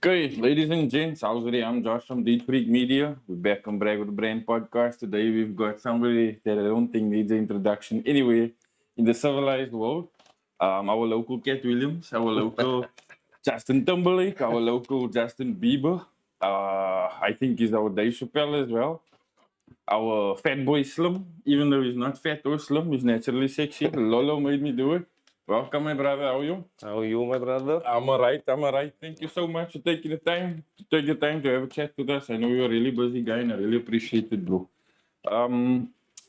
Okay, ladies and gents, how's it? I'm Josh from Deep Freak Media. We're back on Brag with the Brand podcast. Today we've got somebody that I don't think needs an introduction anywhere in the civilized world. Our local Cat Williams, our local Justin Timberlake, our local Justin Bieber. I think he's our Dave Chappelle as well. Our fat boy Slim, even though he's not fat or slim, he's naturally sexy. Lolo made me do it. Welcome, my brother. How are you? How are you, my brother? I'm alright. I'm alright. Thank you so much for taking the time to take the time to have a chat with us. I know you're a really busy guy, and I really appreciate it, bro.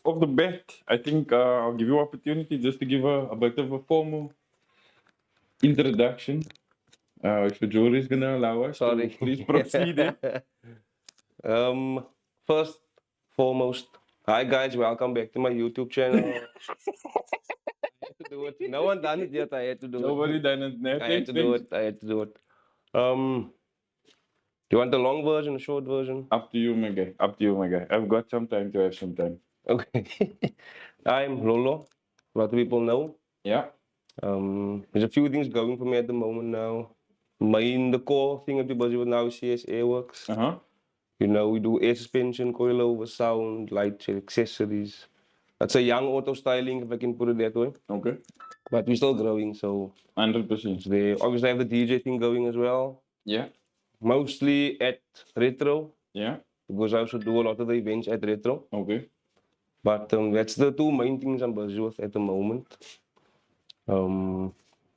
Off the bat, I think I'll give you opportunity just to give a bit of a formal introduction. If the jury is gonna allow us, Sorry. to please proceed. First, foremost, hi guys, welcome back to my YouTube channel. I had to do it. No one done it yet. I had to do Nobody it. done it. Nah, I had thanks, to do thanks. it. I had to do it. Do you want the long version, the short version? Up to you, my guy. Up to you, my guy. I've got some time to have some time. Okay. I'm Lolo. A lot of people know. Yeah. There's a few things going for me at the moment now. The core thing that we're busy with now is CSA works. Uh-huh. You know, we do air suspension, coilover, sound, light, accessories. That's a young auto styling, if I can put it that way. Okay. But we're still growing, so 100%. it's there. Obviously, I have the DJ thing going as well. Yeah. Mostly at Retro, Yeah. because I also do a lot of the events at Retro. Okay. But that's the two main things I'm busy with at the moment.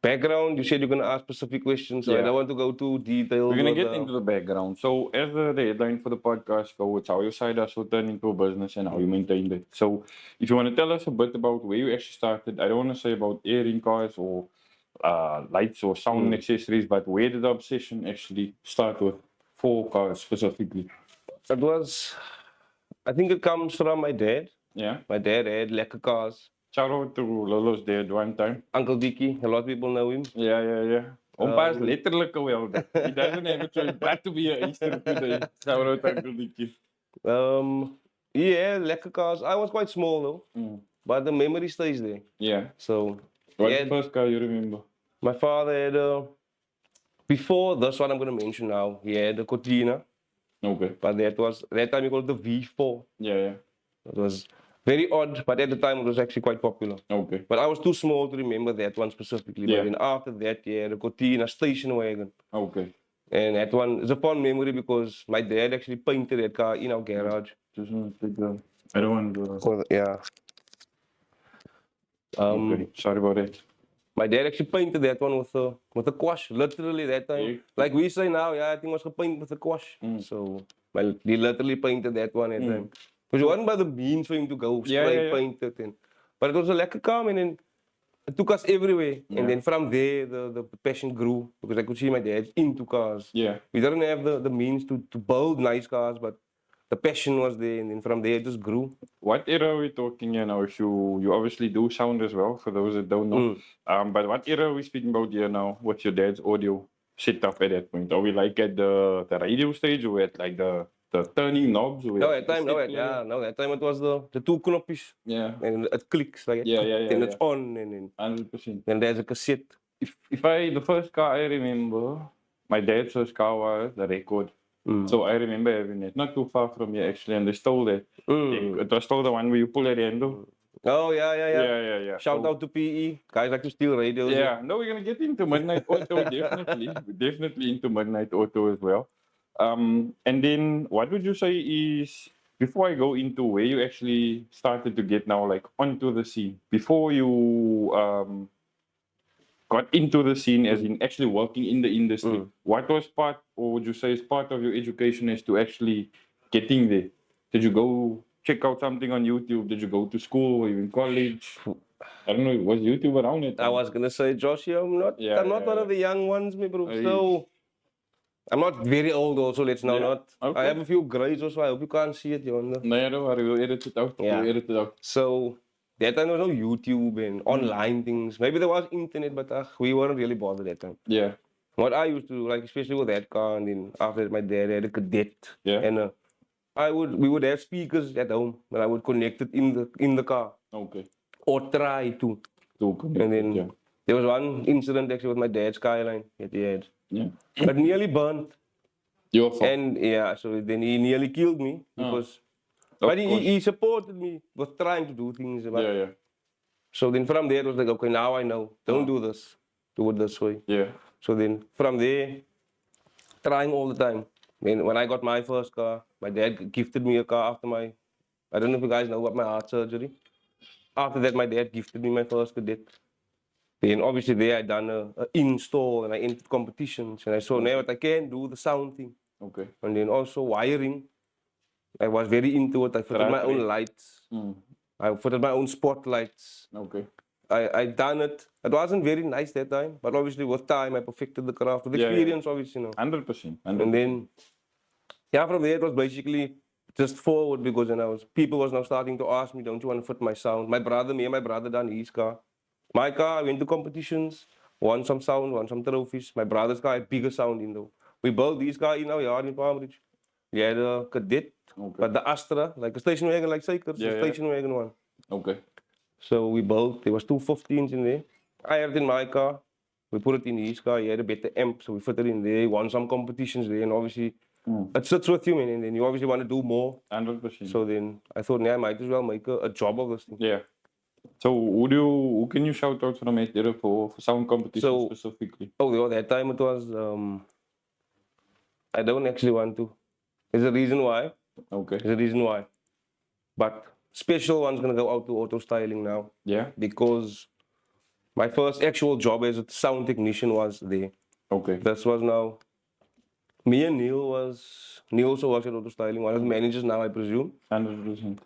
Background, you said you're going to ask specific questions, so I Yeah. don't want to go too detailed. We're gonna with get into the background. So, as the headline for the podcast goes, it's how your side hustle turned into a business and how you maintained it. So, if you want to tell us a bit about where you actually started, I don't want to say about airing cars or lights or sound accessories, but where did the obsession actually start with for cars specifically? It was, I think it comes from my dad. Yeah. My dad had lekker cars. Shout out to Lolo's dad one time. Uncle Dickie, a lot of people know him. Yeah. Ompa is letterlijk a welder. He doesn't have a choice but to be a Easter today. Shout out Uncle Dickie. Yeah, lekker cars. I was quite small though, but the memory stays there. Yeah. So, What's yeah, the first car you remember? my father had, before this one I'm going to mention now, he had a Cortina, Okay. but that time he called it the V4. Yeah. It was very odd, but at the time it was actually quite popular. Okay. But I was too small to remember that one specifically. Yeah. But then after that, yeah, the Cortina station wagon. Okay. And that one is a fond memory because my dad actually painted that car in our garage. Just want to take the. I don't want to. Well, yeah. Okay. Sorry about that. My dad actually painted that one with a quash, literally that time. Yeah. Like we say now, yeah, I think it was painted with a quash. So he literally painted that one at time. Because it wasn't by the means for him to go spray paint it. But it was a lekker car, and then it took us everywhere. And then from there, the passion grew because I could see my dad into cars. Yeah. We didn't have the means to build nice cars, but the passion was there, and then from there it just grew. What era are we talking here now? If you obviously do sound as well, for those that don't know. But what era are we speaking about here now? What's your dad's audio setup at that point? Are we like at the radio stage or at like the turning knobs? No, that time it was the two knopjes. Yeah. And it clicks like Yeah. then it's on, and then 100%. then there's a cassette. If the first car I remember, my dad's first car was the record. So I remember having it, not too far from here actually, and they stole that. It was still the one where you pull at the handle. Oh yeah. Yeah. Shoutout to PE. Guys like to steal radios. Yeah, no, we're gonna get into Midnight Auto definitely. We're definitely into Midnight Auto as well. And then what would you say is, before I go into where you actually started to get now like onto the scene, before you got into the scene as in actually working in the industry, what was part, or would you say is part of your education as to actually getting there? Did you go check out something on YouTube? Did you go to school? Were you in college? I don't know, was YouTube around it? I was gonna say, Josh, I'm not one of the young ones, me bro. So I'm not very old also, let's now not. Okay. I have a few grades also, I hope you can't see it, yonder. No, don't worry, we'll edit it out. Yeah. We'll edit it out. So that time there was no YouTube and online things. Maybe there was internet, but we weren't really bothered that time. Yeah. What I used to do, like especially with that car, and then after that, my dad had a cadet. Yeah. And we would have speakers at home, and I would connect it in the car. Okay. Or try to. And then there was one incident actually with my dad's Skyline that he had. Yeah. It nearly burnt. Your fault. And yeah, so then he nearly killed me because, but he supported me with trying to do things. But, yeah. so then from there it was like, okay, now I know, don't do this, do it this way. Yeah. So then from there, trying all the time. When I got my first car, my dad gifted me a car after my, I don't know if you guys know about my heart surgery. After that, my dad gifted me my first cadet. Then obviously there I done a install and I entered competitions and I saw now what I can do, the sound thing. Okay. And then also wiring. I was very into it. I fitted my own lights. I fitted my own spotlights. Okay. I done it. It wasn't very nice that time, but obviously with time I perfected the craft. With experience, obviously, 100%. And then, yeah, from there it was basically just forward because then people was now starting to ask me, don't you want to fit my sound? Me and my brother done his car. My car, I went to competitions, won some sound, won some trophies. My brother's car had bigger sound in though. We built these car in our yard in Palmbridge. We had a Cadet, but the Astra, like a station wagon, like Cycles, a station wagon one. Okay. So we built, there was 215s in there. I had it in my car. We put it in his car. He had a better amp, so we fit it in there. Won some competitions there, and obviously it sits with you, man. And then you obviously want to do more. 100%. So then I thought, I might as well make a job of this thing. Yeah. So who can you shout out from it there for sound competition specifically? Oh, that time it was I don't actually want to. There's a reason why. Okay. There's a reason why. But special one's gonna go out to auto styling now. Yeah. Because my first actual job as a sound technician was there. Okay. This was now. Me and Neil also works at auto styling, one of the managers now, I presume. 100%.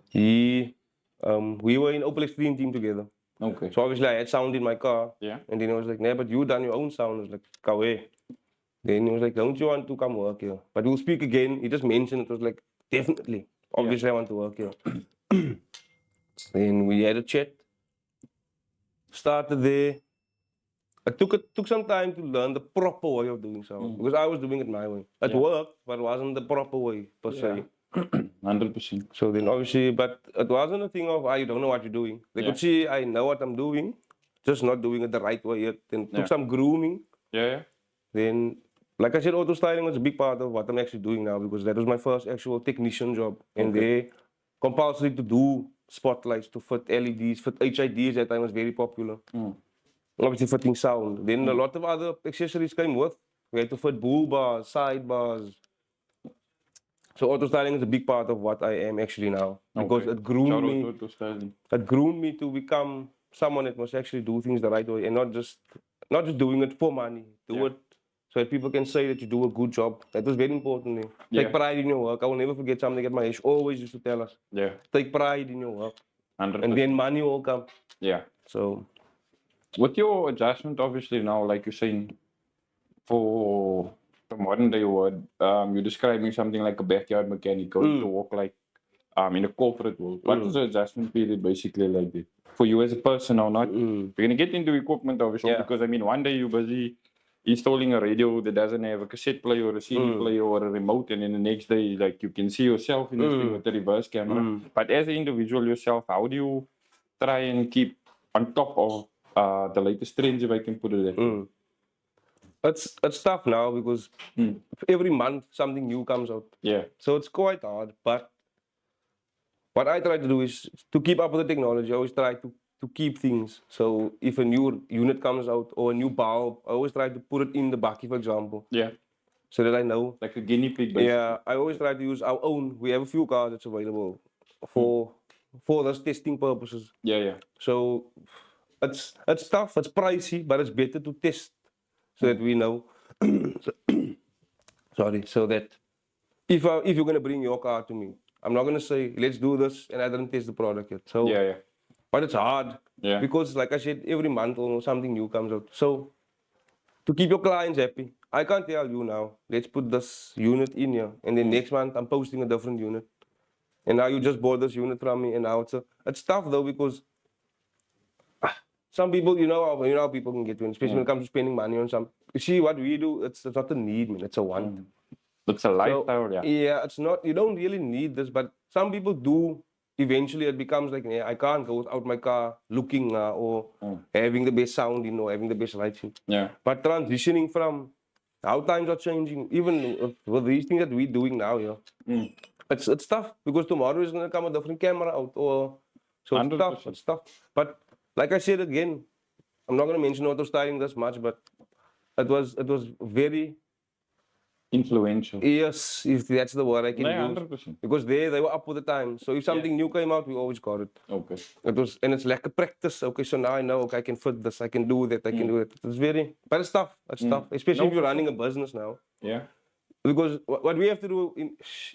We were in Uplifting team together. Okay. So obviously I had sound in my car. Yeah. And then he was like, nah, but you done your own sound. I was like, go away. Then he was like, don't you want to come work here? But we'll speak again. He just mentioned it was like, definitely. Obviously I want to work here. Then we had a chat. Started there. It took some time to learn the proper way of doing sound. Because I was doing it my way. It worked, but it wasn't the proper way per se. 100%. So then obviously, but it wasn't a thing of I don't know what you're doing. They could see I know what I'm doing, just not doing it the right way yet. Then took some grooming. Yeah. Then, like I said, auto styling was a big part of what I'm actually doing now because that was my first actual technician job. And they compulsory to do spotlights, to fit LEDs, fit HIDs. That time was very popular. Obviously fitting sound. Then a lot of other accessories came with. We had to fit bull bars, side bars. So auto styling is a big part of what I am actually now. Because it groomed me. Auto styling. It groomed me to become someone that must actually do things the right way and not just doing it for money. Do it so that people can say that you do a good job. That was very important. Take pride in your work. I will never forget something that my age always used to tell us. Yeah. Take pride in your work. 100%. And then money will come. Yeah. So with your adjustment, obviously now, like you're saying, for the modern day world, you're describing something like a backyard mechanic going to work like in a corporate world. What is the adjustment period basically like that? For you as a person or not? You're gonna get into equipment obviously because I mean one day you're busy installing a radio that doesn't have a cassette player or a CD player or a remote, and then the next day like you can see yourself in this thing with the reverse camera. But as an individual yourself, how do you try and keep on top of the latest trends, if I can put it that way? It's tough now because every month something new comes out. Yeah. So it's quite hard. But what I try to do is to keep up with the technology. I always try to keep things. So if a new unit comes out or a new bulb, I always try to put it in the bucket, for example. Yeah. So that I know. Like a guinea pig, basically. Yeah, I always try to use our own. We have a few cars that's available for those testing purposes. Yeah. So it's tough, it's pricey, but it's better to test so that we know. So that if you're gonna bring your car to me, I'm not gonna say let's do this and I didn't test the product yet. So yeah. But it's hard because, like I said, every month almost something new comes out. So to keep your clients happy, I can't tell you now, let's put this unit in here, and then next month I'm posting a different unit. And now you just bought this unit from me, and now it's tough though because some people, you know how people can get to, especially when it comes to spending money on some. You see what we do, it's not a need, man, it's a want. It's a lifestyle, Yeah, it's not, you don't really need this, but some people do. Eventually it becomes like, I can't go out my car looking or having the best sound, having the best lighting. Yeah. But transitioning from how times are changing, even with these things that we're doing now, it's tough because tomorrow is gonna come a different camera out, or so it's tough. 100%. It's tough. But like I said again, I'm not gonna mention auto styling this much, but it was very Influential. yes, if that's the word I can Yeah, use. 100%. Because they were up with the time. So if something new came out, we always got it. Okay. And it's like a practice. Okay, so now I know, okay, I can fit this, I can do that, I can do it. It's very, but it's tough. It's tough, especially No, if you're for running a business now. Yeah. Because what we have to do,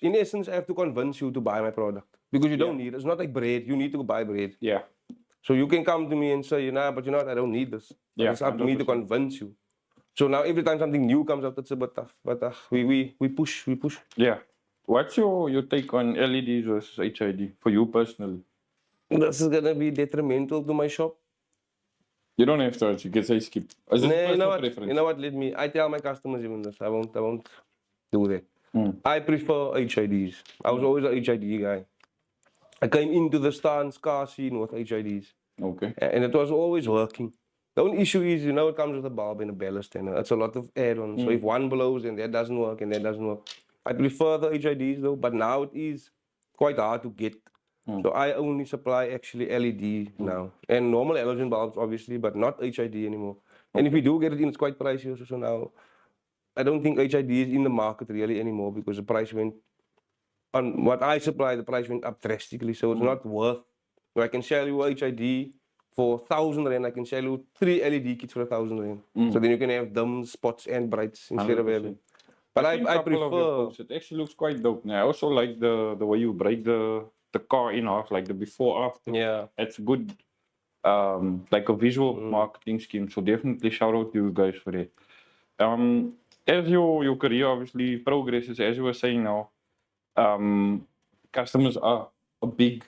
in essence, I have to convince you to buy my product because you don't need it. It's not like bread. You need to buy bread. Yeah. So you can come to me and say, but you know what, I don't need this. But Yeah, it's up to me to 100%. convince you. So now every time something new comes out, it's a bit tough. But we push. Yeah. What's your take on LEDs versus HID for you personally? This is gonna be detrimental to my shop. You don't have to answer. You can say skip. Is this Nah, you know personal what? preference? You know what? I tell my customers even this. I won't do that. I prefer HIDs. I was always a HID guy. I came into the car scene with HIDs. Okay. And it was always working. The only issue is, it comes with a bulb and a ballast, and it's a lot of add-ons. So if one blows and that doesn't work and that doesn't work, I prefer the HIDs though. But now it is quite hard to get. So I only supply actually LED now, and normal halogen bulbs obviously, but not HID anymore. And if we do get it in, it's quite pricey also. So now I don't think HID is in the market really anymore because the price went on what I supply. The price went up drastically, so it's not worth. I can sell you HID for 1,000 rand. I can sell you 3 LED kits for 1,000 rand. So then you can have dim spots and brights instead of having. 100%. But I've seen a I couple of your prefer. posts. It actually looks quite dope. Now, I also like the way you break the car in half, like the before after. Yeah. It's good, like a visual marketing scheme. So definitely shout out to you guys for that. As your career obviously progresses, as you were saying now, customers are a big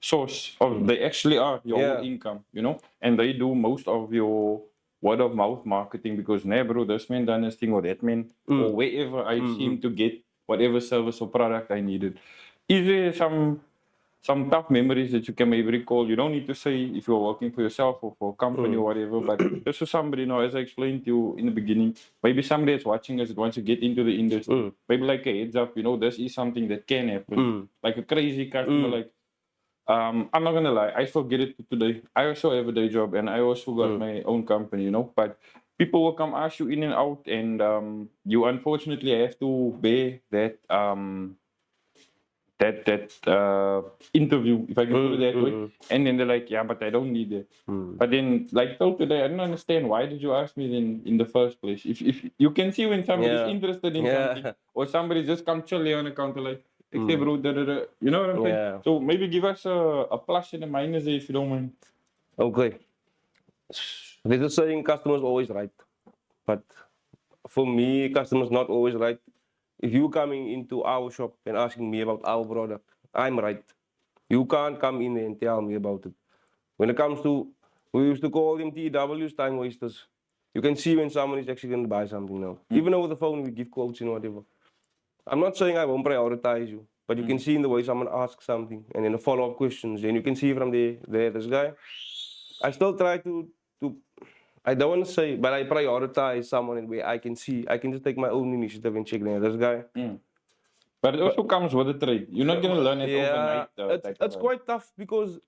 source of they actually are your whole income, and they do most of your word of mouth marketing because nah bro, this man done this thing or that man or wherever I seem to get whatever service or product I needed. Is there some tough memories that you can maybe recall? You don't need to say if you're working for yourself or for a company or whatever, but just for somebody, as I explained to you in the beginning, maybe somebody that's watching us that wants to get into the industry, maybe like a heads up, this is something that can happen. Like a crazy customer, like I'm not gonna lie, I forget it today. I also have a day job and I also got my own company, but people will come ask you in and out, and you unfortunately have to bear that interview, if I can put it that way. And then they're like, yeah, but I don't need it. But then, like till today, I don't understand why did you ask me then in the first place? If you can see when somebody's interested in something, or somebody just come chill here on the counter like, hey bro, you know what I'm saying? So maybe give us a plus and a minus there if you don't mind. Okay. There's a saying, customers always right, but for me, customers not always right. If you coming into our shop and asking me about our product, I'm right. You can't come in and tell me about it. When it comes to, we used to call them TWs, time wasters. You can see when someone is actually going to buy something now. Even over the phone, we give quotes and whatever. I'm not saying I won't prioritize you, but you can see in the way someone asks something and then the follow-up questions, and you can see from this guy. I still try to I don't want to say, but I prioritize someone in where I can see. I can just take my own initiative and check this guy. But it also comes with a trade. You're not gonna learn it overnight. It's quite tough because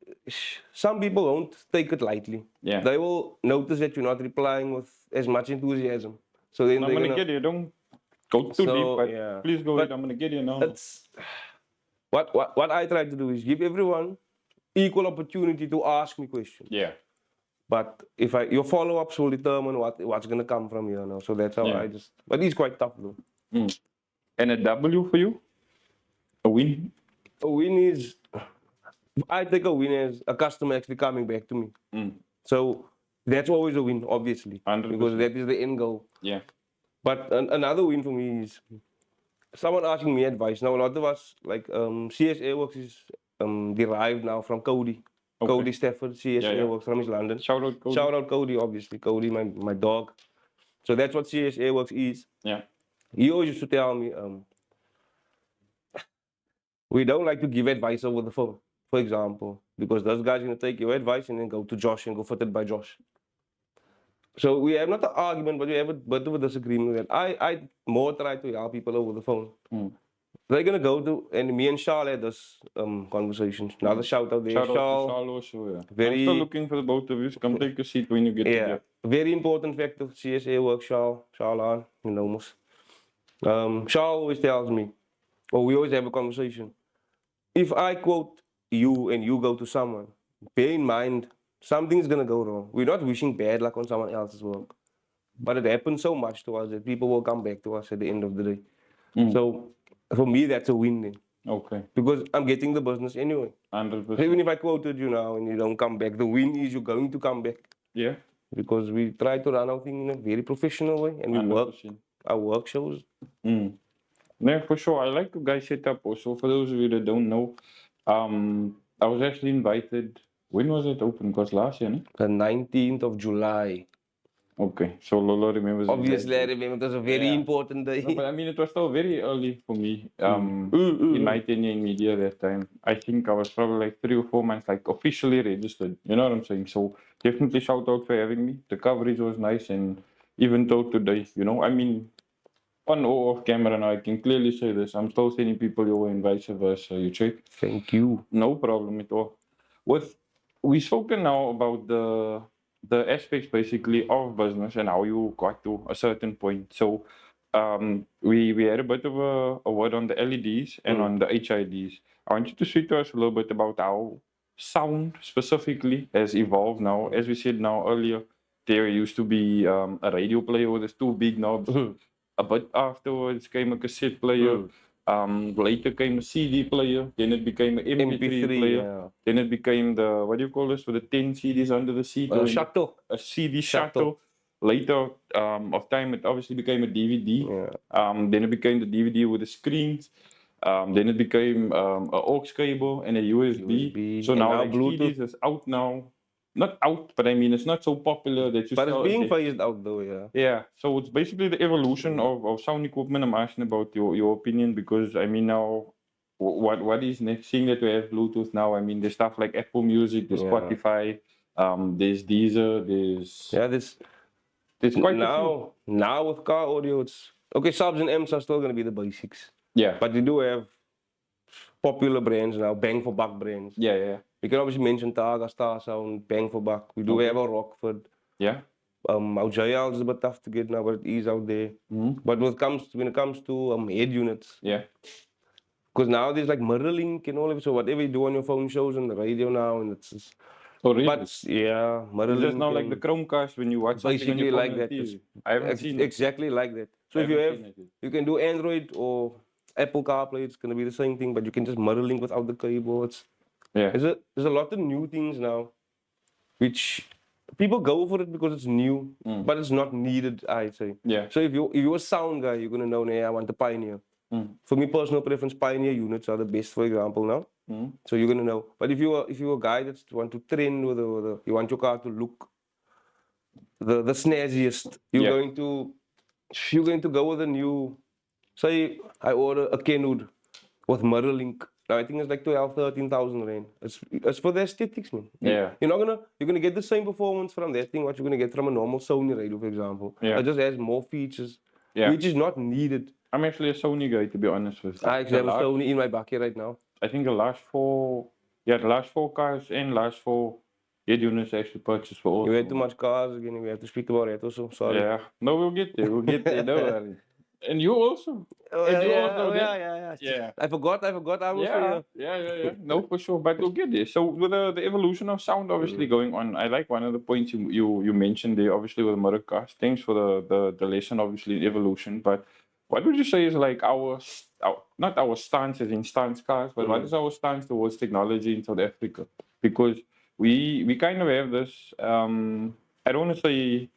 some people won't take it lightly. Yeah. They will notice that you're not replying with as much enthusiasm. So then I'm gonna get you. Don't go too deep, but please go ahead. I'm gonna get you now. It's what I try to do is give everyone equal opportunity to ask me questions. Yeah. But if your follow-ups will determine what's gonna come from here now. So that's how I just. But it's quite tough though. And a W for you? A win? A win is, I take a win as a customer actually coming back to me. So that's always a win, obviously, 100%. because that is the end goal. Yeah. But another win for me is someone asking me advice. Now a lot of us, like CSA Works is derived now from Cody. Okay. Cody Stafford, CSA Works from East London. Shout out Cody. Shout out Cody, obviously. Cody, my dog. So that's what CSA Works is. Yeah. He always used to tell me, we don't like to give advice over the phone, for example, because those guys are going to take your advice and then go to Josh and go fit it by Josh. So we have not an argument, but we have a bit of a disagreement with that. I more try to help people over the phone. They're gonna go to, and me and Charles had this conversations. Another shout out there, Shout out to Charles. Charles also, yeah. I'm Very- still looking for the both of you. Come take a seat when you get Yeah, together. very important factor of CSA work, Charles on, you know, most. Charles always tells me, or we always have a conversation. If I quote you and you go to someone, bear in mind something's gonna go wrong. We're not wishing bad luck on someone else's work, but it happens so much to us that people will come back to us at the end of the day. So for me, that's a win then. Okay. Because I'm getting the business anyway. 100%. Even if I quoted you now and you don't come back, the win is you're going to come back. Yeah. Because we try to run our thing in a very professional way and we work 100%. our work shows. Yeah, for sure. I like you guys set up also. For those of you that don't know, I was actually invited. When was it open? Because last year, no? The 19th of July. Okay, so Lolo remembers. Obviously, I exactly. remember it was a very Yeah. important day. No, but I mean, it was still very early for me. In my tenure in media that time, I think I was probably like 3 or 4 months like officially registered. You know what I'm saying? So definitely shout out for having me. The coverage was nice, and even though today, you know, I mean, on or off camera now, I can clearly say this. I'm still sending people your way and vice versa. You check? Thank you. No problem at all. With we've spoken now about the aspects basically of business and how you got to a certain point. So we had a bit of a word on the LEDs and on the HIDs. I want you to speak to us a little bit about how sound specifically has evolved now. As we said now earlier, there used to be a radio player with its two big knobs. A bit afterwards came a cassette player. Later came a CD player. Then it became an MP3 player. yeah. Then it became the, what do you call this, with the 10 CDs under the seat? or in the- Shuttle. a CD Shuttle. shuttle. Later of time, it obviously became a DVD. Yeah. Then it became the DVD with the screens. Then it became an aux cable and a USB. USB. So And now now like Bluetooth. CDs is out now. Not out, but I mean it's not so popular that you But it's sell being it. phased out though, yeah. Yeah, so it's basically the evolution of sound equipment. I'm asking about your opinion because I mean now, what is next? Seeing that we have Bluetooth now, I mean there's stuff like Apple Music, there's Yeah. Spotify, there's Deezer, Yeah, there's quite a few. now with car audio, it's okay. Subs and M's are still gonna be the basics, Yeah, but we do have popular brands now, bang for buck brands. yeah. We can obviously mention Targa, Star Sound, bang for buck. We do Okay. have a Rockford. Yeah. Our JL is a bit tough to get now, but it is out there. But when it comes to head units, Yeah. because now there's like Mirrorlink and all of it. So whatever you do on your phone shows on the radio now, and it's Oh, really? but yeah, It's Mirrorlink. just now like the Chromecast when you watch something on basically your phone like on that. TV. I haven't seen it. Exactly like that. So I if you haven't have, seen it. you can do Android or Apple CarPlay. It's gonna be the same thing, but you can just Mirrorlink without the cable. Yeah. There's a lot of new things now, which people go for it because it's new, but it's not needed. I'd say. Yeah. So if you're a sound guy, you're gonna know. Nah, I want the Pioneer. For me, personal preference, Pioneer units are the best, for example, now. So you're gonna know. But if you're a guy that want to trend with you want your car to look the snazziest, you're Yeah. going to go with a new. Say I order a Kenwood with Mirrorlink. Now I think it's like 12,000-13,000 rand. It's for the aesthetics, man. Yeah. You're gonna get the same performance from that thing what you're gonna get from a normal Sony radio, for example. Yeah. It just has more features, Yeah. which is not needed. I'm actually a Sony guy, to be honest with you. I actually have a Sony in my bucket right now. I think the last four cars and last four head units I actually purchased for all. You had too much cars again. We have to speak about it also. Sorry. Yeah. No, we'll get there. We'll get there. Don't worry. And you also. Oh, And you yeah, also oh, did? yeah. I forgot. I was Yeah. No, for sure. But we'll get there. So with the evolution of sound obviously going on, I like one of the points you mentioned there, obviously with the motor cars. Thanks for the lesson, obviously, in evolution. But what would you say is like our not our stance as in stance cars, but what is our stance towards technology in South Africa? Because we kind of have this I don't want to say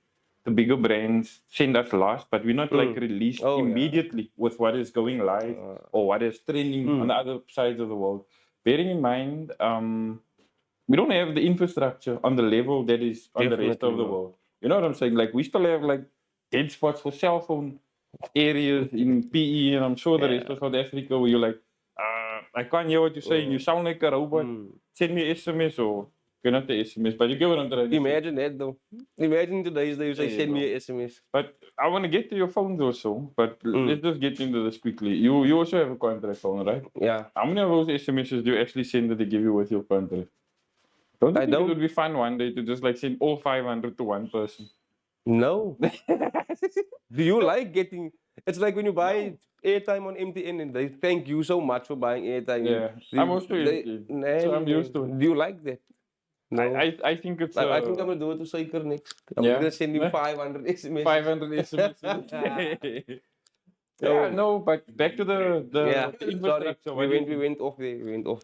the bigger brands send us last, but we're not like released immediately with what is going live or what is trending on the other sides of the world. Bearing in mind, we don't have the infrastructure on the level that is on the rest of the world. You know what I'm saying? Like we still have like dead spots for cell phone areas in PE, and I'm sure the rest of South Africa where you're like, I can't hear what you're saying. You sound like a robot. Send me SMS or Okay, not the SMS, but you get what I'm trying to say. Imagine that though. Imagine today's day you say Hey, send me bro. a SMS. But I want to get to your phones also, but let's just get into this quickly. You also have a contract phone, right? Yeah. How many of those SMSs do you actually send that they give you with your contract? Don't you I think it don't. would be fun one day to just like send all 500 to one person? No. Do you like getting? It's like when you buy airtime on MTN and they thank you so much for buying airtime. Yeah, I'm also empty, so I'm used to it. Do you like that? No. I think it's I think I'm gonna do it to Saker next. I'm yeah, gonna send him 500 SMS. 500 SMSs. Yeah, So no, but back to yeah. the Sorry, infrastructure. we went off there. We went off.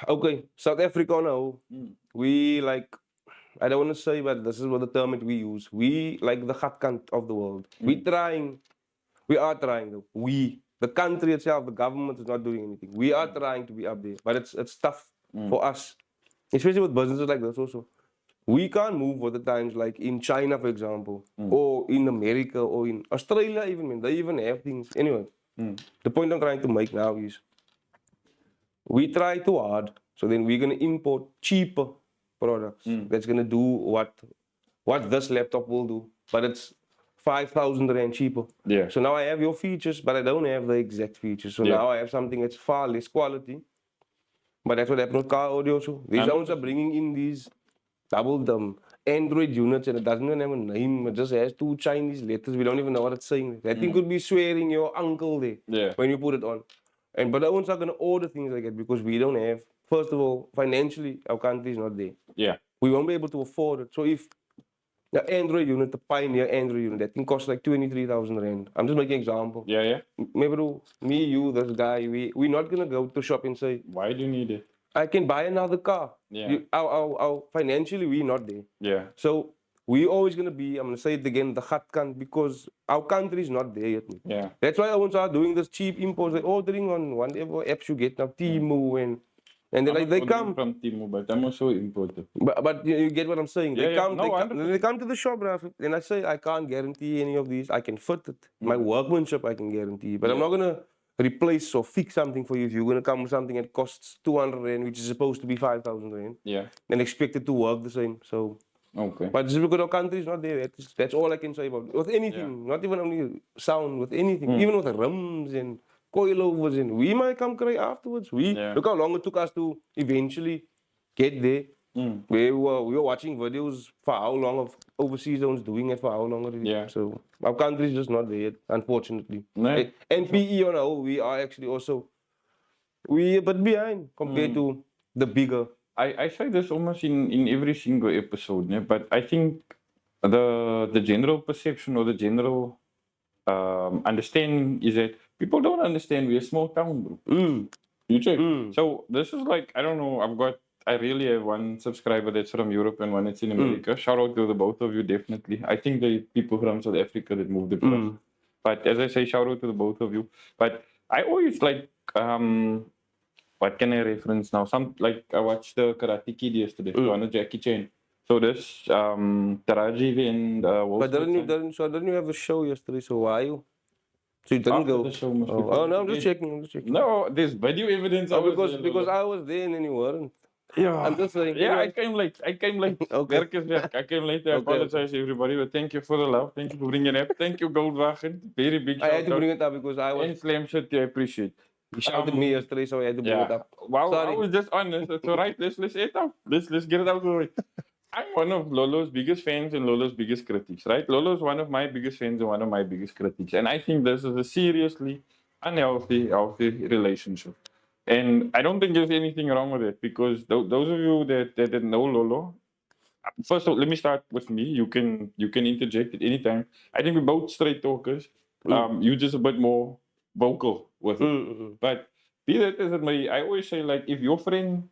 Okay, South Africa now. We like. I don't want to say, but this is what the term that we use. We like the gatkant of the world. We trying. We are trying though. The country itself, the government is not doing anything. We are trying to be up there, but it's tough for us, especially with businesses like this also. We can't move with the times like in China, for example, or in America, or in Australia even, man. They even have things. Anyway, the point I'm trying to make now is we try too hard, so then we're gonna import cheaper products that's gonna do what this laptop will do, but it's 5,000 rand cheaper. Yeah. So now I have your features, but I don't have the exact features. So now I have something that's far less quality. But that's what happened with car audio. So these ones are bringing in these double Android units, and it doesn't even have a name. It just has two Chinese letters. We don't even know what it's saying. That thing could be swearing your uncle there when you put it on. And but the ones are gonna order things like that because we don't have. First of all, financially, our country is not there. Yeah. We won't be able to afford it. So if the Android unit, the Pioneer Android unit, that thing costs like 23,000 rand. I'm just making an example. Yeah, yeah. Maybe me, you, this guy, we're not gonna go to shop and say, why do you need it? I can buy another car. Yeah. Our financially, we're not there. Yeah. So we're always gonna be, I'm gonna say it again, the gatkant because our country is not there yet. Yeah. That's why I want to start doing this cheap imports, like ordering on whatever apps you get now, Temu and then I'm they not come. ordering from Timo, but I'm also imported. But you get what I'm saying. Yeah, They yeah. come, No, they come to the shop, Raf, and I say I can't guarantee any of these. I can fit it. My workmanship I can guarantee, but I'm not gonna replace or fix something for you if you're gonna come with something that costs 200 rand, which is supposed to be 5,000 rand, Yeah. and expect it to work the same. So, Okay. but just because our country is not there, that's all I can say about it. With anything, not even only sound, with anything, even with rims and coilovers, and we might come cry afterwards. Look how long it took us to eventually get there. We were watching videos for how long of overseas zones doing it for how long already. Yeah. So our country is just not there yet, unfortunately. No. And PE on our whole, we are actually also we a bit behind compared to the bigger. I say this almost in every single episode, yeah, but I think the general perception or the general understanding is that people don't understand we're a small town, bro. You check. So this is like, I don't know, I really have one subscriber that's from Europe and one that's in America. Shout out to the both of you, definitely. I think the people from South Africa that moved across. But as I say, shout out to the both of you. But I always like, what can I reference now? Like I watched the Karate Kid yesterday, one of Jackie Chan. So this Taraji and But didn't you have a show yesterday? So why you? So you didn't after go? the show must be Oh no, I'm just again. checking. I'm just checking. No, there's video evidence. Because I was there and then you weren't. Yeah, I'm just saying. yeah, Anyway. I came late. Okay. Werk is werk. I came late. I Okay. apologize, everybody. But thank you for the love. Thank you for bringing it up. Thank you, Goldwagen. Very big I shout had to out. bring it up because I was. And Slam City, I appreciate. He shouted me yesterday, so I had to bring it up. Wow, Sorry. I was just honest. It's all right. Let's it out. Let's get it out of the way. I'm one of Lolo's biggest fans and Lolo's biggest critics, right? Lolo's one of my biggest fans and one of my biggest critics. And I think this is a seriously healthy relationship. And I don't think there's anything wrong with it because those of you that know Lolo, first of all, let me start with me. You can interject at any time. I think we're both straight talkers. You just a bit more vocal with it. But be that as it may, I always say like if your friend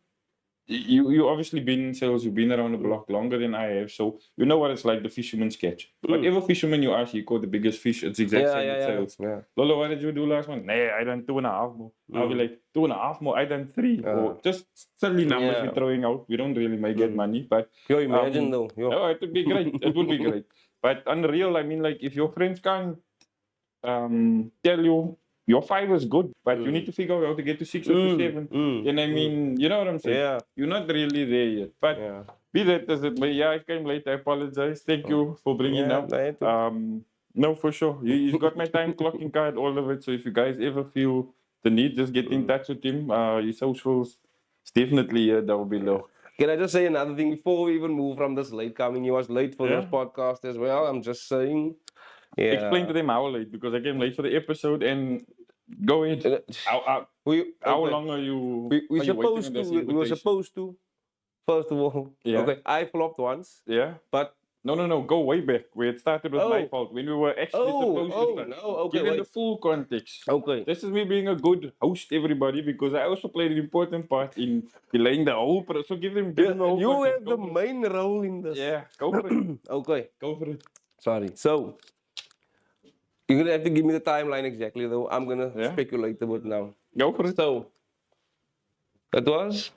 you obviously been in sales, you've been around the block longer than I have, so you know what it's like the fisherman's catch. Whatever fisherman you ask, you caught the biggest fish, it's exact same with sales. Yeah. Lolo, what did you do last month? Nah, I done 2.5 more. I'll be like 2.5 more, I done 3. Or just silly numbers we're throwing out. We don't really make that money, but Yo, imagine though. no, it would be great. It would be great. But unreal, I mean, like if your friends can't tell you your 5 is good, but you need to figure out how to get to 6 or to 7. And I mean, you know what I'm saying? Yeah. You're not really there yet. But Yeah. be that as it may, yeah, I came late. I apologize. Thank you for bringing Yeah, up. I too. No, for sure. He's got my time clocking card, all of it. So if you guys ever feel the need, just get in touch with him. His socials, it's definitely down below. Can I just say another thing before we even move from this late coming? He was late for this Yeah. podcast as well. I'm just saying. Yeah. Explain to them how late, because I came late for the episode. And go ahead. How Okay. long are you? We are you waiting supposed on to. this We were invitation? supposed to. First of all, Yeah. okay. I flopped once, Yeah. but No. Go way back. Where it started was my Oh. fault. When we were actually supposed to start. No. Okay, Given the wait. full context. Okay. This is me being a good host, everybody, because I also played an important part in delaying the whole process. So give them the whole You context. have the Go for it. main role in this. Yeah, go for it. Okay. Go for it. Sorry. So you're gonna have to give me the timeline exactly, though. I'm gonna Yeah. speculate a bit now. Go for it. So that was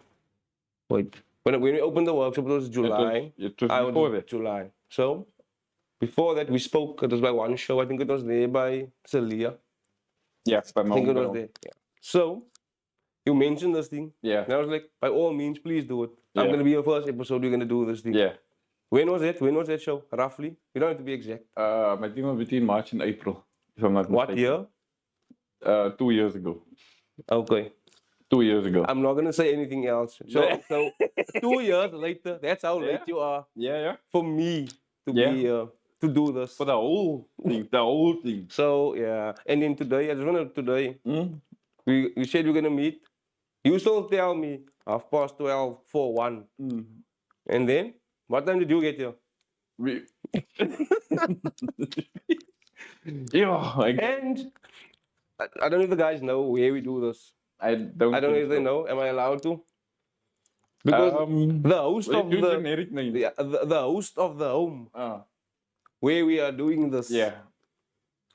wait. When we opened the workshop, it was July. It was I before was that. July. So before that, we spoke. It was by one show. I think it was there by Celia. Yeah, by I think it was Mount. there. Yeah. So you mentioned this thing. Yeah. And I was like, by all means, please do it. I'm Yeah. gonna be your first episode. You're gonna do this thing. Yeah. When was it? When was that show? Roughly? You don't have to be exact. I think it was between March and April, if I'm not What mistaken. year? 2 years ago. Okay. 2 years ago. I'm not gonna say anything else. So 2 years later, that's how late Yeah. you are Yeah. for me to Yeah. be to do this. For the whole thing. The whole thing. So yeah, and then today, I just wanted today, Mm? we said we're gonna meet. You still tell me 12:30 for 1, Mm. and then what time did you get here? We... yeah. And I don't know if the guys know where we do this. I don't I don't know think if they so. know. Am I allowed to? Because the host let's of do the generic names. the host of the home Ah, where we are doing this yeah.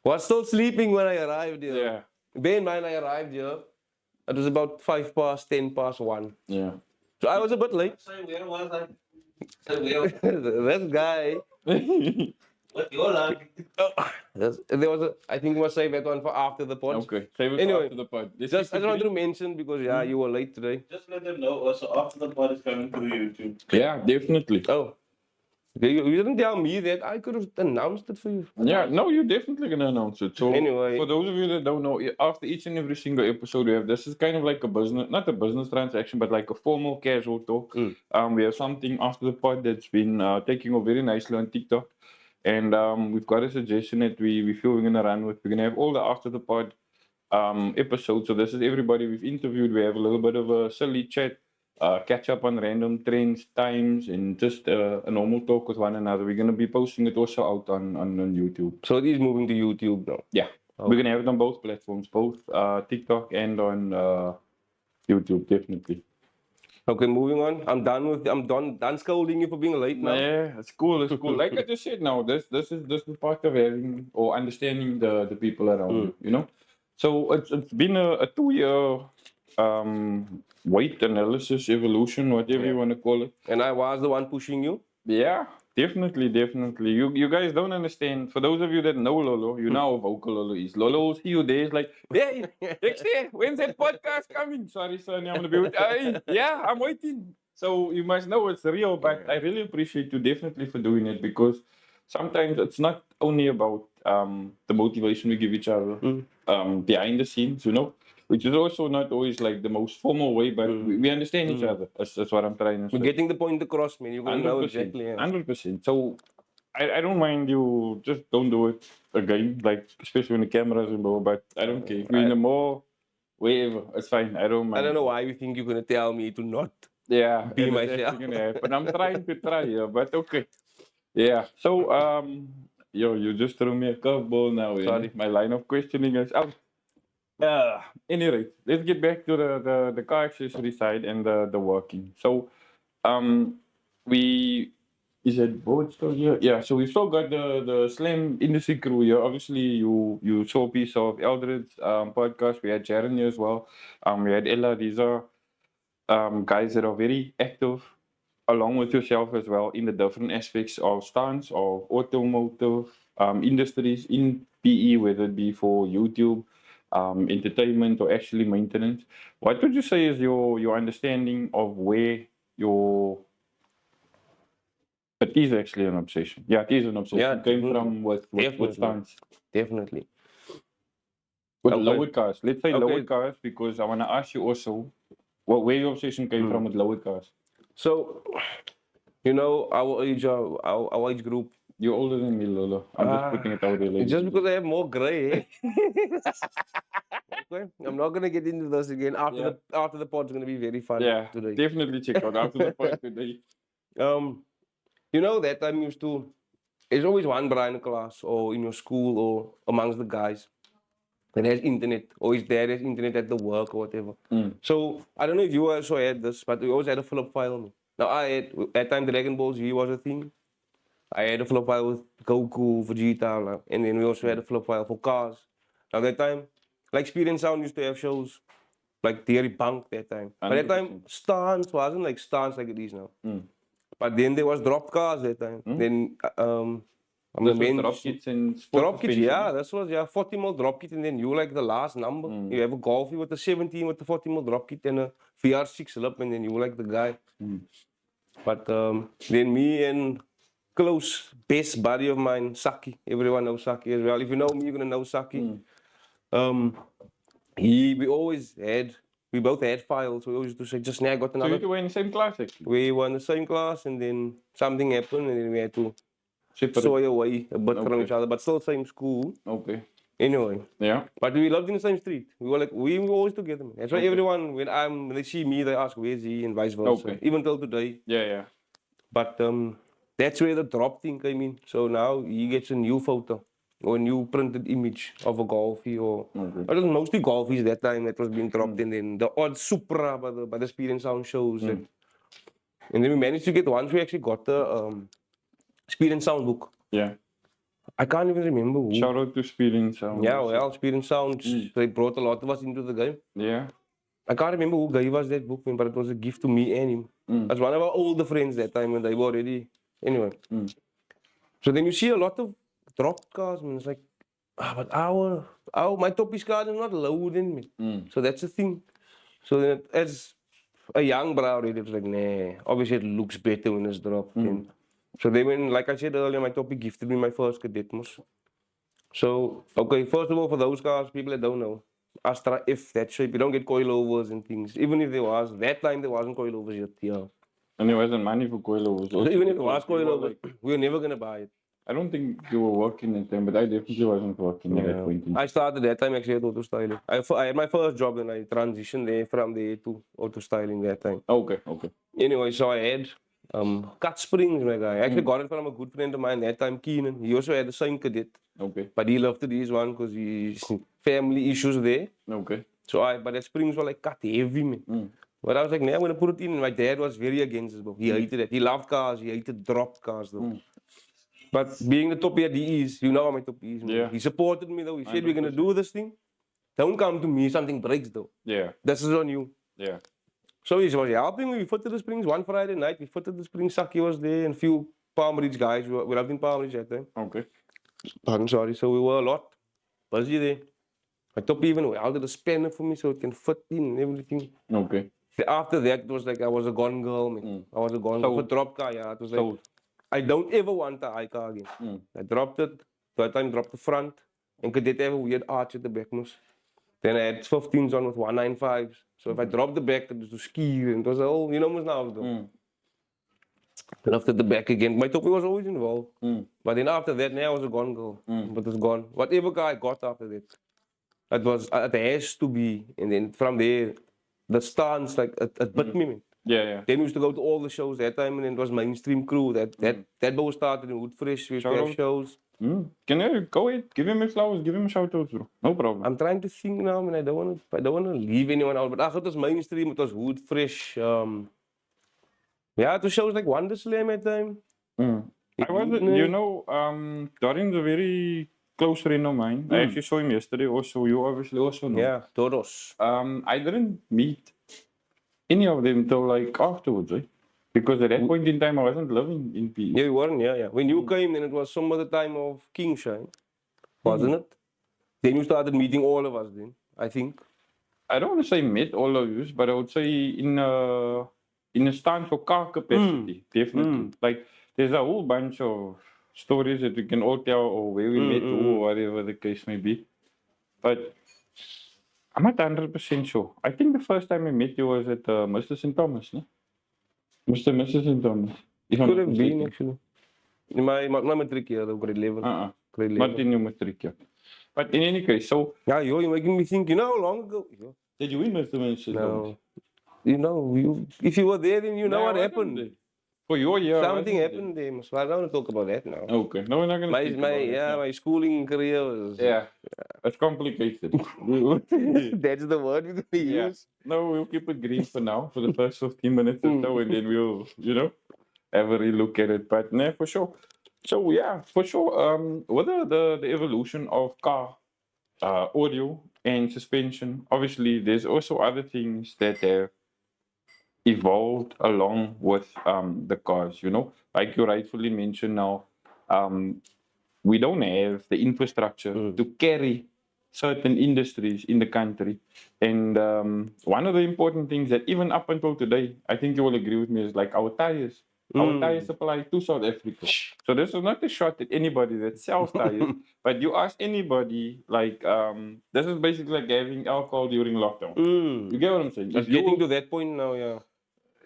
was still sleeping when I arrived here. Yeah. Bear in mind, I arrived here. It was about 5 past, 10 past 1. Yeah. So I was a bit late. Say, where was I? Say, where? This guy. What your luck? There was I think we'll save that one for after the pod. Okay. Save it Anyway, after the pod. I just wanted to mention because you were late today. Just let them know. Also, after the pod is coming to YouTube. Yeah, definitely. Oh. Okay, you didn't tell me that. I could have announced it for you. Yeah, no, you're definitely gonna announce it. So Anyway. for those of you that don't know, after each and every single episode we have, this is kind of like a business, not a business transaction, but like a formal casual talk. We have something after the pod that's been taking off very nicely on TikTok, and we've got a suggestion that we feel we're gonna run with. We're gonna have all the after the pod episodes. So this is everybody we've interviewed. We have a little bit of a silly chat. Catch up on random trends, times, and just a normal talk with one another. We're gonna be posting it also out on YouTube. So it is moving to YouTube now. Yeah, we're gonna have it on both platforms, both TikTok and on YouTube, definitely. Okay, moving on. I'm done scolding you for being late now. Yeah, it's cool. It's cool. Like I just said, now this is part of having or understanding the people around you. You know, so it's been a 2 year weight analysis evolution, whatever you want to call it. And I was the one pushing you. Yeah, definitely. You guys don't understand. For those of you that know Lolo, you know how vocal Lolo is. Lolo will see you there. It's like, hey, Dexter, when's that podcast coming? Sorry, Sonny, I'm gonna be with. Yeah, I'm waiting. So you must know it's real. But I really appreciate you definitely for doing it, because sometimes it's not only about the motivation we give each other behind the scenes, you know. Which is also not always like the most formal way, but we understand each other. That's what I'm trying to say. We're getting the point across, man. You're gonna know 100%. exactly. 100%. So I don't mind you just don't do it again, like especially when the camera's involved, but I don't care. If you're in the mall, wherever, it's fine. I don't mind. I don't know why you think you're gonna tell me to not. Yeah, be and it's myself. actually gonna happen. I'm trying to try, yeah, but okay. Yeah. So you just threw me a curveball now. Sorry. My line of questioning is out. Anyway, let's get back to the car accessory side and the working. So we is it both still here? Yeah, so we've still got the Slam industry crew here. Obviously you saw a piece of Eldred's podcast. We had Jaren here as well. We had Ella. These are guys that are very active along with yourself as well in the different aspects of stance of automotive industries in PE, whether it be for YouTube, entertainment or actually maintenance. What would you say is your understanding of where your it is actually an obsession? Yeah, it is an obsession. Yeah, Came definitely. from with Definitely. stance. Definitely. With Okay. lower cars. Let's say lower Okay. cars because I want to ask you also where your obsession came from with lower cars. So, our age group. You're older than me, Lolo. I'm just putting it out there. ladies Just and because I have more gray hair. Okay, I'm not gonna get into this again. After the pod's gonna be very fun yeah, today. definitely check out after the pod today. That time there's always one Brian in the class or in your school or amongst the guys that has internet or his dad has internet at the work or whatever. So I don't know if you also had this, but we always had a flip file. Man. Now at that time Dragon Ball Z was a thing. I had a flip file with Goku, Vegeta, and then we also had a flip file for cars. Now that time, like Speed and Sound used to have shows like Theory Punk that time. But that time, 100%. Stance wasn't like Stance like it is now. But then there was Drop Cars that time. Then I'm This the was main drop kits and sport drop kits, suspension. yeah, this was 40 mil drop kit, and then you like the last number. You have a Golfie with the 17 with the 40 mil drop kit and a VR6 lip, and then you like the guy. But then me and close best buddy of mine, Saki. Everyone knows Saki as well. If you know me, you're gonna know Saki. We both had files. We always used to say, just now I got So another. you were in the same class actually? We were in the same class, and then something happened, and then we had to Separate. soy away a bit from Okay. each other, but still same school. Okay. Anyway, Yeah. but we lived in the same street. We were always together. Man. That's why everyone, when they see me, they ask where's he, and vice versa. Okay. Even till today. Yeah. But that's where the drop thing came in. So now he gets a new photo or a new printed image of a Golfie or it was mostly Golfies that time that was being dropped and then the odd Supra by the Speed and Sound shows. And then we managed to get once we actually got the Speed and Sound book. Yeah. I can't even remember who. Shout out to Speed and Sound. Yeah, well, Speed and Sound, they brought a lot of us into the game. Yeah. I can't remember who gave us that book, man, but it was a gift to me and him. That's one of our older friends that time when they were already. Anyway. So then you see a lot of dropped cars, man. It's like, but my Toppie's car is not loading, man. So that's the thing. So then as a young bro already, it was like, nah, obviously it looks better when it's dropped. So then when, like I said earlier, my Toppie gifted me my first cadet mos. So, okay, first of all, for those cars, people that don't know, Astra F, that shape, you don't get coilovers and things. Even if there was, that time there wasn't coilovers yet, yeah. And there wasn't money for coilovers. So even if there was coilovers, we were never going to buy it. I don't think you were working at them, but I definitely wasn't working at that point in time. I started that time actually at auto styling. I had my first job and I transitioned there from there to auto styling that time. Okay. Anyway, so I had cut springs, my guy. I actually got it from a good friend of mine that time, Keenan. He also had the same cadet. Okay. But he loved this one because his family issues there. Okay. So but the springs were like cut heavy, man. But I was like, nah, I'm gonna put it in. And my dad was very against it, bro. He hated it. He loved cars. He hated dropped cars, though. But being the Toppie that he is, you know how my Toppie is, man. Yeah. He supported me, though. He said, we're gonna do this thing. Don't come to me. Something breaks, though. Yeah. This is on you. Yeah. So he was helping me. We fitted the springs one Friday night. We fitted the springs. Saki was there and a few Palm Ridge guys. We lived in Palm Ridge that time. Okay. I'm sorry. So we were a lot busy there. My Toppie even welded a spanner for me so it can fit in and everything. Okay. After that, it was like I was a gone girl, man. I was a gone girl. For drop car, yeah. It was like, I don't ever want a high car again. I dropped it. That time, dropped the front. And could have a weird arch at the back, mos. Then I had 15s on with 195s. So if I dropped the back, it was to ski. And it was a whole, you know, mos now. Then after the back again, my Toppie was always involved. But then after that, now I was a gone girl. But it's gone. Whatever car I got after that, it has to be. And then from there, the stance, like, it bit me, man. Yeah. Then we used to go to all the shows that time, and it was mainstream crew. That boat started in Woodfresh. We used to have shows. Can you go ahead? Give him his flowers. Give him a shout out, bro. No problem. I'm trying to think now, and I don't want to leave anyone out. But it was mainstream. It was Woodfresh. It was shows like Wonder Slam at time. I wasn't, Dorin's a very close friend of mine. I actually saw him yesterday. Also, you obviously also know. Yeah, Toros. I didn't meet any of them till like afterwards, right? Because at that point in time, I wasn't living in PE. Yeah, you weren't. Yeah. When you came, then it was some other time of Kingshine, wasn't it? Then you started meeting all of us then, I think. I don't want to say met all of you, but I would say in a stance or car capacity, definitely. Like there's a whole bunch of stories that we can all tell or where we met or whatever the case may be. But I'm not 100% sure. I think the first time I met you was at Mr. St. Thomas, no? Mr. and Mrs. St. Thomas. If I'm Could not have been mistaken. actually. My matric year, though, grade 11. Grade 11. Not in your matric, yeah. But in any case, so Yeah, you're making me think, you know how long ago? did you win Mr. and Mrs. Thomas? No. You know, if you were there, then you know Nah, what I wasn't happened. there. For your year, I Something wasn't happened there. So I don't want to talk about that now. there. Okay, no, we're not gonna speak about it. Yeah. My schooling career was. Yeah, it's complicated. That's the word we're gonna Yeah. use. No, we'll keep it green for now, for the first 15 minutes or so, and then we'll, have a relook at it. But no, for sure. So yeah, for sure. Whether the evolution of car audio and suspension, obviously, there's also other things that have evolved along with the cars. Like you rightfully mentioned now, we don't have the infrastructure to carry certain industries in the country. And one of the important things that even up until today, I think you will agree with me, is like our tires. Our tires supply to South Africa. So this is not a shot at anybody that sells tires, but you ask anybody, like, this is basically like having alcohol during lockdown. You get what I'm saying? It's getting to that point now, yeah.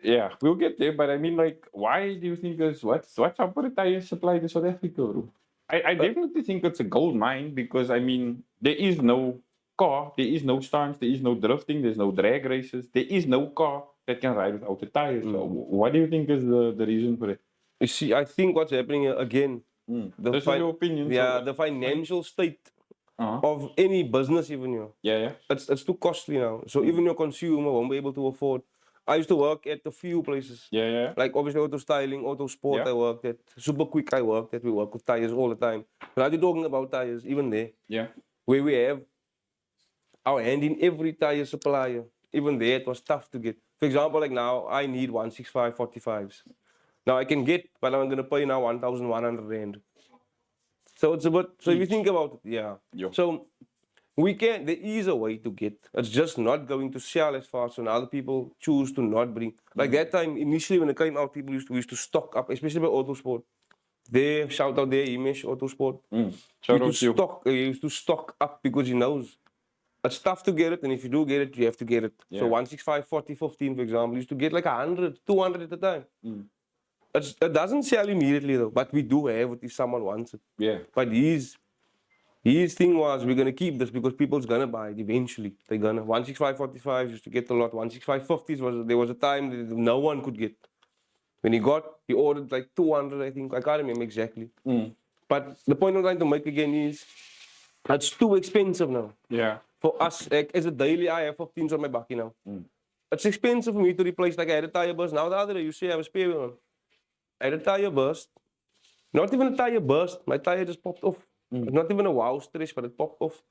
Yeah, we'll get there, but I mean, like, why do you think what's up with the tire supply to South Africa, bro? I definitely think it's a gold mine because I mean there is no car, there is no stunts, there is no drifting, there's no drag races, there is no car that can ride without the tires. So what do you think is the reason for it? You see, I think what's happening here again, This is your opinion. yeah, so, the financial state uh-huh. of any business, even Yeah. it's too costly now. So even your consumer won't be able to afford. I used to work at a few places. Yeah. Like obviously auto styling, auto sport. Yeah. I worked at Super Quick. I worked at. We work with tires all the time. But are you talking about tires? Even there, Yeah. where we have our hand in every tire supplier. Even there, it was tough to get. For example, like now, I need 165 45s. Now I can get, but I'm gonna pay now 1,100 rand. So it's a bit. So if you think about it, yeah. So we can. There is a way to get. It's just not going to sell as fast. So now the people choose to not bring. Like that time initially when it came out, people used to stock up, especially by Autosport. They shout out there, Imish Autosport. He used to stock up because he knows it's tough to get it, and if you do get it, you have to get it. So 165, 40, 15, for example, used to get like 100, 200 at a time. It doesn't sell immediately though, but we do have it if someone wants it. Yeah. But his thing was we're gonna keep this because people's gonna buy it eventually. They're gonna 165, 45 used to get a lot. 165, 50s there was a time that no one could get. When he ordered like 200, I think. I can't remember exactly. But the point I'm trying to make again is it's too expensive now. Yeah. For us, like, as a daily, I have 15s on my bucky now. It's expensive for me to replace. Like I had a tire burst. Now the other day, you see, I have a spare one. I had a tire burst. Not even a tire burst. My tire just popped off. It's not even a wow stretch, but it popped off.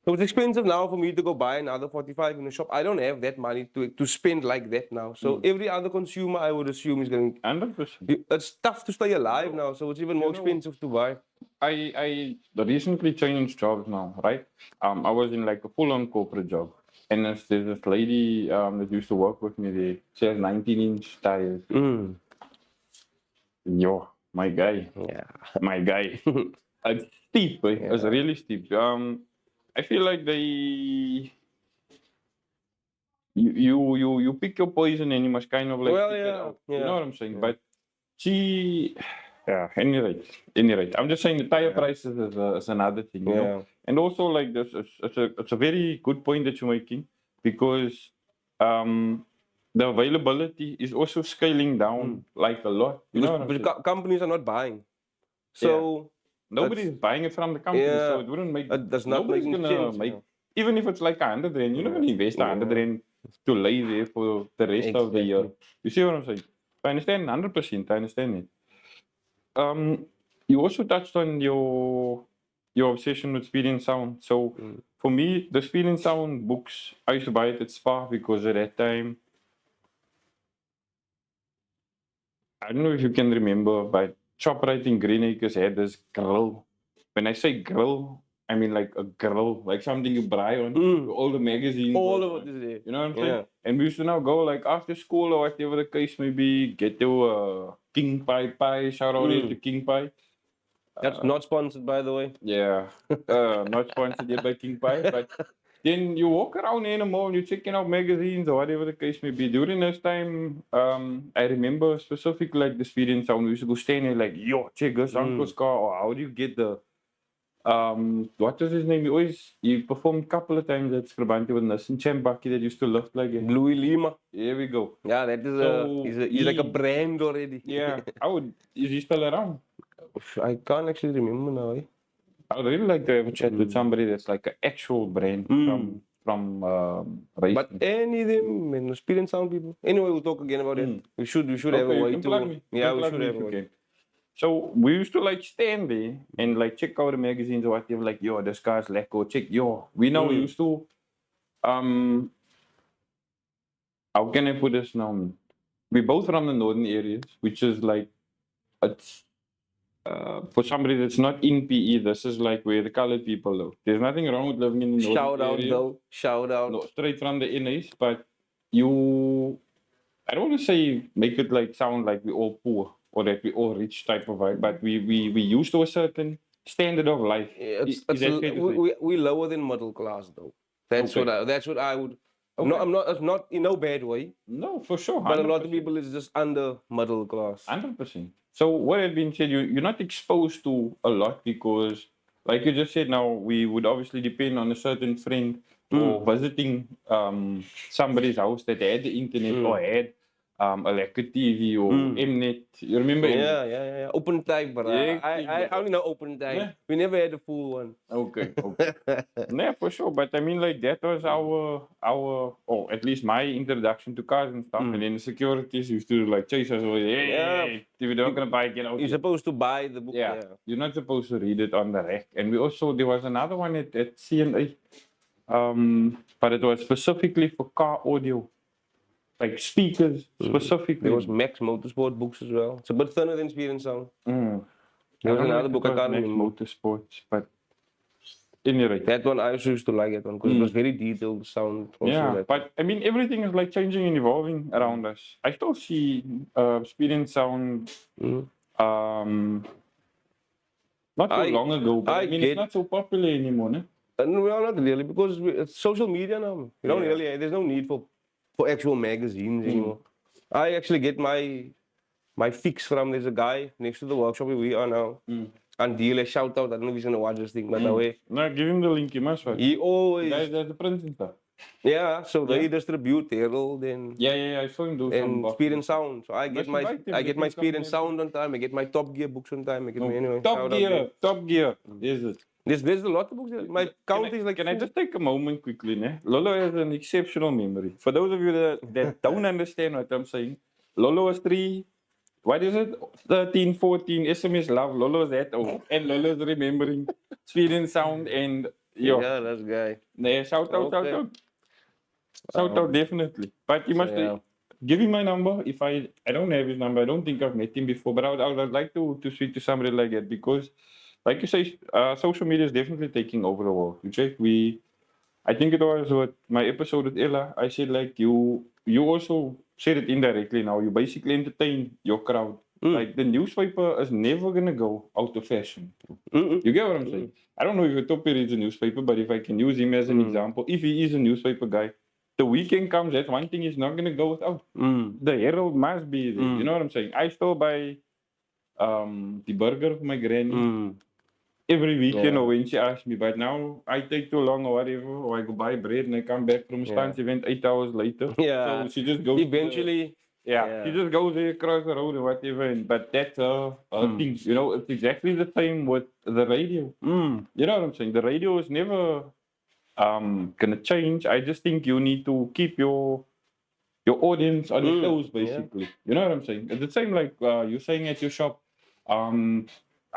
So it's expensive now for me to go buy another 45 in a shop. I don't have that money to spend like that now. So every other consumer, I would assume, is going. 100%. It's tough to stay alive now, so it's even more expensive to buy. I recently changed jobs now, right? I was in like a full-on corporate job, and there's this lady that used to work with me there. She has 19-inch tires. Yo, my guy. Yeah. My guy. It's steep, eh? It's really steep. I feel like you pick your poison and you must kind of like pick it out. You know what I'm saying? But she, any rate. I'm just saying the tire prices is another thing, you know. And also like this, it's a very good point that you're making because the availability is also scaling down like a lot. You know what I'm saying? Companies are not buying, so nobody's buying it from the company, so it wouldn't make. Nobody's gonna make. Even if it's like 100 rand, you're not gonna invest 100 rand to lay there for the rest of the year. You see what I'm saying? I understand 100%. I understand it. You also touched on your obsession with speed and sound. So for me, the speed and sound books, I used to buy it at Spa because at that time, I don't know if you can remember, but ShopRite in Green Acres had this grill. When I say grill, I mean, like a grill, like something you buy on all the magazines. All was of on. it is there. You know what I'm saying? Yeah. And we used to now go like after school or whatever the case may be, get to King Pie. Shout out here to King Pie. That's not sponsored, by the way. Yeah, not sponsored yet by King Pie, but then you walk around in the mall and you're checking out magazines or whatever the case may be. During this time, I remember specifically like the speed and sound. We used to go stand there like, yo, check this uncle's car, or how do you get the what was his name? He performed a couple of times at Scribante with us in Chambaki that used to lift like it. Bluey Lima. Here we go. Yeah, that is So he's like a brand already. Yeah, is he still around? I can't actually remember now. Eh? I would really like to have a chat with somebody that's like an actual brand from racing. But any of them, man, speed and sound people. Anyway, we'll talk again about it. We should have a you way can plug me. Yeah, You we can plug should me have if a you way. can. So we used to like stand there and like check out the magazines or whatever, like, yo, this car's lekker, check, yo. We know we used to how can I put this now? We both from the northern areas, which is like it's for somebody that's not in PE, this is like where the colored people live. There's nothing wrong with living in the northern Shout out area. though. Shout out. No, straight from the NAs, but you I don't want to say make it like sound like we all poor or that we all rich type of vibe, but we used to a certain standard of life. It's, Is that fair to say? we lower than middle class though. That's Okay. what I would. Okay. No, I'm not in no bad way. No, for sure. But a lot of 100%. people is just under middle class. 100%. So what had been said, you're not exposed to a lot because, like you just said, now we would obviously depend on a certain friend or visiting somebody's house that had the internet or had a like a TV or Mnet. You remember Mnet? Yeah. Open type, but Yeah, I only know open type. Yeah. We never had the full one. Okay. Yeah, for sure. But I mean, like that was our or at least my introduction to cars and stuff. And then the securities used to like chase us away. Hey, if you're not gonna buy it, get out. You're supposed to buy the book. Yeah, you're not supposed to read it on the rack. And we also there was another one at CNA, but it was specifically for car audio, like speakers specifically. There was Max Motorsport books as well. It's a bit thinner than Speed and Sound. There was another book I can't remember. Motorsports, but anyway. That one I also used to like that one because it was very detailed sound. Also Yeah, that. but I mean everything is like changing and evolving around us. I still see Speed and Sound not too long ago, but I mean it's not so popular anymore, no? Well, not really, because it's social media now. You don't really. There's no need for actual magazines anymore. I actually get my fix from there's a guy next to the workshop where we are now. And deal a shout out. I don't know if he's gonna watch this thing, but away. No, give him the link, you must. He always. Guys, there's the prints and stuff. Yeah, so they distribute Herald and I saw him do some Speed and Sound. So I get invite my him, Speed and Sound on time. I get my Top Gear books on time. I get my anyway. Top Gear. Is it? There's a lot of books. My count is like. Can I just take a moment quickly? Ne? Lolo has an exceptional memory. For those of you that don't understand what I'm saying, Lolo was 13, 14, SMS love. Lolo's that old. And Lolo's remembering Speed and Sound and Yeah, that's guy. Yeah, shout out. Shout out, definitely. But you must give him my number. If I don't have his number, I don't think I've met him before, but I would like to speak to somebody like that because, like you say, social media is definitely taking over the world. You check, I think it was what my episode with Ella. I said like you also said it indirectly now. You basically entertain your crowd. Like the newspaper is never gonna go out of fashion. You get what I'm saying? I don't know if Topi reads a newspaper, but if I can use him as an example, if he is a newspaper guy, the weekend comes, that's one thing he's not gonna go without. The Herald must be there. You know what I'm saying? I still buy the burger for my granny. Every weekend or when she asks me, but now I take too long or whatever, or I go buy bread and I come back from a stance event 8 hours later. Yeah. So she just goes. Eventually. She just goes there across the road or whatever. But that's her thing. You know, it's exactly the same with the radio. You know what I'm saying? The radio is never gonna change. I just think you need to keep your audience on your toes, basically. You know what I'm saying? It's the same like you're saying at your shop.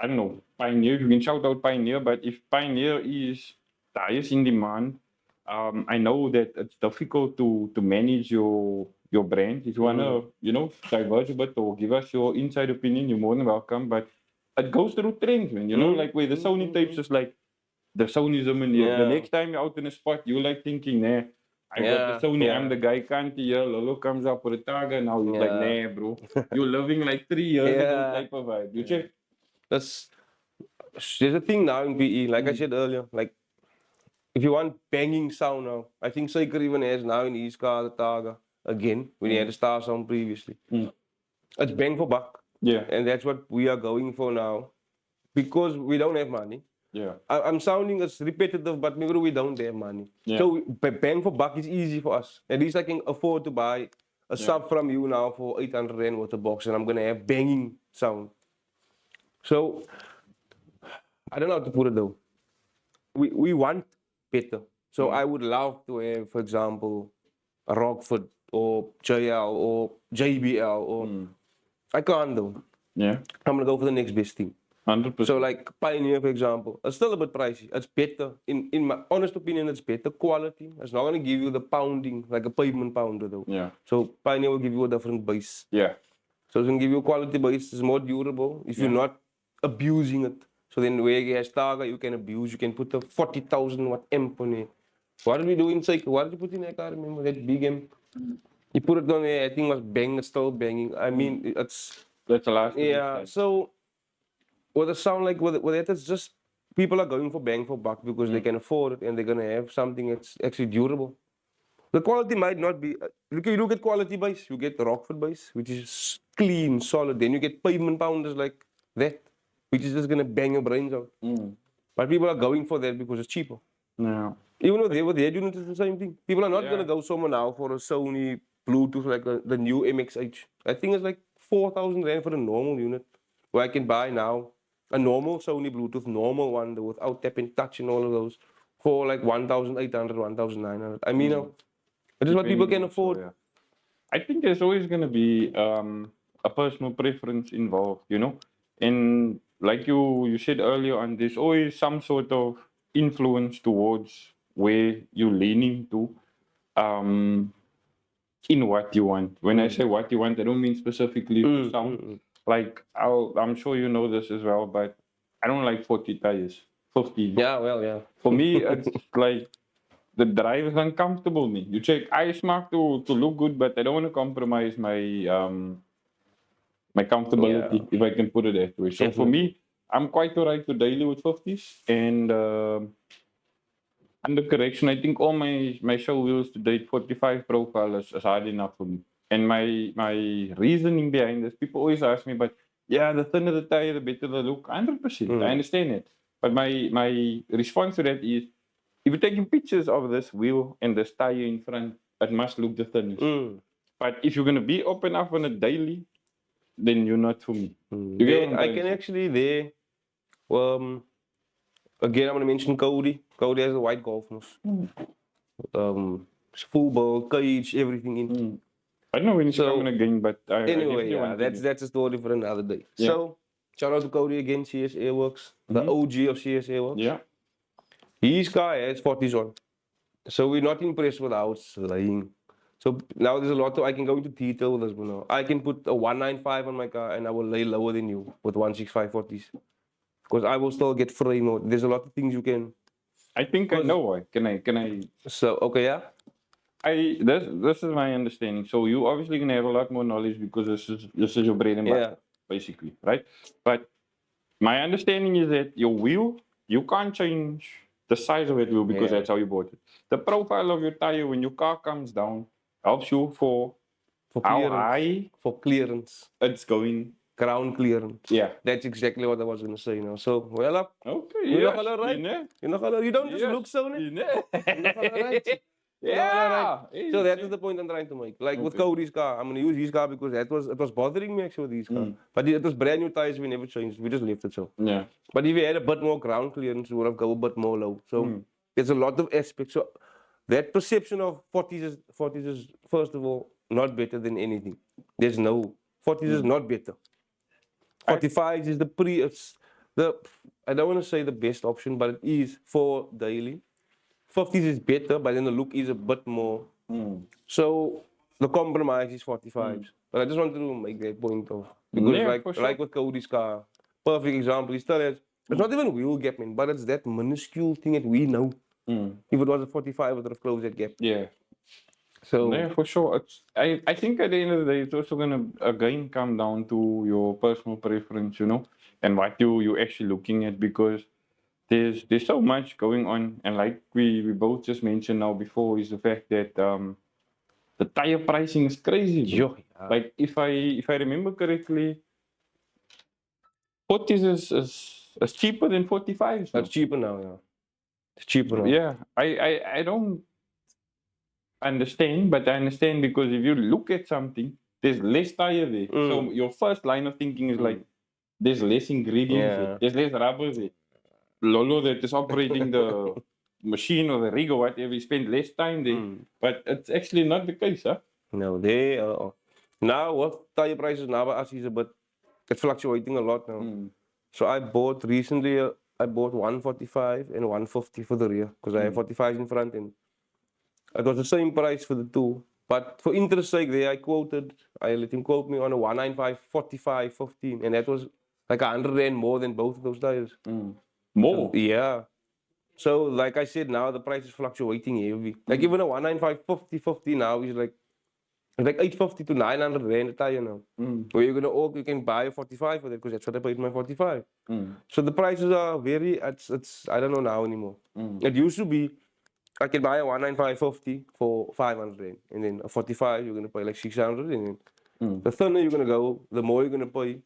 I don't know, Pioneer, you can shout out Pioneer, but if Pioneer is the highest in demand, I know that it's difficult to manage your brand. If you wanna, diverge a bit or give us your inside opinion, you're more than welcome. But it goes through trends, man. You know, like where the Sony tapes is like the Sonyism in here. The Yeah. next time you're out in a spot, you like thinking, nah, I got the Yeah, Sony, yeah. I'm the guy, can't here. Lolo comes up with a Targa, now he's like, Yeah. nah, bro. You're living like 3 years ago Yeah. type of vibe. You check? That's there's a thing now in PE, like I said earlier, like if you want banging sound now, I think Saker even has now in his car the Targa again when he had a Star Sound previously. It's bang for buck. Yeah. And that's what we are going for now. Because we don't have money. Yeah. I'm sounding as repetitive, but maybe we don't have money. Yeah. So bang for buck is easy for us. At least I can afford to buy a sub from you now for 800 Rand with a box, and I'm gonna have banging sound. So I don't know how to put it though. We want better. So I would love to have, for example, a Rockford or JL or JBL or I can't though. Yeah. I'm gonna go for the next best thing. 100%. So like Pioneer, for example, it's still a bit pricey. It's better. In my honest opinion, it's better quality. It's not gonna give you the pounding like a pavement pounder though. Yeah. So Pioneer will give you a different base. Yeah. So it's gonna give you a quality base. It's more durable if you're not abusing it. So then where you have Targa, you can abuse. You can put a 40,000 watt amp on it. What did we do in Cycle? What did you put in that car? Remember that big amp? You put it on there. I think it was bang. It's still banging. I mean, it's That's the last thing. yeah. So what it sound like with that, it's just people are going for bang for buck because they can afford it and they're gonna have something that's actually durable. The quality might not be. You look at quality base, you get the Rockford base, which is clean, solid. Then you get pavement pounders like that, which is just gonna bang your brains out. But people are going for that because it's cheaper. Yeah. Even though with their unit is the same thing. People are not gonna go somewhere now for a Sony Bluetooth like the new MXH. I think it's like 4,000 Rand for a normal unit, where I can buy now a normal Sony Bluetooth, normal one without tap and touch and all of those for like 1,800, 1,900. I mean, it is what people can afford. So, yeah. I think there's always going to be a personal preference involved, you know. And like you said earlier on, there's always some sort of influence towards where you're leaning to in what you want. When I say what you want, I don't mean specifically for sound. Like I'm sure you know this as well, but I don't like 40 tires, 50. Yeah, well, yeah. For me, it's like the drive is uncomfortable me. You check I smart to look good, but I don't want to compromise my comfortability, if I can put it that way. So for me, I'm quite alright to daily with 50s. And under correction, I think all my show wheels to date 45 profile is hard enough for me. And my reasoning behind this, people always ask me, but yeah, the thinner the tire, the better the look. 100%. I understand it. But my response to that is, if you're taking pictures of this wheel and this tire in front, it must look the thinnest. But if you're gonna be up enough on it daily, then you're not for me. You get what I'm I trying can to say? actually there. Again, I'm gonna mention Cody. Cody has a white golf nose. It's full ball, cage, everything in. I don't know when he's So, coming again, but I Anyway, definitely yeah, want to that's a story for another day. Yeah. So, shout out to Cody again, CS Airworks, the OG of CS Airworks. Yeah. His car has 40s on. So we're not impressed with how it's lying. So now there's a lot I can go into detail with this, but no. I can put a 195 on my car and I will lay lower than you with 165 40s. Because I will still get frame mode. There's a lot of things you can. I think I know why. Can I So, okay, yeah? this is my understanding. So you obviously gonna have a lot more knowledge because this is your bread and butter, basically, right? But my understanding is that your wheel, you can't change the size of that wheel because that's how you bought it. The profile of your tire when your car comes down helps you for how clearance. high For clearance. it's going. Ground clearance. Yeah. That's exactly what I was going to say now. So, well up. Okay, You're yes, not gonna right. you You don't just look so know. You're not gonna right. Yeah. So that is the point I'm trying to make. Like with Cody's car, I'm gonna use his car because it was bothering me actually with his car. But it was brand new tires, we never changed. We just left it so. Yeah. But if we had a bit more ground clearance, we would have go a bit more low. So there's a lot of aspects. So that perception of 40s is first of all not better than anything. There's no 40s is not better. 45s is I don't want to say the best option, but it is for daily. 50s is better, but then the look is a bit more. So the compromise is 45s. But I just wanted to make that point of because like with Cody's car, perfect example. He still has It's not even wheel gap, man, but it's that minuscule thing that we know. If it was a 45, it would have closed that gap. Yeah. So Yeah, for sure. I think at the end of the day, it's also gonna again come down to your personal preference, and what you actually looking at, because there's so much going on, and like we both just mentioned now before, is the fact that the tire pricing is crazy, bro. Like if I remember correctly, 40s is cheaper than 45s now. that's cheaper now, yeah. It's cheaper now. Yeah, I don't understand, but I understand because if you look at something, there's less tire there. So your first line of thinking is like, there's less ingredients there. Yeah. There's less rubber there. Lolo that is operating the machine or the rig or whatever, you spend less time there. But it's actually not the case, huh? No, they now what tire prices now as is, but it's fluctuating a lot now. So I bought recently. I bought 145 and 150 for the rear because I have 45 in front, and it was the same price for the two. But for interest sake, there I let him quote me on a 195, 45, 15, and that was like 100 rand more than both of those tires. More. Yeah. So like I said, now the price is fluctuating heavy. Like even a 195, 50, 50 now is like. It's like 850 to 900 rand a tire now. Where you can buy a 45 for that because that's what I paid my 45. So the prices are it's I don't know now anymore. It used to be I can buy a 195.50 for 500 rand, and then a 45 you're gonna pay like 600, and then the thinner you're gonna go, the more you're gonna pay.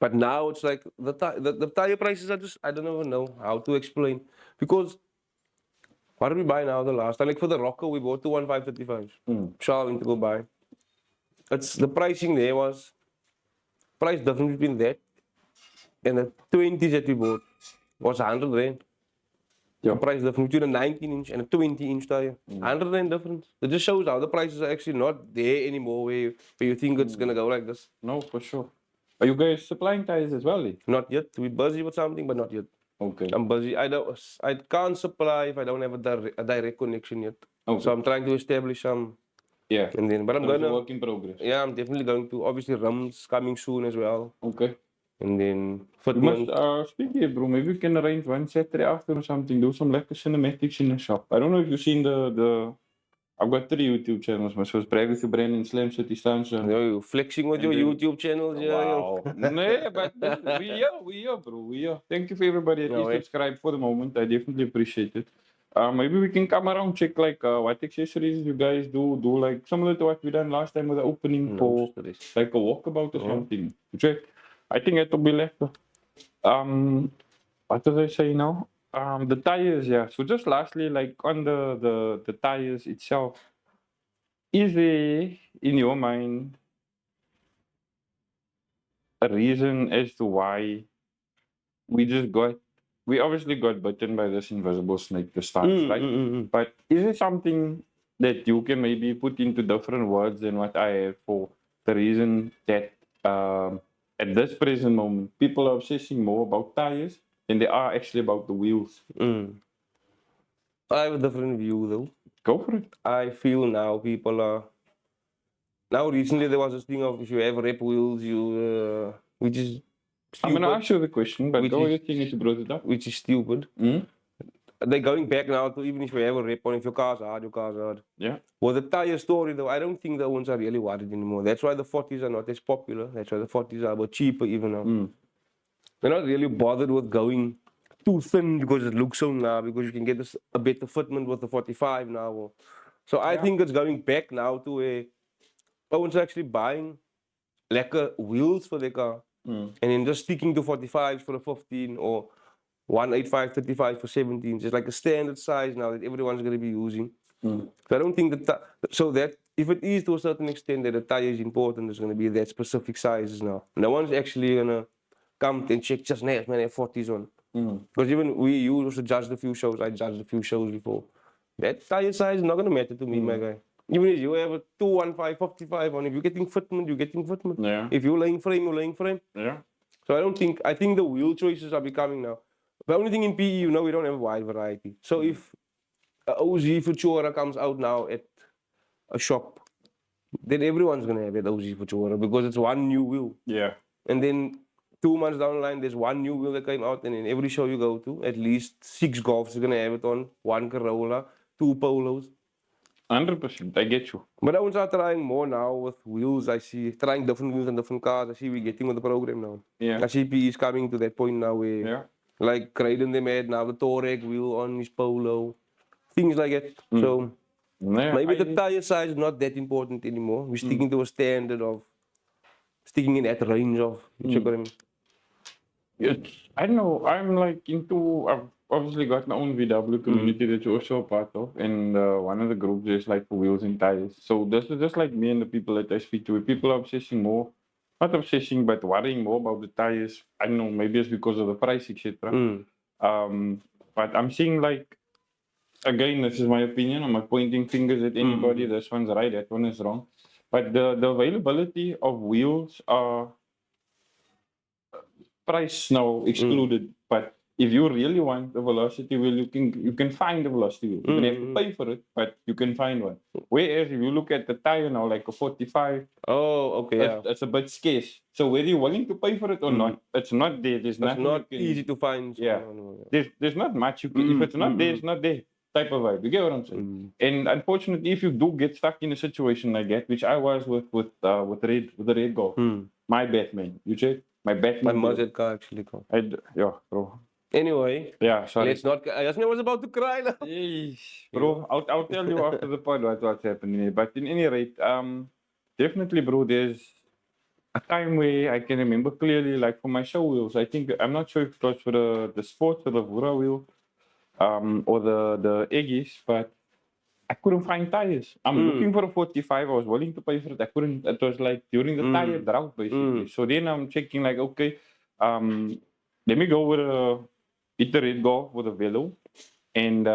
But now it's like the tire prices are just I don't even know how to explain because. What did we buy now the last time? Like for the Rocker, we bought 215.35. Shoutout to go buy. It's the pricing there was price difference between that and the 20s that we bought was 100 rand. Yeah. The price difference between a 19-inch and a 20-inch tire. 100 rand difference. It just shows how the prices are actually not there anymore where you think it's gonna go like this. No, for sure. Are you guys supplying tires as well? Not yet. We're busy with something, but not yet. Okay. I'm busy. I can't supply if I don't have a direct connection yet. Okay. So I'm trying to establish some. Yeah. And then, but I'm So it's a gonna. work in progress. Yeah, I'm definitely going to. Obviously, rims coming soon as well. Okay. And then We must fitment. speak here, bro. Maybe we can arrange one Saturday after or something. Do some lekker cinematics in the shop. I don't know if you've seen the. I've got 3 YouTube channels. My first Brave with Brandon Slam City Sunshine. You flexing with your then- YouTube channels, yeah. Wow. No, but we are, bro. We are. Thank you for everybody that No, is eh? subscribed for the moment. I definitely appreciate it. Maybe we can come around, check like what accessories you guys do like similar to what we done last time with the opening for stress. like a walkabout or something. Check. I think it will be left. What did I say now? The tires, yeah. So just lastly, like on the tires itself, is there in your mind a reason as to why we obviously got bitten by this invisible snake to start, right? But is it something that you can maybe put into different words than what I have for the reason that at this present moment people are obsessing more about tires than they are actually about the wheels? I have a different view though. Go for it. I feel now people are. Now recently there was this thing of if you have rep wheels, which is stupid. I'm gonna ask you the question, but go ahead, thing you brought it up. Which is stupid. They're going back now to even if you have a rep on, if your car's hard, your car's hard. Yeah. Well, the tire story though, I don't think the ones are really worried anymore. That's why the 40s are not as popular. That's why the 40s are a bit cheaper even now. They're not really bothered with going too thin because it looks so now, because you can get a better fitment with the 45 now. So I think it's going back now to a ones actually buying lekker wheels for their car and then just sticking to 45s for a 15 or 185, 35 for 17s. It's like a standard size now that everyone's going to be using. So I don't think that if it is to a certain extent that the tire is important, it's going to be that specific sizes now. No one's actually going to come and check just nice, man, I have 40s on. Because even you also judged a few shows, I judged a few shows before. That tire size is not going to matter to me, my guy. Even if you have a 215, 55 on, if you're getting fitment, you're getting fitment. Yeah. If you're laying frame, you're laying frame. Yeah. So I think the wheel choices are becoming now. The only thing in PE, we don't have a wide variety. So if a OZ Futura comes out now at a shop, then everyone's going to have an OZ Futura because it's one new wheel. Yeah. And then 2 months down the line, there's one new wheel that came out, and in every show you go to, at least 6 Golfs are gonna have it on, 1 Corolla, 2 Polos. 100%. I get you. But I want to start trying more now with wheels. I see trying different wheels and different cars. I see we're getting with the program now. Yeah. I see PE is coming to that point now where, Yeah. like Craydon, they made now the Touareg wheel on his Polo, things like that. So Yeah, maybe the tire size is not that important anymore. We're sticking to a standard of sticking in that range of. You check what I mean? I don't know. I'm like into. I've obviously got my own VW community that you're also a part of, and one of the groups is like for wheels and tires. So this is just like me and the people that I speak to. People are obsessing more, not obsessing, but worrying more about the tires. I don't know. Maybe it's because of the price, etc. But I'm seeing like, again, this is my opinion. I'm not pointing fingers at anybody. This one's right, that one is wrong. But the availability of wheels are price now excluded. But if you really want the velocity wheel, you can find the velocity wheel. You don't have to pay for it, but you can find one. Whereas if you look at the tire now, like a 45, Oh, okay, yeah. it's a bit scarce. So whether you're willing to pay for it or not, it's not there. There's It's nothing not you can, easy to find. So Yeah. There's not much you can. If it's not there, it's not there. Type of vibe. You get what I'm saying? And unfortunately, if you do get stuck in a situation like that, which I was with the red Golf, my Batman. You check my My Batman. mother's car actually. Yeah, bro. Anyway, Yeah, sorry. let's not. I was about to cry now. Bro, I'll tell you after the pod what's happening. But in any rate, definitely, bro. There's a time where I can remember clearly, like for my show wheels. I think I'm not sure if it was for the sports or the Vura wheel, or the Eggies, but I couldn't find tires. I'm looking for a 45. I was willing to pay for it. I couldn't. It was like during the tire drought, basically. So then I'm checking, like, okay, let me go with the red Golf with a Velo, and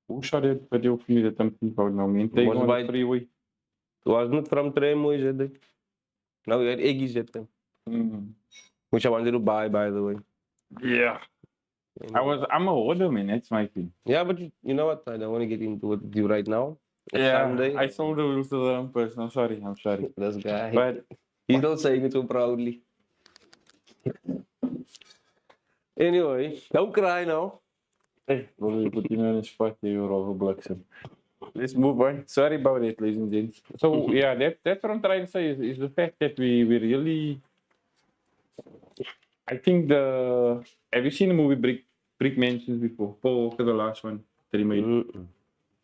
who shot it video for me that I'm thinking about now? Me and Tay Was on by- the freeway. Wasn't from Tramways that day. Now we had Eggies that time, which I wanted to buy, by the way. Yeah. I'm a hoarder, man. That's my thing. Yeah, but you know what? I don't want to get into it with you right now. It's Yeah, Sunday. I sold the wheels to the wrong person. I'm sorry. This guy. But He's not saying it so proudly. Anyway, don't cry now. hey, bro, you put me on the spot here, you're overblocked. Let's move on. Sorry about it, ladies and gents. So yeah, that's what I'm trying to say is the fact that we really. I think have you seen the movie Brick Mansions before? Paul Walker, the last one that he made.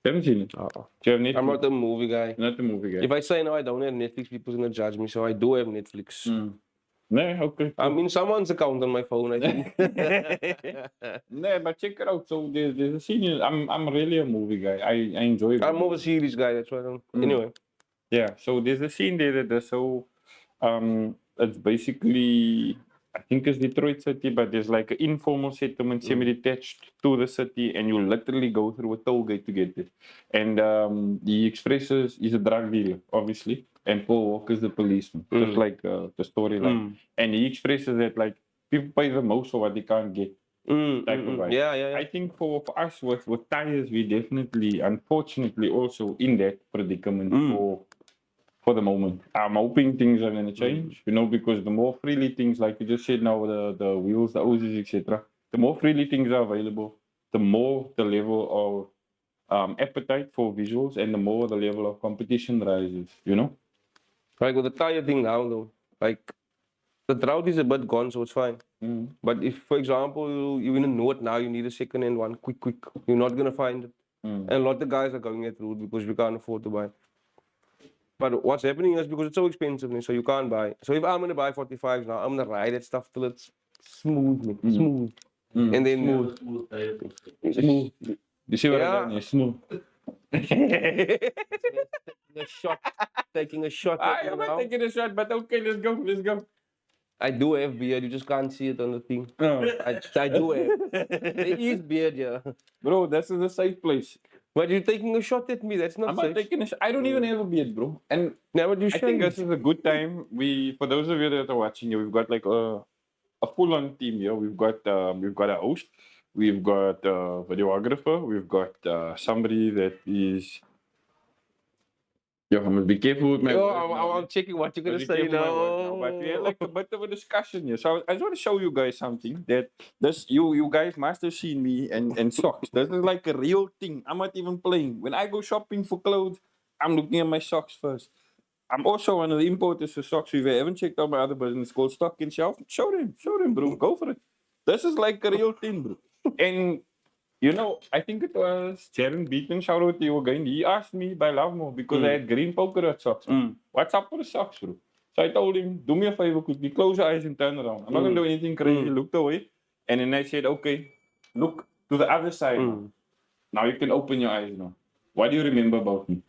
Haven't seen it? Do you have Netflix? I'm not a movie guy. Not the movie guy. If I say no, I don't have Netflix, people's gonna judge me. So I do have Netflix. No, okay. I'm in someone's account on my phone, I think. No, but check it out. So there's a scene. I'm really a movie guy. I enjoy it. I'm more of a series guy, that's why I don't. Anyway. Yeah. So there's a scene there that's so it's basically, I think it's Detroit City, but there's like an informal settlement semi-detached to the city, and you literally go through a toll gate to get there. And he expresses he's a drug dealer, obviously, and Paul Walker's the policeman, just like the storyline. And he expresses that like people pay the most for what they can't get. Type of vibe. Yeah. I think for us with tires, we definitely, unfortunately, also in that predicament for the moment. I'm hoping things are going to change, because the more freely things, like you just said now, the wheels, the Uzis, etc., the more freely things are available, the more the level of appetite for visuals and the more the level of competition rises, Like with the tire thing now, though, like the drought is a bit gone, so it's fine. But if, for example, you're in a note now, you need a second-hand one, quick, you're not going to find it. And a lot of guys are going that route because we can't afford to buy. But what's happening is because it's so expensive, so you can't buy. So if I'm going to buy 45s now, I'm going to ride that stuff till it's smooth, smooth. And then smooth. You see what I'm doing? Smooth. Taking a shot. I'm not taking a shot, but okay, let's go. I do have beard, you just can't see it on the thing. I do have. There is beard, yeah. Bro, this is a safe place. But you're taking a shot at me, that's not I'm safe. not taking a shot. I don't even have a beard, bro. And now what you I think this is a good time. For those of you that are watching here, we've got like a full-on team here. We've got a host, we've got a videographer, we've got somebody that is Yeah, I must be careful with my Yo, words now, I'm checking what you're gonna Must be say careful with my words now. But we had like a bit of a discussion here. So I just want to show you guys something that this you guys must have seen me and socks. This is like a real thing. I'm not even playing. When I go shopping for clothes, I'm looking at my socks first. I'm also one of the importers for socks. If you haven't checked out my other business called Stock and Shelf, show them, bro. Go for it. This is like a real thing, bro. And you know, I think it was Jaron Beaton, shout out to you again. He asked me by Lovemore because I had green polka dot socks. What's up with the socks, bro? So I told him, do me a favor, quickly close your eyes and turn around. I'm not gonna do anything crazy. Looked away. And then I said, okay, look to the other side now. Now you can open your eyes now. What do you remember about me?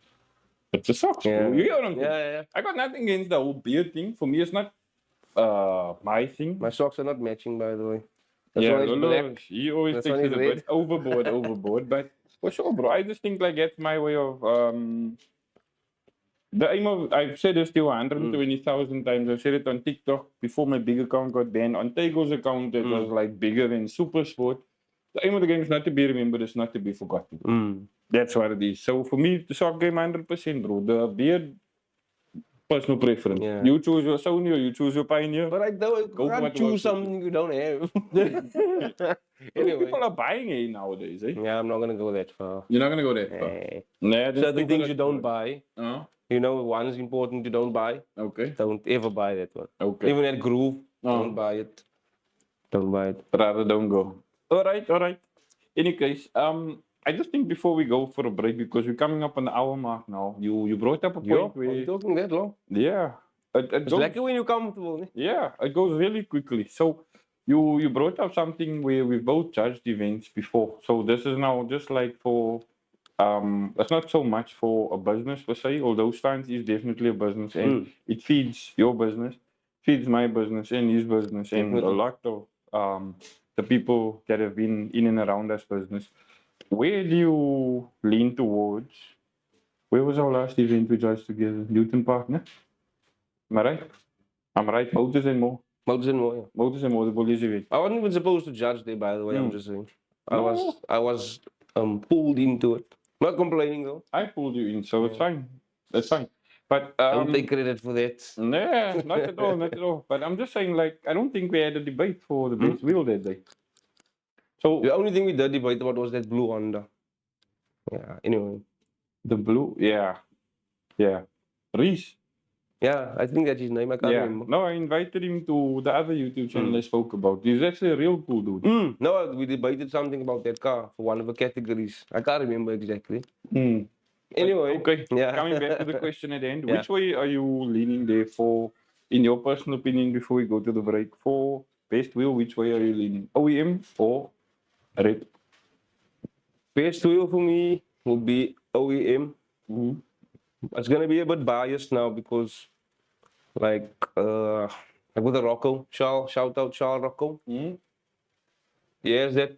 It's the socks, bro. You get what I'm saying? Yeah. I got nothing against the whole beard thing. For me, it's not my thing. My socks are not matching, by the way. This Yeah, one is Lolo, black. he always This takes one it is a red. bit overboard. But for sure, bro, I just think like that's my way of the aim of I've said this to 120,000 times. I've said it on TikTok before my big account got banned. On Tego's account, it was like bigger than Super Sport. The aim of the game is not to be remembered, it's not to be forgotten. That's what it is. So for me, the soccer game 100%, bro. The beard, personal preference. Yeah. You choose your Sony or you choose your Pioneer. But I don't Go for can't what choose works for you. something you don't have. Bro, Anyway. people are buying it nowadays, eh? Yeah, I'm not gonna go that far. You're not gonna go that far. Eh. Nah, there's Certain still things gonna- you don't buy. You know, one is important you don't buy. Okay. Don't ever buy that one. Okay. Even that groove, Oh. don't buy it. Don't buy it. Rather don't go. All right. Any case, I just think before we go for a break, because we're coming up on the hour mark now. You brought up a Yo, point where I'm talking that long. yeah, it It's goes, lucky when you're comfortable. Eh? yeah, it goes really quickly. So you brought up something where we both judged events before. So this is now just like for it's not so much for a business per se, although Stance is definitely a business and it feeds your business, feeds my business and his business and a Definitely. lot of the people that have been in and around us business. Where do you lean towards? Where was our last event we judged together? Newton Park, no? Am I right? I'm right. Motors and more. Motors and more, yeah. Motors and more, the police event. I wasn't even supposed to judge there, by the way. I'm just saying. I No. was pulled into it. Not complaining though. I pulled you in, so it's fine. That's fine. But Don't take credit for that. nah, not at all, not at all. But I'm just saying, like, I don't think we had a debate for the best wheel that day. So The only thing we did debate about was that blue Honda. Yeah. Anyway. the blue, yeah. Reese. Yeah, I think that's his name. I can't Yeah. remember. No, I invited him to the other YouTube channel I spoke about. He's actually a real cool dude. No, we debated something about that car for one of the categories. I can't remember exactly. Anyway. Okay. Yeah. Coming back to the question at the end, Yeah. which way are you leaning there for, in your personal opinion, before we go to the break, for best wheel, which way are you leaning? OEM or rep? Best wheel for me would be OEM. It's gonna be a bit biased now because, like with the Rocco, shout out Charles Rocco. He has that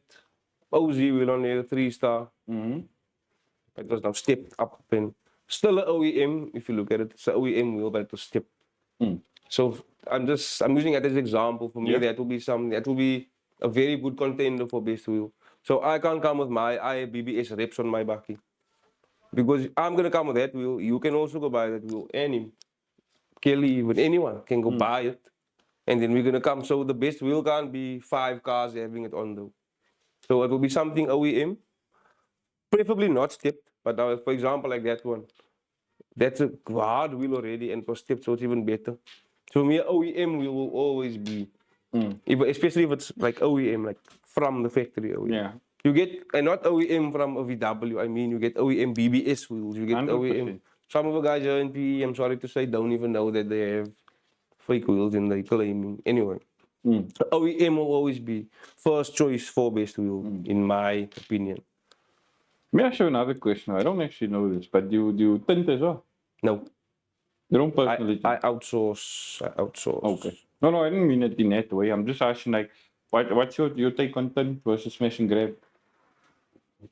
OZ wheel on there, 3-star. It was now stepped up and still an OEM if you look at it. It's an OEM wheel, but it was stepped. So I'm using that as an example. For me, Yeah. that will be a very good contender for best wheel. So I can't come with my BBS reps on my bakkie. Because I'm gonna come with that wheel, you can also go buy that wheel. Any Kelly, even anyone can go buy it. And then we're gonna come. So the best wheel can't be 5 cars having it on though. So it will be something OEM. Preferably not stepped, but now, for example, like that one. That's a hard wheel already and it was stepped, so it's even better. So me, OEM wheel will always be, especially if it's like OEM, like from the factory OEM. Yeah. You get, and not OEM from a VW, I mean, you get OEM BBS wheels, you get 100%. OEM. Some of the guys here in PE, I'm sorry to say, don't even know that they have fake wheels and they're claiming. Anyway, OEM will always be first choice for best wheel, in my opinion. May I ask you another question? I don't actually know this, but do you tint as well? No, You don't personally tint? I outsource. Okay. No, I didn't mean it in that way. I'm just asking, like, what's your take on tint versus smash and grab?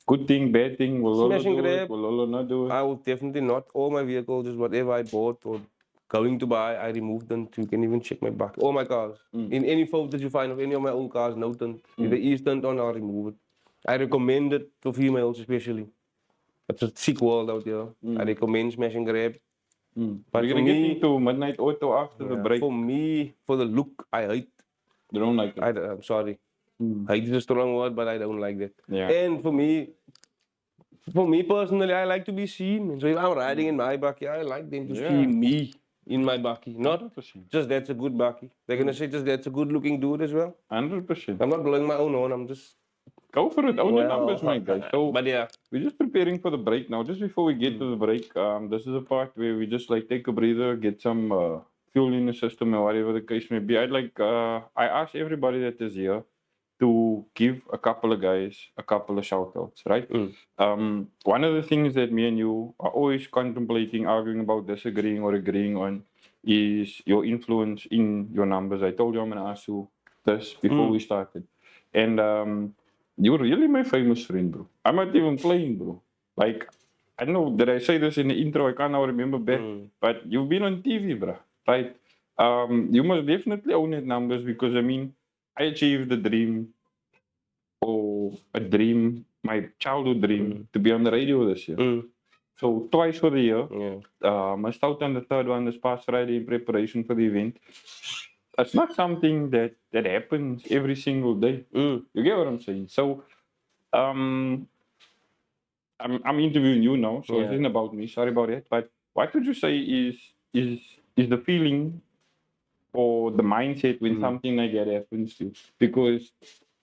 Good thing, bad thing? Will Lolo Smash and do it? grab. Will Lolo not do it? I will definitely not. All my vehicles, just whatever I bought or going to buy, I remove them. You can even check my back. All my cars. In any photos you find of any of my old cars, no tint. If there is tint on, I'll remove it. I recommend it to females especially. It's a sick world out there. I recommend smash and grab. But We're for gonna get me, into Midnight Auto after the break. for me, for the look, I hate. You don't like it. I'm sorry. Hate is a strong word, but I don't like that. Yeah. And for me personally, I like to be seen. Man. So if I'm riding in my bakkie, I like them to see me in my bakkie. Not 100%. just that's a good bakkie. They're gonna say just that's a good looking dude as well. 100%. I'm not blowing my own horn. I'm just Go for it. Own your numbers, my guy. So but yeah. we're just preparing for the break now. Just before we get to the break, this is a part where we just like take a breather, get some fuel in the system, or whatever the case may be. I asked everybody that is here to give a couple of guys a couple of shout outs, right? One of the things that me and you are always contemplating, arguing about, disagreeing, or agreeing on is your influence in your numbers. I told you I'm going to ask you this before we started. And you're really my famous friend, bro. I'm not even playing, bro. Like, I don't know, did I say this in the intro? I can't now remember back. But you've been on TV, bro, right? You must definitely own it numbers because, I mean, I achieved the dream or a dream, my childhood dream, to be on the radio this year. So twice for the year. Missed out on the third one this past Friday in preparation for the event. It's not something that happens every single day. You get what I'm saying? So um, I'm interviewing you now, so it isn't about me. Sorry about that. But what would you say is the feeling or the mindset when something like that happens to you? Because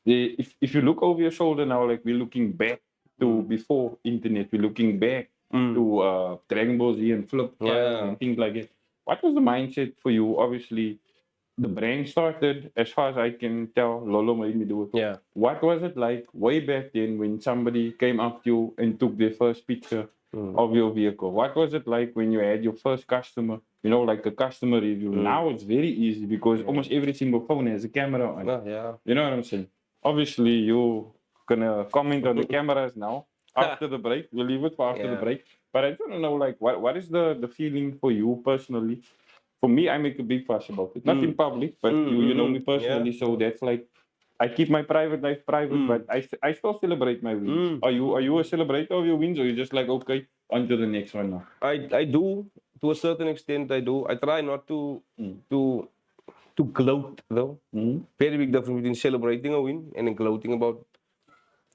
if you look over your shoulder now, like we're looking back to before internet, we're looking back to Dragon Ball Z and Flip and things like that. What was the mindset for you? Obviously, the brand started, as far as I can tell, Lolo made me do it. Yeah. What was it like way back then when somebody came up to you and took their first picture of your vehicle? What was it like when you had your first customer, like a customer review? Now it's very easy because almost every single phone has a camera on. You know what I'm saying? Obviously, you're gonna comment on the cameras now after the break. We'll leave it for after the break. But I don't know, like, what is the feeling for you personally? For me, I make a big fuss about it. Not in public, but you know me personally, so that's like I keep my private life private, but I still celebrate my wins. Are you a celebrator of your wins, or you just like okay, on to the next one now? I do to a certain extent. I do. I try not to gloat though. Very big difference between celebrating a win and then gloating about.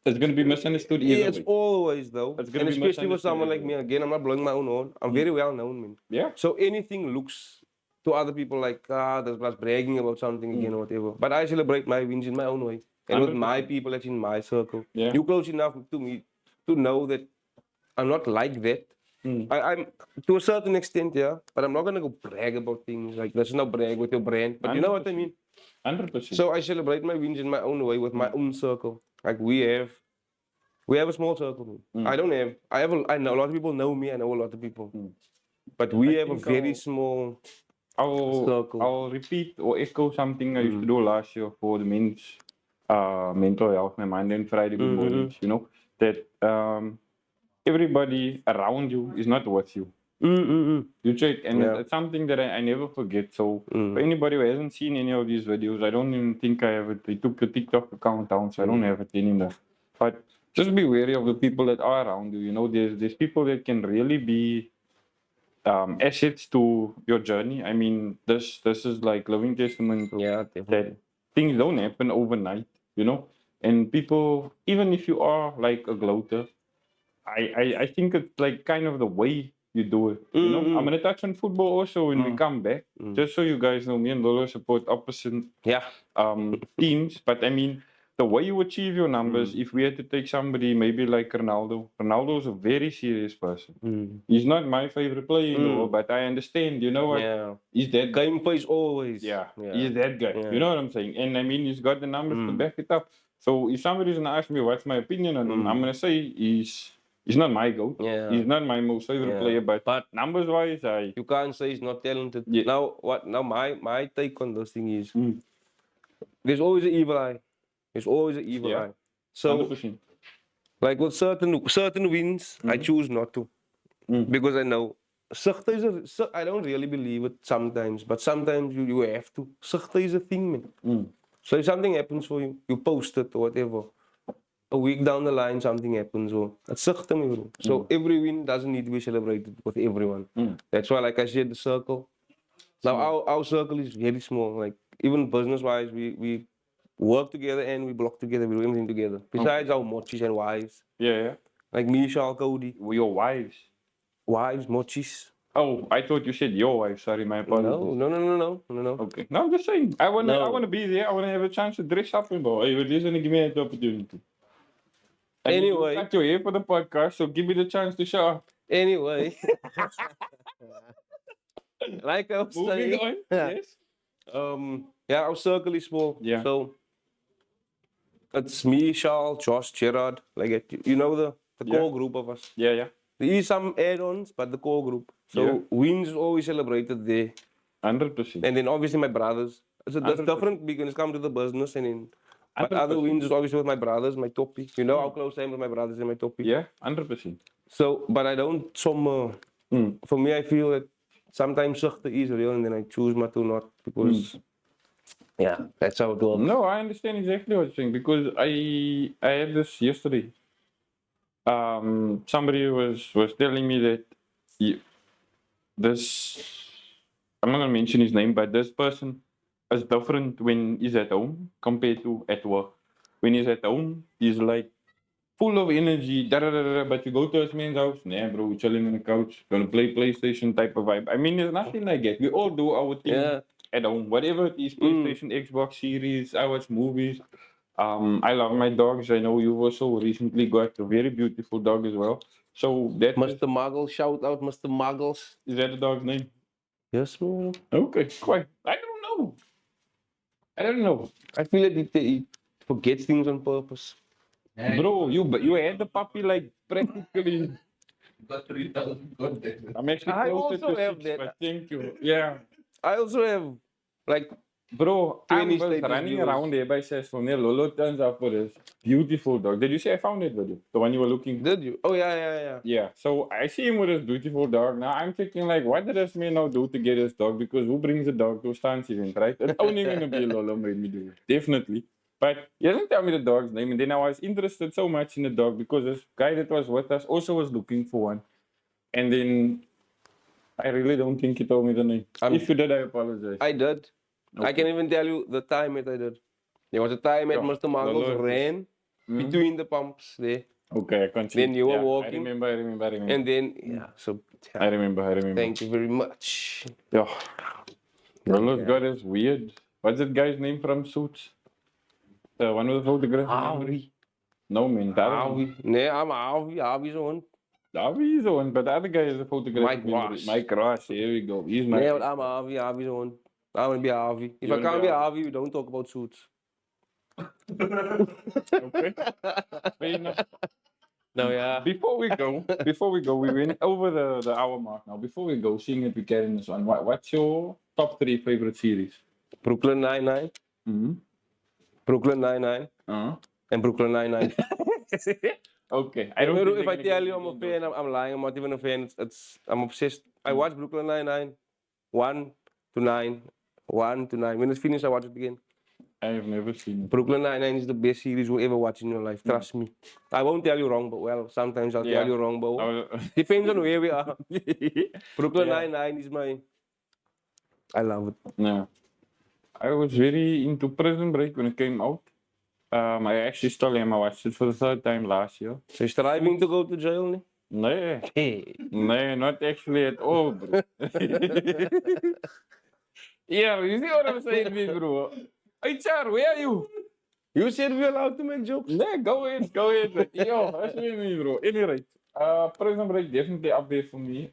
It's gonna be misunderstood either It's way. always though, It's gonna and be especially with someone like misunderstood me. Again, I'm not blowing my own horn. I'm very well known, man. Yeah. So anything looks to other people like there's plus bragging about something again or whatever. But I celebrate my wins in my own way and with my 100%. people that's in my circle. Yeah. You close enough to me to know that I'm not like that. I'm to a certain extent, yeah, but I'm not gonna go brag about things like there's no brag with your brand. But you know what I mean? 100%. So I celebrate my wins in my own way with my own circle. Like we have a small circle. I don't have. I know a lot of people know me. I know a lot of people, but we have a think very small circle. I'll repeat or echo something I used to do last year for the men's mental health, my Monday and Friday good mornings. That everybody around you is not worth you. You check, and it's something that I never forget. So for anybody who hasn't seen any of these videos, I don't even think I have it. They took the TikTok account down, so I don't have it anymore. But just be wary of the people that are around you. There's people that can really be assets to your journey. I mean, this is like living testament Yeah, that definitely. things don't happen overnight. And people, even if you are like a gloater, I think it's like kind of the way you do it. I'm gonna touch on football also when we come back. Just so you guys know, me and Lolo support opposite teams, but I mean the way you achieve your numbers. If we had to take somebody maybe like Ronaldo is a very serious person. He's not my favorite player in the world, but I understand. You know what? Yeah. He's that Game plays always. he's that guy. You know what I'm saying? And I mean, he's got the numbers to back it up. So if somebody's gonna ask me what's my opinion on him, I'm gonna say he's not my goat. Yeah. He's not my most favorite player, but numbers wise, You can't say he's not talented. Yeah. Now what? Now my take on this thing is there's always an evil eye. There's always an evil eye. So 100%. like with certain wins, I choose not to because I know. I don't really believe it sometimes, but sometimes you have to. Sigte is a thing, man. So if something happens for you, you post it or whatever. a week down the line something happens, or that's to me, bro. So every win doesn't need to be celebrated with everyone. That's why, like I said, the circle. Now our circle is very small. Like even business wise, we work together and we block together. We do everything together. Besides our mochis and wives, Yeah. like me, Shal, Cody, Your wives. wives, mochis. Oh, I thought you said your wife. Sorry, my apologies. No. Okay. No, I'm just saying. I No. wanna be there. I wanna have a chance to dress up and go. Hey, at least give me that opportunity. And Anyway. you cut your hair for the podcast, so give me the chance to show up. Anyway, like I was Moving saying, on. Yes. yeah, our circle is small. Yeah. So it's me, Charles, Josh, Gerard. Like you know the Yeah. core group of us. Yeah. There is some add-ons, but the core group. So Yeah. wins is always celebrated there. 100%. And then obviously my brothers. So that's 100%. different because it's come to the business and then my 100%. other wins is obviously with my brothers, my toppy. You know how close I am with my brothers and my toppy. Yeah, 100%. So, but I don't some. For me, I feel that sometimes zuchten is real and then I choose not to not because yeah, that's how it works. No, I understand exactly what you're saying because I had this yesterday. Somebody was telling me that this, I'm not gonna mention his name, but this person is different when he's at home compared to at work. When he's at home, he's like full of energy, but you go to his man's house, nah, bro, we're chilling on the couch, gonna play PlayStation type of vibe. I mean, there's nothing like that. We all do our thing at home, whatever it is, PlayStation, Xbox series, I watch movies. I love my dogs. I know you've also recently got a very beautiful dog as well. So that Mr. Muggle, shout out Mr. Muggles. is that the dog's name? Yes, man. Okay, quite. I don't know. I feel like he forgets things on purpose. Bro, you had the puppy like practically. Got 3,000 content. I'm actually I closer also to have 6, that. but thank you. Yeah. I also have like Bro, I 20 was status running viewers. around there by Cecil. Lolo turns up for this beautiful dog. Did you say I found it video? The one you were looking? did you? Oh yeah. Yeah. So I see him with this beautiful dog. Now I'm thinking like, what did this man now do to get his dog? Because who brings a dog to a stance event, right? It's only gonna be Lolo made me do it. Definitely. But he doesn't tell me the dog's name. And then I was interested so much in the dog because this guy that was with us also was looking for one. And then I really don't think he told me the name. If you did, I apologize. I did. I Okay. can even tell you the time that I did. There was a time that Yeah, Mr. Muggles Lolo is- ran between the pumps there. Okay, I can't see. Then you were Yeah, walking. I remember. And then so I remember. thank you very much. Yeah. Lolo's got is weird. What's that guy's name from Suits? The one with the photograph? Harvey. No, man. The other one. Harvey. Nee, I'm Harvey. Harvey's on. Harvey is the one, but the other guy is a photograph. Mike Ross. Mike Ross, here we go. He's my. Nee, but I'm Harvey. Harvey's on. I want to be Harvey. If You I wanna can't be be Harvey, we don't talk about suits. Okay. Fair enough. No, yeah. Before we go, we went over the hour mark now. Before we go, seeing that we carrying this on, what's your top 3 favorite series? Brooklyn Nine-Nine. Mm-hmm. Brooklyn Nine-Nine. Uh-huh. And Brooklyn Nine-Nine. Okay. I don't think If they're I gonna tell give you I'm me a those. fan, I'm lying. I'm not even a fan. I'm obsessed. I watch Brooklyn Nine-Nine 1 to 9. 1 to 9. When it's finished, I watch it again. I have never seen it. Brooklyn Nine-Nine is the best series you'll ever watch in your life. Trust me. I won't tell you wrong, but well, sometimes I'll tell you wrong, but depends on where we are. Brooklyn Nine-Nine is I love it. No. I was very into Prison Break when it came out. I actually still am. I watched it for the 3rd time last year. So you're striving to go to jail, ne? No, Hey. no, not actually at all, bro. Yeah, you see what I'm saying, me, bro? Hey, Char, where are you? You said we're allowed to make jokes. No, go ahead. But yo, that's me, bro. Anyway, Prison Break definitely up there for me.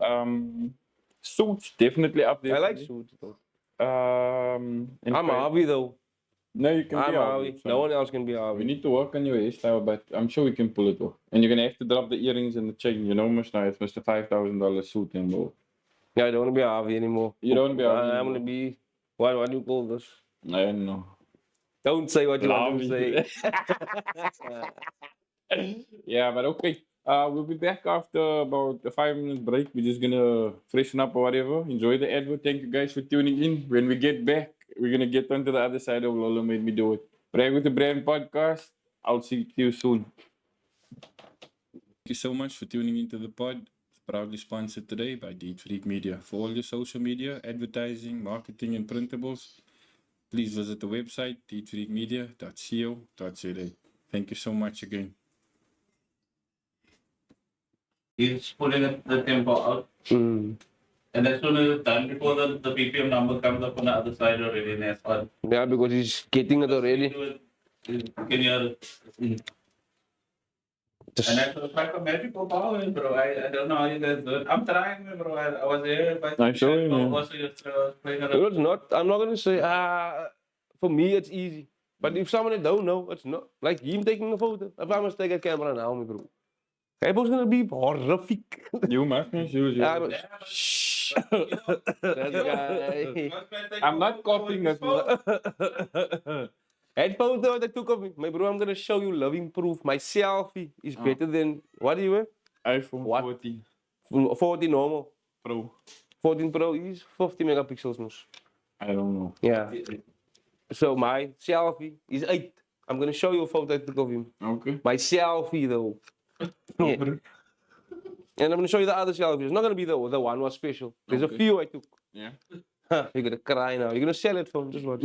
Suits definitely up there. I for like me. suits, though. In I'm fact- Harvey, though. No, you can I'm be Harvey. Harvey. No one else can be We Harvey. need to work on your hairstyle, but I'm sure we can pull it off. And you're gonna have to drop the earrings and the chain. You know, Mr. It's Mr. $5,000 suit and more. Yeah, I don't want to be Harvey anymore. You don't wanna be Harvey I'm going to anymore. be... What do you call this? I don't know. Don't say what you want to Harvey. say. Yeah, but okay. We'll be back after about a 5-minute break. We're just gonna freshen up or whatever. Enjoy the advert. Thank you guys for tuning in. When we get back, we're gonna get onto the other side of Lolo Made Me Do It. Brand with the Brand podcast. I'll see you soon. you so much for tuning into the pod. It's proudly sponsored today by Deep Freak Media. For all your social media, advertising, marketing, and printables, please visit the website deepfreakmedia.co.za. Thank you so much again. He's pulling the tempo out. Mm. And as soon as it's done, before the BPM number comes up on the other side already, and that's on. Yeah, because he's getting it already. You can hear it. Just, And that's like a magical power, bro. I don't know how you guys do it. I'm trying, bro. I was there, but I saw you, man. also just playing it. no, it's not. I'm not gonna say for me it's easy. But if someone that don't know, it's not. Like him taking a photo. If I must take a camera now, my bro. It was gonna be horrific. You must use you. Yeah, but shh. That guy. I'm not coughing as well. That photo that I took of me, my bro, I'm gonna show you living proof. My selfie is better than what do you have? iPhone What? 14 14 normal. Pro. 14 Pro is 50 megapixels. Mos. I don't know. Yeah. So my selfie is 8. I'm gonna show you a photo I took of him. Okay. My selfie though. Yeah. And I'm gonna show you the other selfies. It's not gonna be the one was special. There's Okay. a few I took. Yeah. You're gonna cry now. You're gonna sell it for him. Just watch.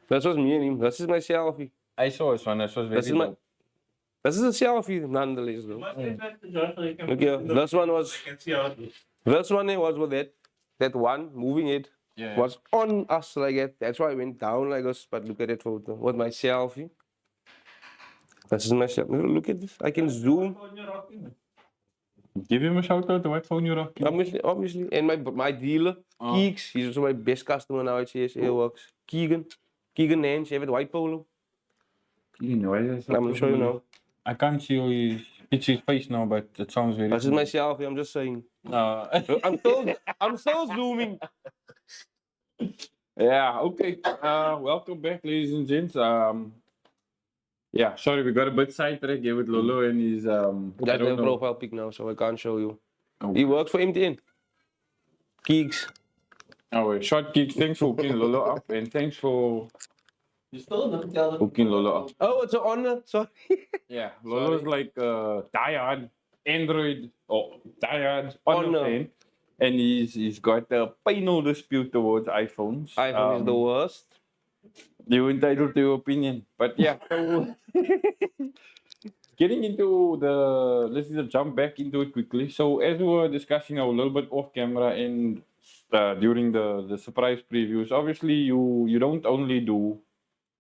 That was me and him. This is my selfie. I saw this one. This was very This is my. dope. This is a selfie nonetheless though. Must get back to Josh so you can Look here. This one was. I can see how it is. This one was with that one moving it Yeah. was on us like that. That's why I went down like this. But look at that photo with my selfie. This is my selfie. Look at this. I can zoom. Phone you're rocking. Give him a shout out to what phone you're rocking. Obviously. And my dealer, Oh. Keeks, he's also my best customer now at CSA works. Keegan Nance, you have it white polo. Why is I'm gonna show you now. I can't see his face now, but it sounds very. This is my selfie. I'm just saying. I'm still zooming. Yeah. Okay. Welcome back, ladies and gents. Yeah. Sorry, we got a bit sidetracked here with Lolo and his I That's don't the know. profile pic now, so I can't show you. Oh. He works for MTN. Keeks. Oh, wait. Short kicks. Thanks for hooking Lolo up, and thanks for You still don't tell them. hooking Lolo up. Oh, it's an honor. Sorry. Yeah, Lolo's like diehard Android or diehard Honor fan, and he's got a penal dispute towards iPhones. iPhone is the worst. You're entitled to your opinion, but yeah. So getting into let's just jump back into it quickly. So as we were discussing a little bit off camera and during the surprise previews, obviously you don't only do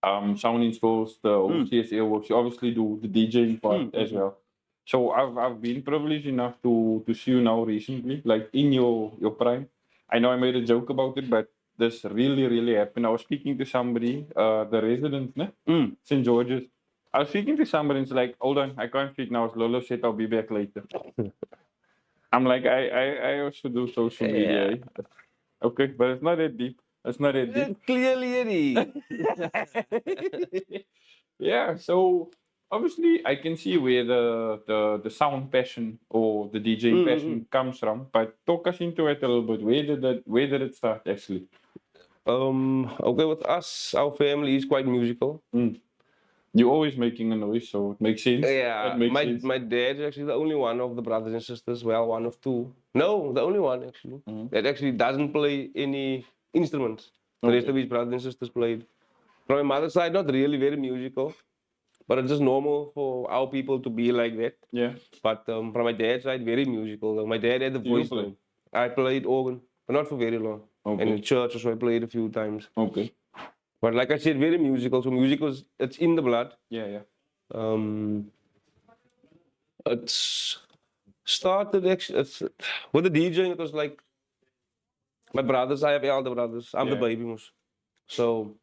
sound installs, the CSL works. You obviously do the DJing part as well. So I've been privileged enough to see you now recently, like in your prime. I know I made a joke about it, but this really happened. I was speaking to somebody, the resident, St. George's. I was speaking to somebody and it's like, hold on, I can't speak now. As Lolo said, I'll be back later. I'm like, I also do social media. Eh? Okay, but it's not that deep. It's not that deep. Clearly it is. Yeah, so obviously I can see where the sound passion or the DJing passion comes from, but talk us into it a little bit. Where did it start actually? Okay, with us, our family is quite musical. You're always making a noise, so it makes sense. Yeah, It makes sense. my dad is actually the only one of the brothers and sisters. Well, one of two. No, the only one actually. That actually doesn't play any instruments. The rest of his brothers and sisters played. From my mother's side, not really very musical, but it's just normal for our people to be like that. Yeah. But from my dad's side, very musical. My dad had the You voice. play? Though. I played organ, but not for very long. Okay. And in church, also I played a few times. Okay. But like I said, very musical. So music it's in the blood. Yeah. It's started actually with the DJing. It was like my brothers. I have elder brothers. I'm the Yeah. baby most. So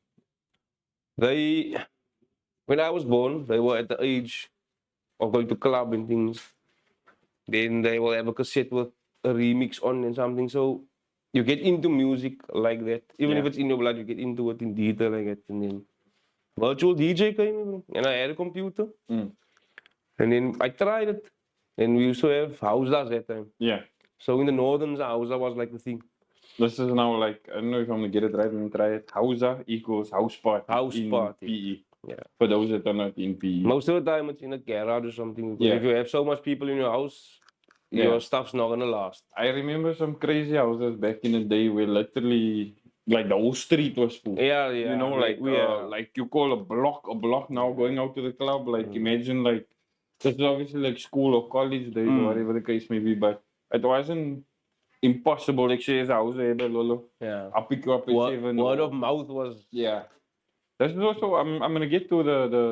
when I was born, they were at the age of going to club and things. Then they will have a cassette with a remix on and something. So you get into music like that. Even if Yeah. it's in your blood, you get into it in detail like that. And then virtual DJ came in, and I had a computer. And then I tried it. And we used to have houses that time. Yeah. So in the northern house was like the thing. This is now like, I don't know if I'm gonna get it right when we try it. Hausa equals house party. House in party. PE. Yeah. For those that are not in PE. Most of the time it's in a garage or something. Because Yeah. if you have so much people in your house, Yeah. your stuff's not gonna last. I remember some crazy houses back in the day where literally like the whole street was full. Yeah, yeah. You know, like like you call a block now going out to the club. Like imagine like this is obviously like school or college days or whatever the case may be, but it wasn't impossible. Like say as a house Lolo. Yeah. I'll pick you up at seven. Word of mouth was Yeah. This is also I'm gonna get to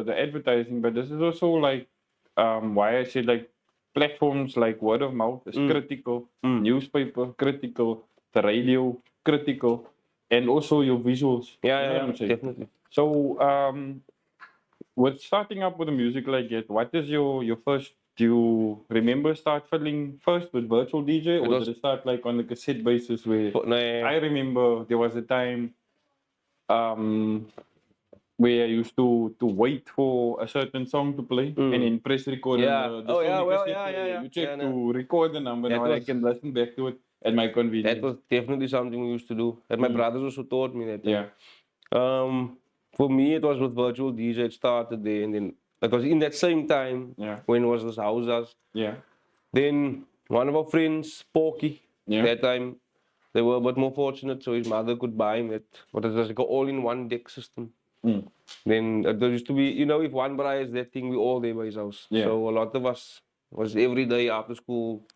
the advertising, but this is also like why I said like platforms like word of mouth is critical, newspaper critical, the radio critical, and also your visuals. You know what I'm saying? definitely. So with starting up with a music like that, what is your first? Do you remember start fiddling first with virtual DJ, or did it start like on the cassette basis? Where I remember there was a time where I used to wait for a certain song to play and then press record on the Sony cassette player. You check to record the number. Now I can listen back to it at my convenience. That was definitely something we used to do. And my brothers also taught me that. Yeah. For me, it was with virtual DJ. It started there, and then it was in that same time when it was this houses. Yeah. Then one of our friends, Porky, that time they were a bit more fortunate, so his mother could buy him it. But it was like an all-in-one deck system. Then there used to be, you know, if one buys that thing, we all there by his house. Yeah. So a lot of us was every day after school,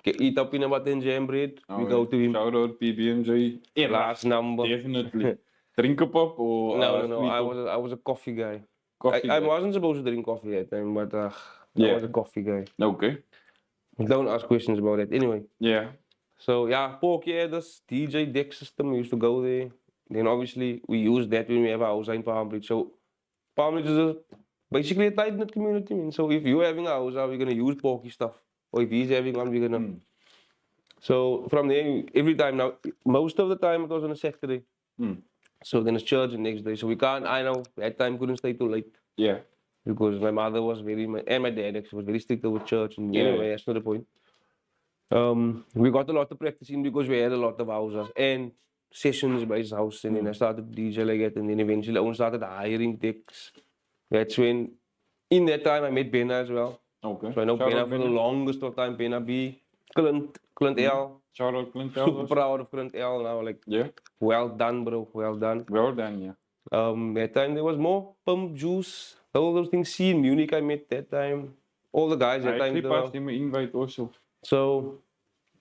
eat up peanut butter and jam bread. We go to him. Shoutout PB&J. Last number. Definitely. Drink a pop or No. I was a coffee guy. I wasn't supposed to drink coffee at that time, but I was a coffee guy. Okay. Don't ask questions about it. Anyway. Yeah. So yeah, Porky had this DJ deck system. We used to go there. Then obviously we used that when we have a house in Palmbridge. So Palmbridge is basically a tight-knit community. Man. So if you're having a house, we're gonna use Porky stuff. Or if he's having one, we're gonna. So from there, every time now, most of the time it was on a Saturday. So then it's church the next day. So we can't. I know that time couldn't stay too late. Yeah. Because my mother was and my dad actually was very strict with church. And anyway, that's not the point. We got a lot of practice in because we had a lot of houses and sessions by his house, and then I started DJ like that, and then eventually I started hiring decks. That's when, in that time, I met Benna as well. Okay. So I know Benna for the longest of time. Benna B, Clint L. Shout out Clint L. Super proud of Clint L now. Like, well done, bro. Well done. Well done, yeah. That time there was more Pump Juice. All those things. See in Munich, I met that time. All the guys that time. I actually passed him an invite also. So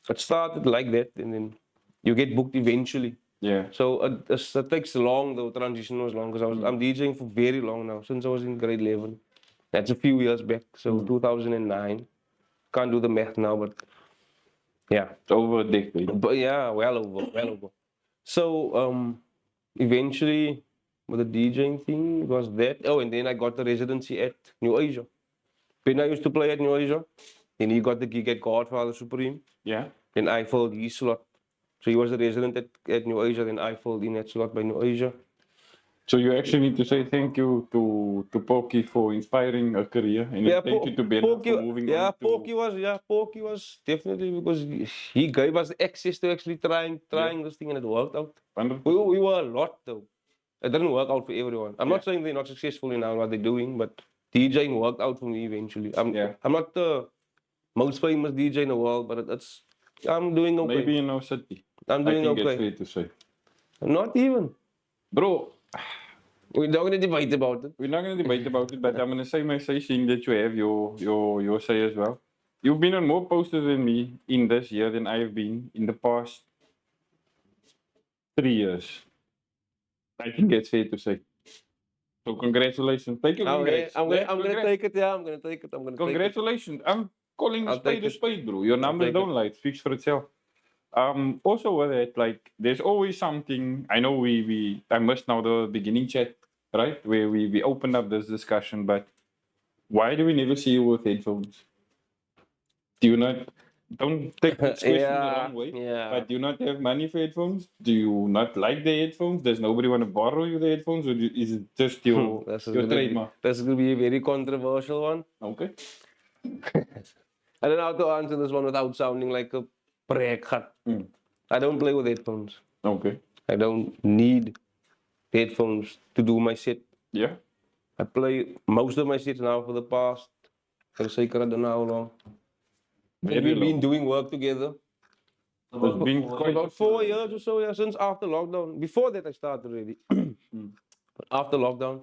it started like that, and then you get booked eventually. Yeah. So it takes long, the transition was long, because I'm DJing for very long now, since I was in grade 11. That's a few years back, so 2009. Can't do the math now, but yeah. It's over a decade. But yeah, well over. So eventually, with the DJing thing, it was that. Oh, and then I got the residency at New Asia. When I used to play at New Asia, then he got the gig at Godfather Supreme. Yeah. Then I filled his slot. So he was a resident at New Asia, then I filled in that slot by New Asia. So you actually need to say thank you to Porky for inspiring a career, and thank you to Ben for moving on. Porky was definitely, because he gave us access to actually trying this thing, and it worked out. We were a lot though. It didn't work out for everyone. I'm not saying they're not successful in what they're doing, but DJing worked out for me eventually. I'm not the most famous DJ in the world, but I'm doing okay. Maybe in our city. I'm doing okay. I think it's fair to say. Not even. Bro, we're not going to debate about it. We're not going to debate about it, but I'm going to say my say, seeing that you have your say as well. You've been on more posters than me in this year than I have been in the past 3 years. I think that's fair to say. So congratulations. Thank you. Congrats. I'm gonna take it. Yeah, I'm gonna take it. Congratulations. I'm calling a spade, bro. Your numbers don't lie. It speaks for itself. Also with it, like there's always something. I know I missed now the beginning chat, right? Where we opened up this discussion, but why do we never see you with headphones? Do you not? Don't take this question the wrong way. Yeah. But do you not have money for headphones? Do you not like the headphones? Does nobody want to borrow you the headphones, or is it just your trademark? That's going to be a very controversial one. Okay. I don't know how to answer this one without sounding like a prekhat. I don't play with headphones. Okay. I don't need headphones to do my set. Yeah. I play most of my sets now for the past, I say, I don't know how long. Very We've been long. doing work together. It's been quite About 4 years or so, yeah, since after lockdown. Before that, I started already. But after lockdown,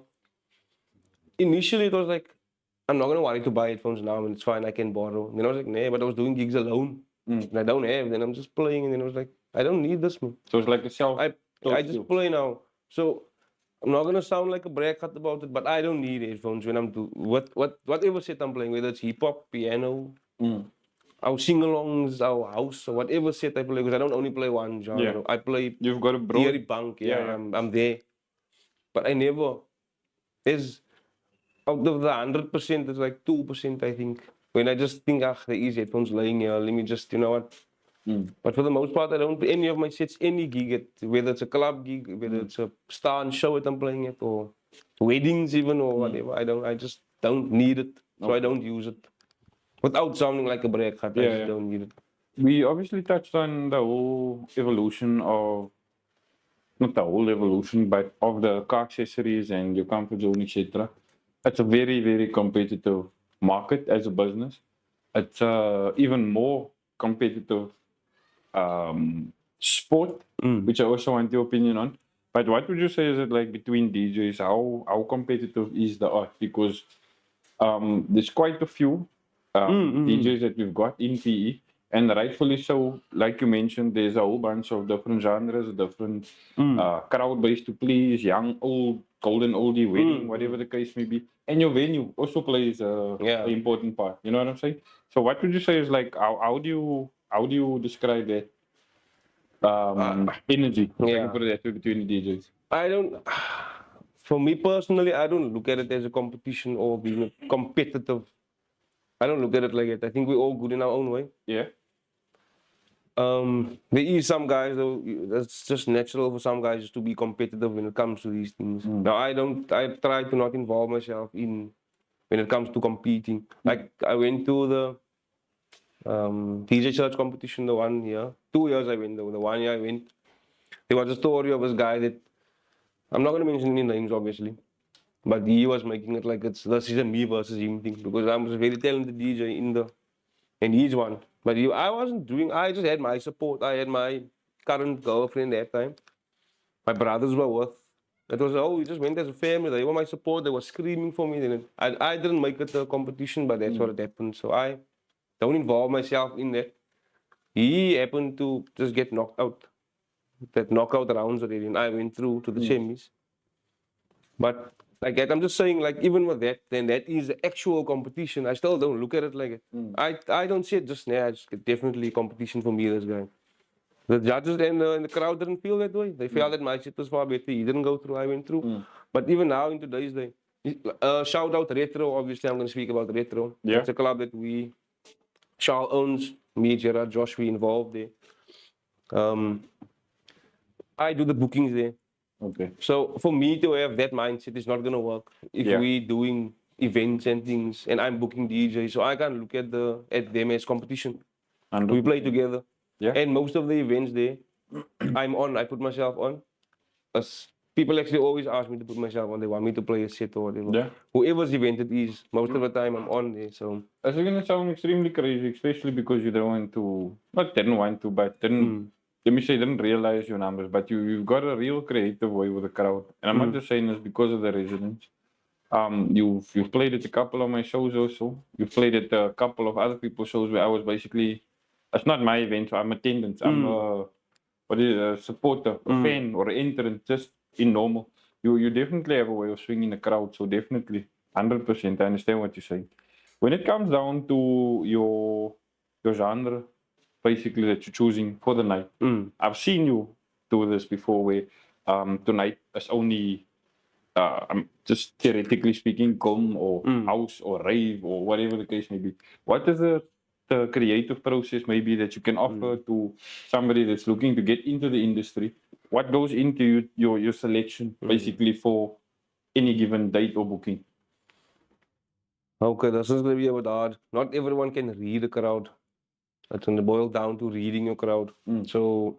initially it was like, I'm not gonna worry to buy headphones now, and it's fine, I can borrow. Then I was like, nah, but I was doing gigs alone, and I don't have. Then I'm just playing, and then I was like, I don't need this, man. So it's like a self. I just play now. So I'm not gonna sound like a braggart about it, but I don't need headphones when I'm do whatever set I'm playing, whether it's hip hop, piano, our sing-alongs, our house, or whatever set I play, because I don't only play one genre. Yeah. I play You've got a theory broad. punk, Yeah. I'm there. But I never, there's, out of the 100%, it's like 2%, I think. When I just think, ah, there is headphones laying here, let me just, you know what. But for the most part, I don't play any of my sets, any gig, whether it's a club gig, whether it's a star and show that I'm playing at, or weddings even, or whatever. I just don't need it, so I don't use it. Without sounding like a braggart, I just don't need it. We obviously touched on the whole evolution of, not the whole evolution, but of the car accessories and your comfort zone, etc. It's a very, very competitive market as a business. It's even more competitive sport, which I also want your opinion on. But what would you say is it like between DJs? How competitive is the art? Because there's quite a few DJs that we've got in PE, and rightfully so. Like you mentioned, there's a whole bunch of different genres, different crowd base to please, young, old, golden oldie, wedding, whatever the case may be. And your venue also plays an important part. You know what I'm saying? So, what would you say is like how do you describe that energy? If I can put it that way between the DJs. I don't. For me personally, I don't look at it as a competition or being competitive. I don't look at it like that. I think we're all good in our own way. Yeah. There is some guys though. That's just natural for some guys just to be competitive when it comes to these things. Now I don't. I try to not involve myself in when it comes to competing. Like I went to the DJ Church competition the 1 year. 2 years I went though. The 1 year I went. There was a story of this guy that I'm not gonna mention any names obviously, but he was making it like this is a me versus him thing because I was a very talented DJ and he's one. But I wasn't doing. I just had my support. I had my current girlfriend at that time. My brothers were with. It was we just went as a family. They were my support. They were screaming for me. Then I didn't make it a competition, but that's what it happened. So I don't involve myself in that. He happened to just get knocked out. That knockout rounds already, and I went through to the semis. But like that, I'm just saying, like even with that, then that is the actual competition. I still don't look at it like it. I don't see it just now. It's definitely competition for me. This guy. The judges and the crowd didn't feel that way. They felt that my shit was far better. He didn't go through. I went through. But even now in today's day, shout out Retro. Obviously, I'm going to speak about Retro. Yeah. It's a club that Charles owns. Me, Gerard, Josh, we involved there. I do the bookings there. Okay. So for me to have that mindset is not gonna work if we doing events and things and I'm booking DJs. So I can't look at them as competition. We play together. Yeah. And most of the events there, I'm on. I put myself on. As people actually always ask me to put myself on. They want me to play a set or whatever. Yeah. Whoever's event it is, most of the time I'm on there. So That's gonna sound extremely crazy, especially because you don't want to, not didn't want to, but didn't, let me say, didn't realize your numbers, but you've got a real creative way with the crowd. And I'm not just saying this because of the residents. You've played at a couple of my shows also. You've played at a couple of other people's shows where I was basically, it's not my event, so I'm attendance. I'm a supporter, a fan, or an entrant, just in normal. You definitely have a way of swinging the crowd, so definitely, 100%. I understand what you're saying. When it comes down to your genre, basically that you're choosing for the night, I've seen you do this before, where tonight is only, I'm just theoretically speaking, gom or house or rave or whatever the case may be. What is the creative process maybe that you can offer to somebody that's looking to get into the industry? What goes into your selection basically for any given date or booking? okay, this is gonna be a bit hard. Not everyone can read a crowd. It's gonna boil down to reading your crowd. So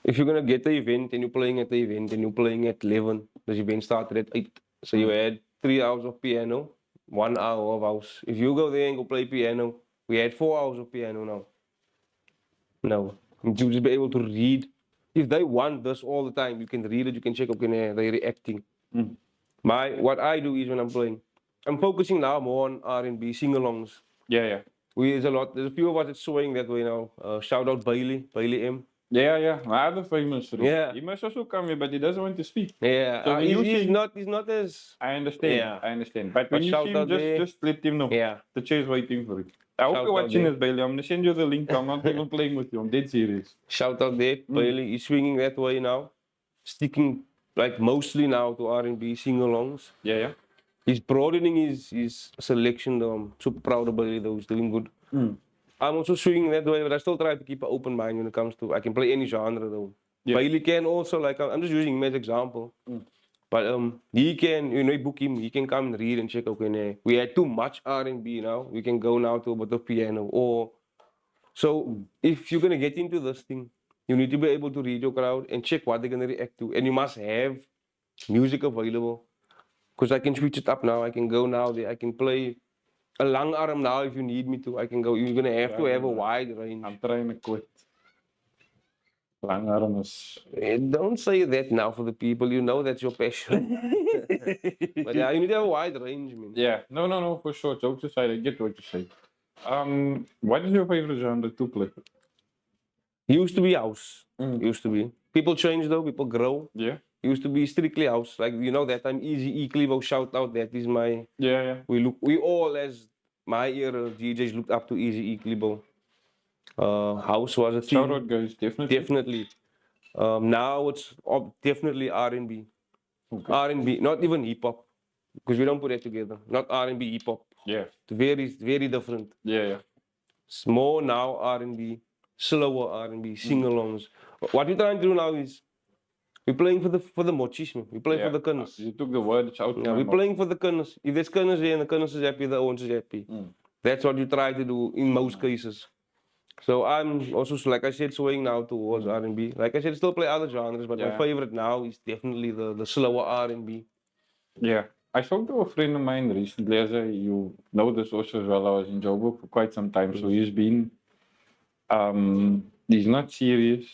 if you're gonna get the event and you're playing at the event and you're playing at 11, the event started at 8. So you had 3 hours of piano, 1 hour of house. If you go there and go play piano, we had 4 hours of piano now. No. You just be able to read. If they want this all the time, you can read it, you can check, okay, nah, they're reacting. What I do is when I'm playing, I'm focusing now more on R&B sing-alongs. Yeah. There's a few of us that's swaying that way now. Shout out Bailey M. Yeah. My other famous friend. Yeah. He must also come here, but he doesn't want to speak. Yeah, So when you he's sing- not as. I understand. Yeah. I understand. But But when you shout see him, out there. just let him know. Yeah. The chair's waiting for it. I hope Shout you're out watching there. this, Bailey. I'm gonna send you the link. I'm not even playing with you. I'm dead serious. Shout out there, Bailey. He's swinging that way now, sticking like mostly now to R&B sing-alongs. Yeah. He's broadening his selection though. I'm super proud of Bailey though. He's doing good. I'm also swinging that way, but I still try to keep an open mind when it comes to. I can play any genre though. Yeah. Bailey can also like I'm just using him as example. But he can, you book him. He can come and read and check. Okay, nah, we had too much R&B now. We can go now to a bit of piano. Or so if you're gonna get into this thing, you need to be able to read your crowd and check what they're gonna react to, and you must have music available. Because I can switch it up now. I can go now there. I can play a long arm now if you need me to. I can go. You're gonna have to have a wide range. I'm trying to quit. Lang arms. Don't say that now for the people. You know that's your passion. But yeah, you need to have a wide range, man. Yeah. No. For sure. Jokes aside, I get what you say. What is your favorite genre to play? Used to be house. Used to be. People change though. People grow. Yeah. Used to be strictly house. Like that time Easy Clivo shout out. That is my. Yeah. We all as my era DJs looked up to Easy Clivo. House was a thing. Shout out, guys. Definitely. Now it's definitely R&B. Okay. R&B, not even hip hop, because we don't put that together. Not R&B, hip hop. Yeah. It's very different. Yeah. It's more now R&B, slower R&B, sing-alongs. What we're trying to do now is we're playing for the mochis, man. We play for the kinders. You took the words out. Yeah, we're playing for the kinders. If there's kinders here and the kinders is happy, the owners is happy. That's what you try to do in most cases. So I'm also, like I said, swaying now towards R&B. Like I said, still play other genres, but my favorite now is definitely the slower R&B. Yeah. I spoke to a friend of mine recently, as you know this also as well. I was in Joburg for quite some time, so he's been, he's not serious.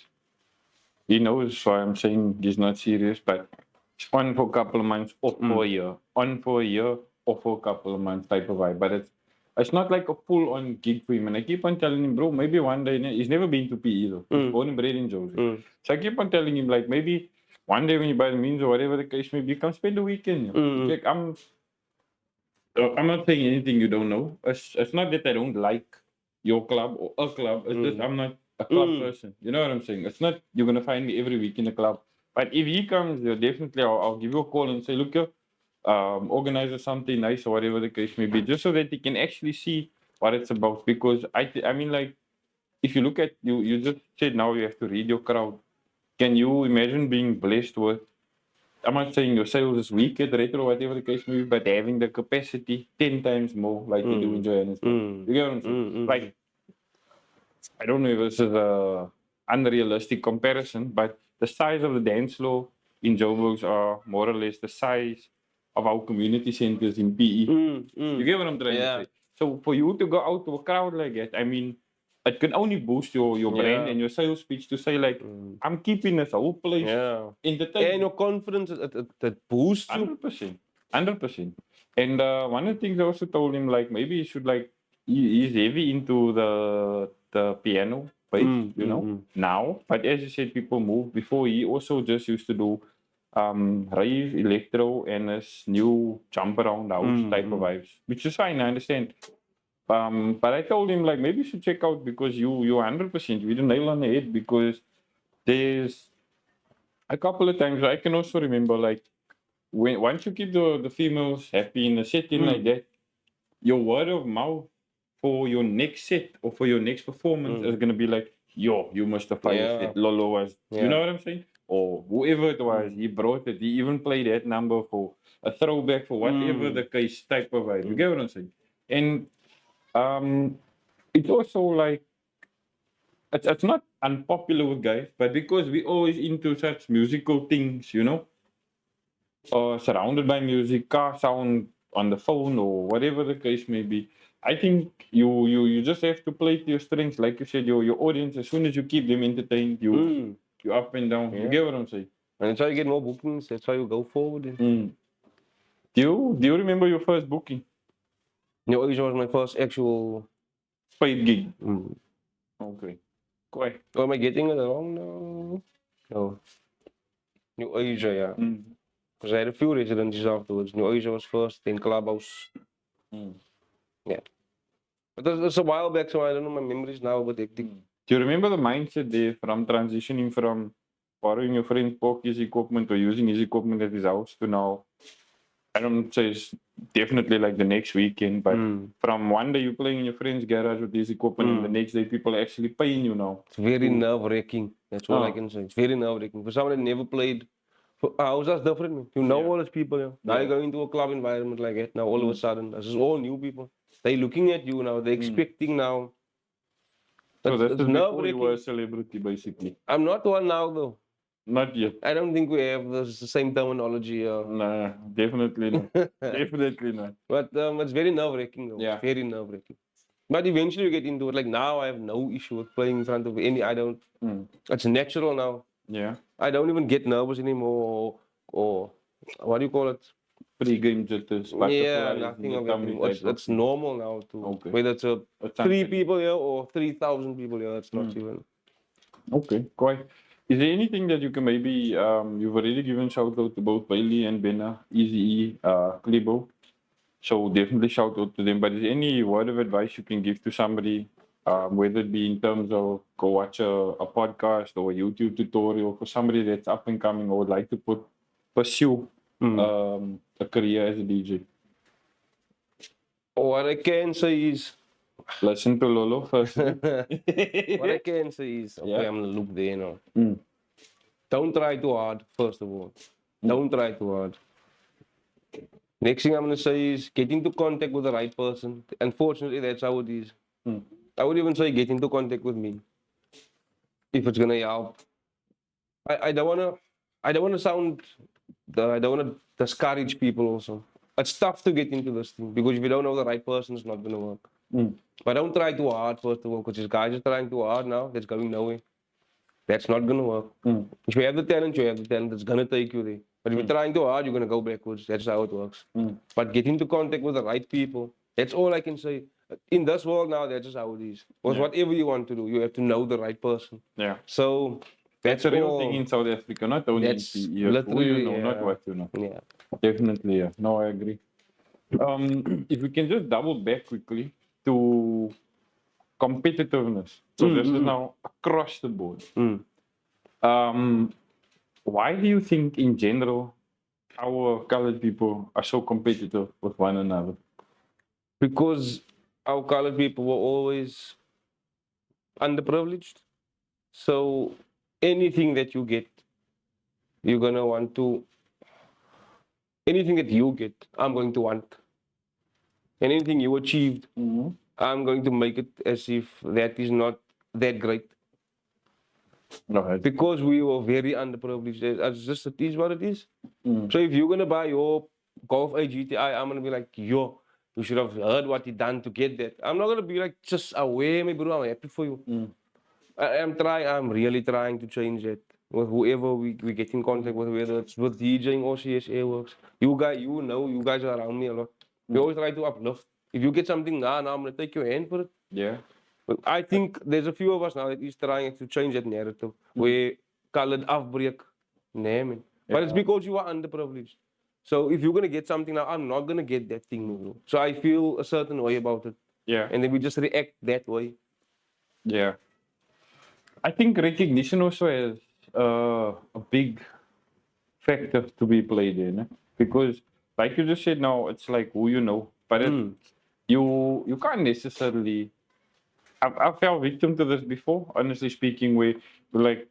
He knows why I'm saying he's not serious, but it's on for a couple of months, off for a year. On for a year, off for a couple of months type of vibe. But it's not like a full-on gig for him. And I keep on telling him, bro, maybe one day, he's never been to PE either. He's born and bred in Joburg. So I keep on telling him, like, maybe one day when you buy the means or whatever the case may be, come spend the weekend. Like, I'm not saying anything you don't know. It's not that I don't like your club or a club. It's just I'm not a club person. You know what I'm saying? It's not you're gonna find me every week in a club. But if he comes, definitely I'll give you a call and say, look, organize something nice or whatever the case may be, just so that he can actually see what it's about. Because I mean, like, if you look at you just said now you have to read your crowd. Can you imagine being blessed with? I'm not saying your sales is weak at retro or whatever the case may be, but having the capacity 10 times more like you do in Johannesburg. You get what I'm saying? Like, I don't know if this is a unrealistic comparison, but the size of the dance floor in Joburg are more or less the size of our community centers in PE. You get what I'm trying to say? So for you to go out to a crowd like that, I mean, it can only boost your brand and your sales pitch to say like, I'm keeping this whole place entertained. And your confidence, it boosts you. 100%. And one of the things I also told him, like, maybe he should, like, he's heavy into the piano bass, you know, now. But as you said, people move. Before, he also just used to do rave, electro, and this new jump around house type of vibes, which is fine, I understand. But I told him, like, maybe you should check out because you 100%, you hit the nail on the head, because there's a couple of times I can also remember, like, once you keep the females happy in a setting like that, your word of mouth for your next set or for your next performance is gonna be like, yo, you must have that Lolo was, you know what I'm saying? Or whoever it was, he brought it. He even played that number for a throwback for whatever the case type of vibe. You get what I'm saying? And it's also like it's not unpopular with guys, but because we always into such musical things, you know, surrounded by music, car sound on the phone or whatever the case may be. I think you just have to play to your strengths. Like you said, your audience, as soon as you keep them entertained, you up and down. You Yeah. get what I'm saying? And that's how you get more bookings. That's how you go forward. Mm. Do you remember your first booking? New Asia was my first actual. Paid gig. Mm. Okay. Quite. Or am I getting it wrong now? No. New Asia, yeah. Mm. Because I had a few residencies afterwards. New Asia was first, then Clubhouse. Mm. Yeah. But that's a while back, so I don't know my memories now, but hectic. Do you remember the mindset there from transitioning from borrowing your friend's pocket's equipment or using his equipment at his house to now? I don't say it's definitely like the next weekend, but from one day you're playing in your friend's garage with his equipment, and the next day people are actually paying you now. It's very nerve-wracking. That's all I can say. It's very nerve-wracking. For someone that never played, how's that different, man? You know all these people, yeah. Now you go into a club environment like that, now all of a sudden, this is all new people. They're looking at you now, they're expecting now. So that's It's just before you were a nerve-wracking. celebrity, basically. I'm not one now, though. Not yet. I don't think we have the same terminology. Nah, definitely not. Definitely not. But it's very nerve-wracking, though. Yeah. It's very nerve-wracking. But eventually you get into it. Like now, I have no issue with playing in front of any. I don't. It's natural now. Yeah. I don't even get nervous anymore, or what do you call it? Pre-game jitters, Yeah, butterflies in nothing the of that tummy anymore. type of It's thing. normal now to Okay. whether it's a It's 3 something. people here or 3,000 people here. It's not even. Okay, quite. Is there anything that you can maybe you've already given shout out to both Bailey and Benna, Easy, Klibo. So definitely shout out to them. But is there any word of advice you can give to somebody, whether it be in terms of go watch a podcast or a YouTube tutorial for somebody that's up and coming or would like to pursue a career as a DJ? What I can say is, Listen to Lolo first. what I can say is, okay, Yeah. I'm gonna look there now. Don't try too hard, first of all. Don't try too hard. Next thing I'm gonna say is get into contact with the right person. Unfortunately, that's how it is. I would even say get into contact with me if it's gonna help. I don't wanna sound. I don't wanna discourage people. Also, it's tough to get into this thing because if you don't know the right person, it's not gonna work. But don't try too hard, first of all, because this guy is trying too hard now. That's going nowhere. That's not gonna work. If you have the talent, you have the talent. It's gonna take you there. But if you're trying too hard, you're gonna go backwards. That's how it works. But get into contact with the right people. That's all I can say. In this world now, that's just how it is. Because whatever you want to do, you have to know the right person. Yeah. So That's a real all. thing in South Africa, not only in That's PE. Who you literally, know, not yeah. what you know. Yeah. Definitely, yeah. No, I agree. If we can just double back quickly to competitiveness. So this is now across the board. Why do you think in general our colored people are so competitive with one another? Because our colored people were always underprivileged. So anything that you get, you're gonna want to. Anything that you get, I'm going to want. And anything you achieved, I'm going to make it as if that is not that great. No, Because we were very underprivileged. It's just, it is what it is. So if you're gonna buy your Golf A GTI, I'm gonna be like, yo, you should have heard what he done to get that. I'm not gonna be like, just away, my bro, I'm happy for you. I'm really trying to change it with whoever we get in contact with, whether it's with DJing or CSA works. You guys are around me a lot. We always try to uplift. If you get something, now I'm gonna take your hand for it. Yeah. But I think there's a few of us now that is trying to change that narrative where colored afbreek. Nee, man. But it's because you are underprivileged. So if you're gonna get something now, I'm not gonna get that thing, bro. So I feel a certain way about it. Yeah. And then we just react that way. Yeah. I think recognition also has a big factor to be played in, because like you just said now, it's like who you know, but you can't necessarily. I've fell victim to this before, honestly speaking, where you're like,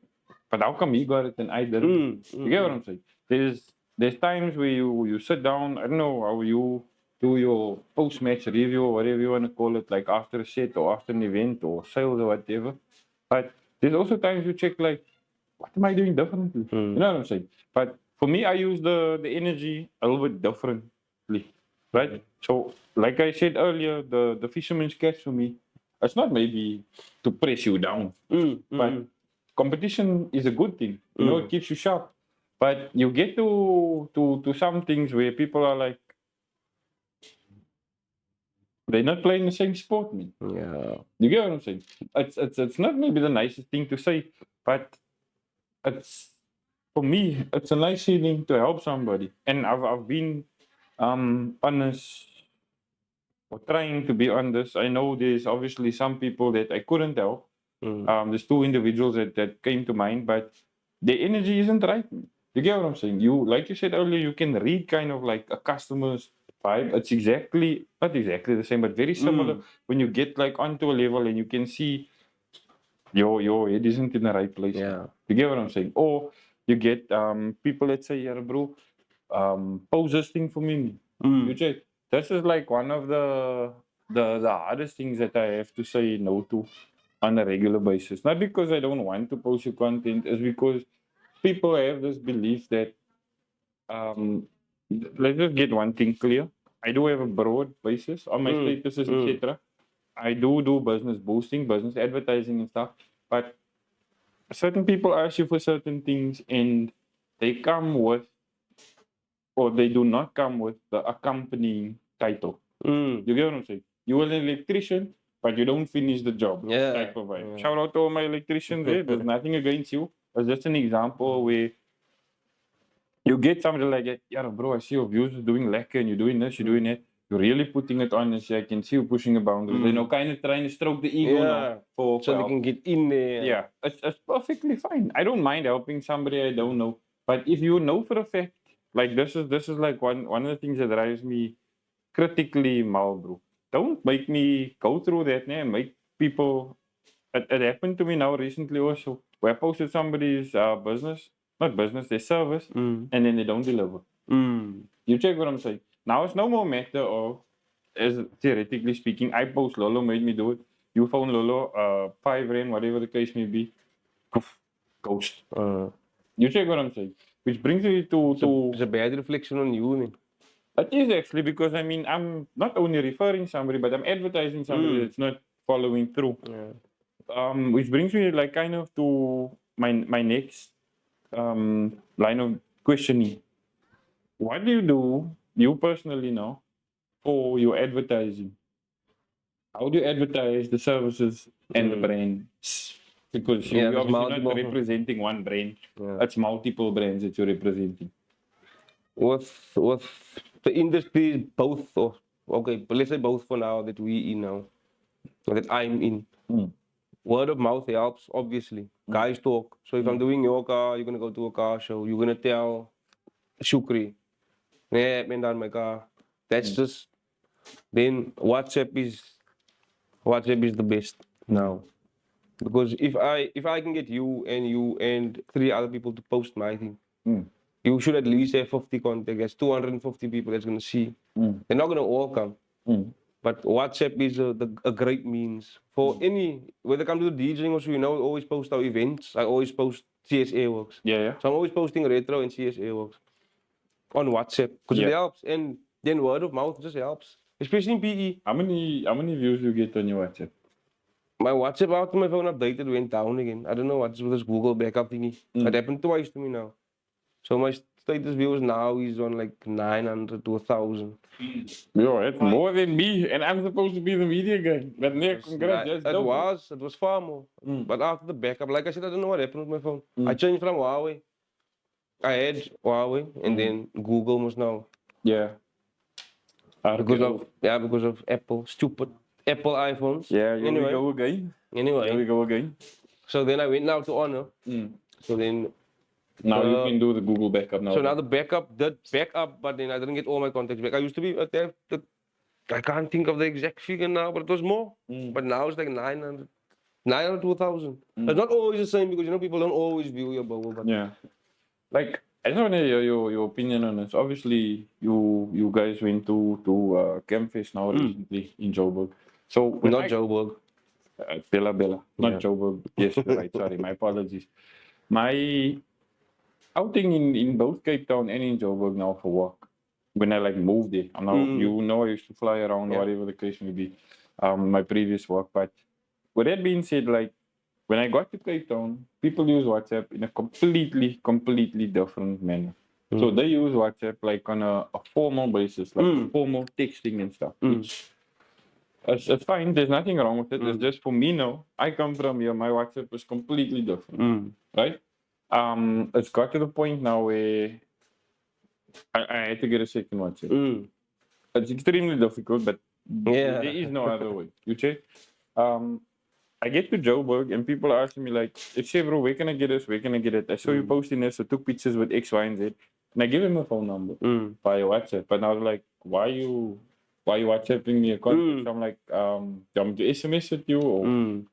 but how come he got it and I didn't? You get what I'm saying? There's times where you sit down, I don't know how you do your post match review or whatever you want to call it, like after a set or after an event or sales or whatever. But there's also times you check like, what am I doing differently? You know what I'm saying? But for me, I use the energy a little bit differently, right? So, like I said earlier, the fisherman's catch for me, it's not maybe to press you down, but competition is a good thing. You know, it keeps you sharp. But you get to some things where people are like, they're not playing the same sport, man. Yeah. You get what I'm saying? It's not maybe the nicest thing to say, but it's for me, it's a nice feeling to help somebody. And I've been honest or trying to be honest. I know there's obviously some people that I couldn't help. There's two individuals that came to mind, but the energy isn't right. You get what I'm saying? You, like you said earlier, you can read kind of like a customer's vibe. It's exactly not exactly the same, but very similar when you get like onto a level and you can see your head isn't in the right place. Yeah. You get what I'm saying? Or you get people that say, yeah, bro, pose this thing for me. You check. This is like one of the hardest things that I have to say no to on a regular basis. Not because I don't want to post your content, it's because people have this belief that let's just get one thing clear. I do have a broad basis on my statuses, etc. I do business boosting, business advertising and stuff, but certain people ask you for certain things and they come with or they do not come with the accompanying title. You get what I'm saying? You are an electrician, but you don't finish the job. Yeah. Type of vibe. Shout out to all my electricians there. There's nothing against you. It's just an example where you get somebody like that. Yeah, bro, I see your views is doing lacquer and you're doing this, you're doing that. You're really putting it on this. I can see you pushing the boundaries. You know, kind of trying to stroke the ego now. So they can get in there. Yeah, it's perfectly fine. I don't mind helping somebody I don't know. But if you know for a fact, like this is like one of the things that drives me critically mal, bro. Don't make me go through that, and make people. It happened to me now recently also, where I posted somebody's business, not business, their service, and then they don't deliver. You check what I'm saying. Now it's no more matter of, as theoretically speaking, I post Lolo made me do it. You phone Lolo, 5 rand, whatever the case may be, poof, ghost. You check what I'm saying. Which brings me to It's a bad reflection on you, man. it is actually because I mean I'm not only referring somebody, but I'm advertising somebody that's not following through. Which brings me like kind of to my next line of questioning. What do you personally know, for your advertising? How do you advertise the services and the brands? Because you're there's obviously not multiple. representing one brand. It's multiple brands that you're representing. With the industry, both, or okay, but let's say both for now that we in now, or that I'm in. Word of mouth helps, obviously. Guys talk. So if I'm doing your car, you're gonna go to a car show. You're gonna tell Shukri, yeah, man, down my car. That's just. Then WhatsApp is the best now, because if I can get you and 3 other people to post my thing, you should at least have 50 contacts. That's 250 people that's gonna see. They're not gonna all come. But WhatsApp is a great means for any, whether it comes to the DJing or so, you know, I always post our events. I always post CSA works. Yeah. So I'm always posting retro and CSA works on WhatsApp because it helps. And then word of mouth just helps, especially in PE. How many views do you get on your WhatsApp? My WhatsApp after my phone updated went down again. I don't know what's with this Google backup thingy. It happened twice to me now. So my status views now is on like 900 to 1,000. Yo, it's more than me, and I'm supposed to be the media guy. But Nick, congrats, that's dope. It was far more. But after the backup, like I said, I don't know what happened with my phone. I changed from Huawei. I had Huawei, and then Google was now. Yeah. Because of Apple, stupid Apple iPhones. Yeah, here we go again. Anyway. Here we go again. So then I went now to Honor. So then. Now you can do the Google backup now. So now the backup did backup, but then I didn't get all my contacts back. I used to be at I can't think of the exact figure now, but it was more. But now it's like 900 to 1,000. It's not always the same because you know people don't always view your bubble. But yeah. Like I just want to hear your opinion on this. Obviously, you guys went to Campfest now recently in Joburg. So not Joburg. Bella, not Joburg. Yes, you're right. Sorry, my apologies. My outing in both Cape Town and in Joburg now for work. When I like moved there, I know you know I used to fly around, whatever the case may be, my previous work. But with that being said, like when I got to Cape Town, people use WhatsApp in a completely different manner. So they use WhatsApp like on a formal basis, like formal texting and stuff. Which it's fine. There's nothing wrong with it. It's just for me now. I come from here. My WhatsApp is completely different, right? It's got to the point now where I had to get a second WhatsApp. It's extremely difficult, but there is no other way. You check. Um, I get to Joburg and people are asking me like, "Say, bro, where can I get this? Where can I get it?" I saw you posting this. I took pictures with X, Y, and Z, and I give him a phone number via WhatsApp. But now they're like, why you WhatsApping me a contact? I'm like, do you want me to SMS with you? Or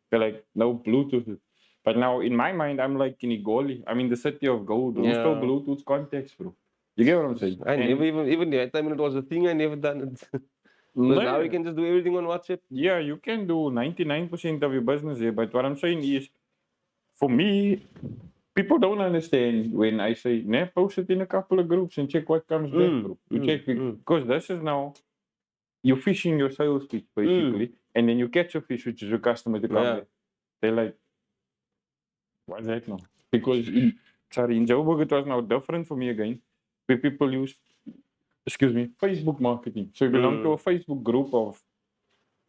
they're like, no Bluetooth. But now in my mind, I'm like in Igoli. I'm in the city of gold. Who's still Bluetooth contacts, bro? You get what I'm saying? I never even that time when it was a thing, I never done it. Because now you can just do everything on WhatsApp. Yeah, you can do 99% of your business here. But what I'm saying is, for me, people don't understand when I say, nah, post it in a couple of groups and check what comes back, bro. You check because this is now you're fishing your sales pitch basically, and then you catch a fish, which is your customer to come back. They're like, what's that now? Because in Joburg it was now different for me again, where people use, Facebook marketing. So you belong to a Facebook group of,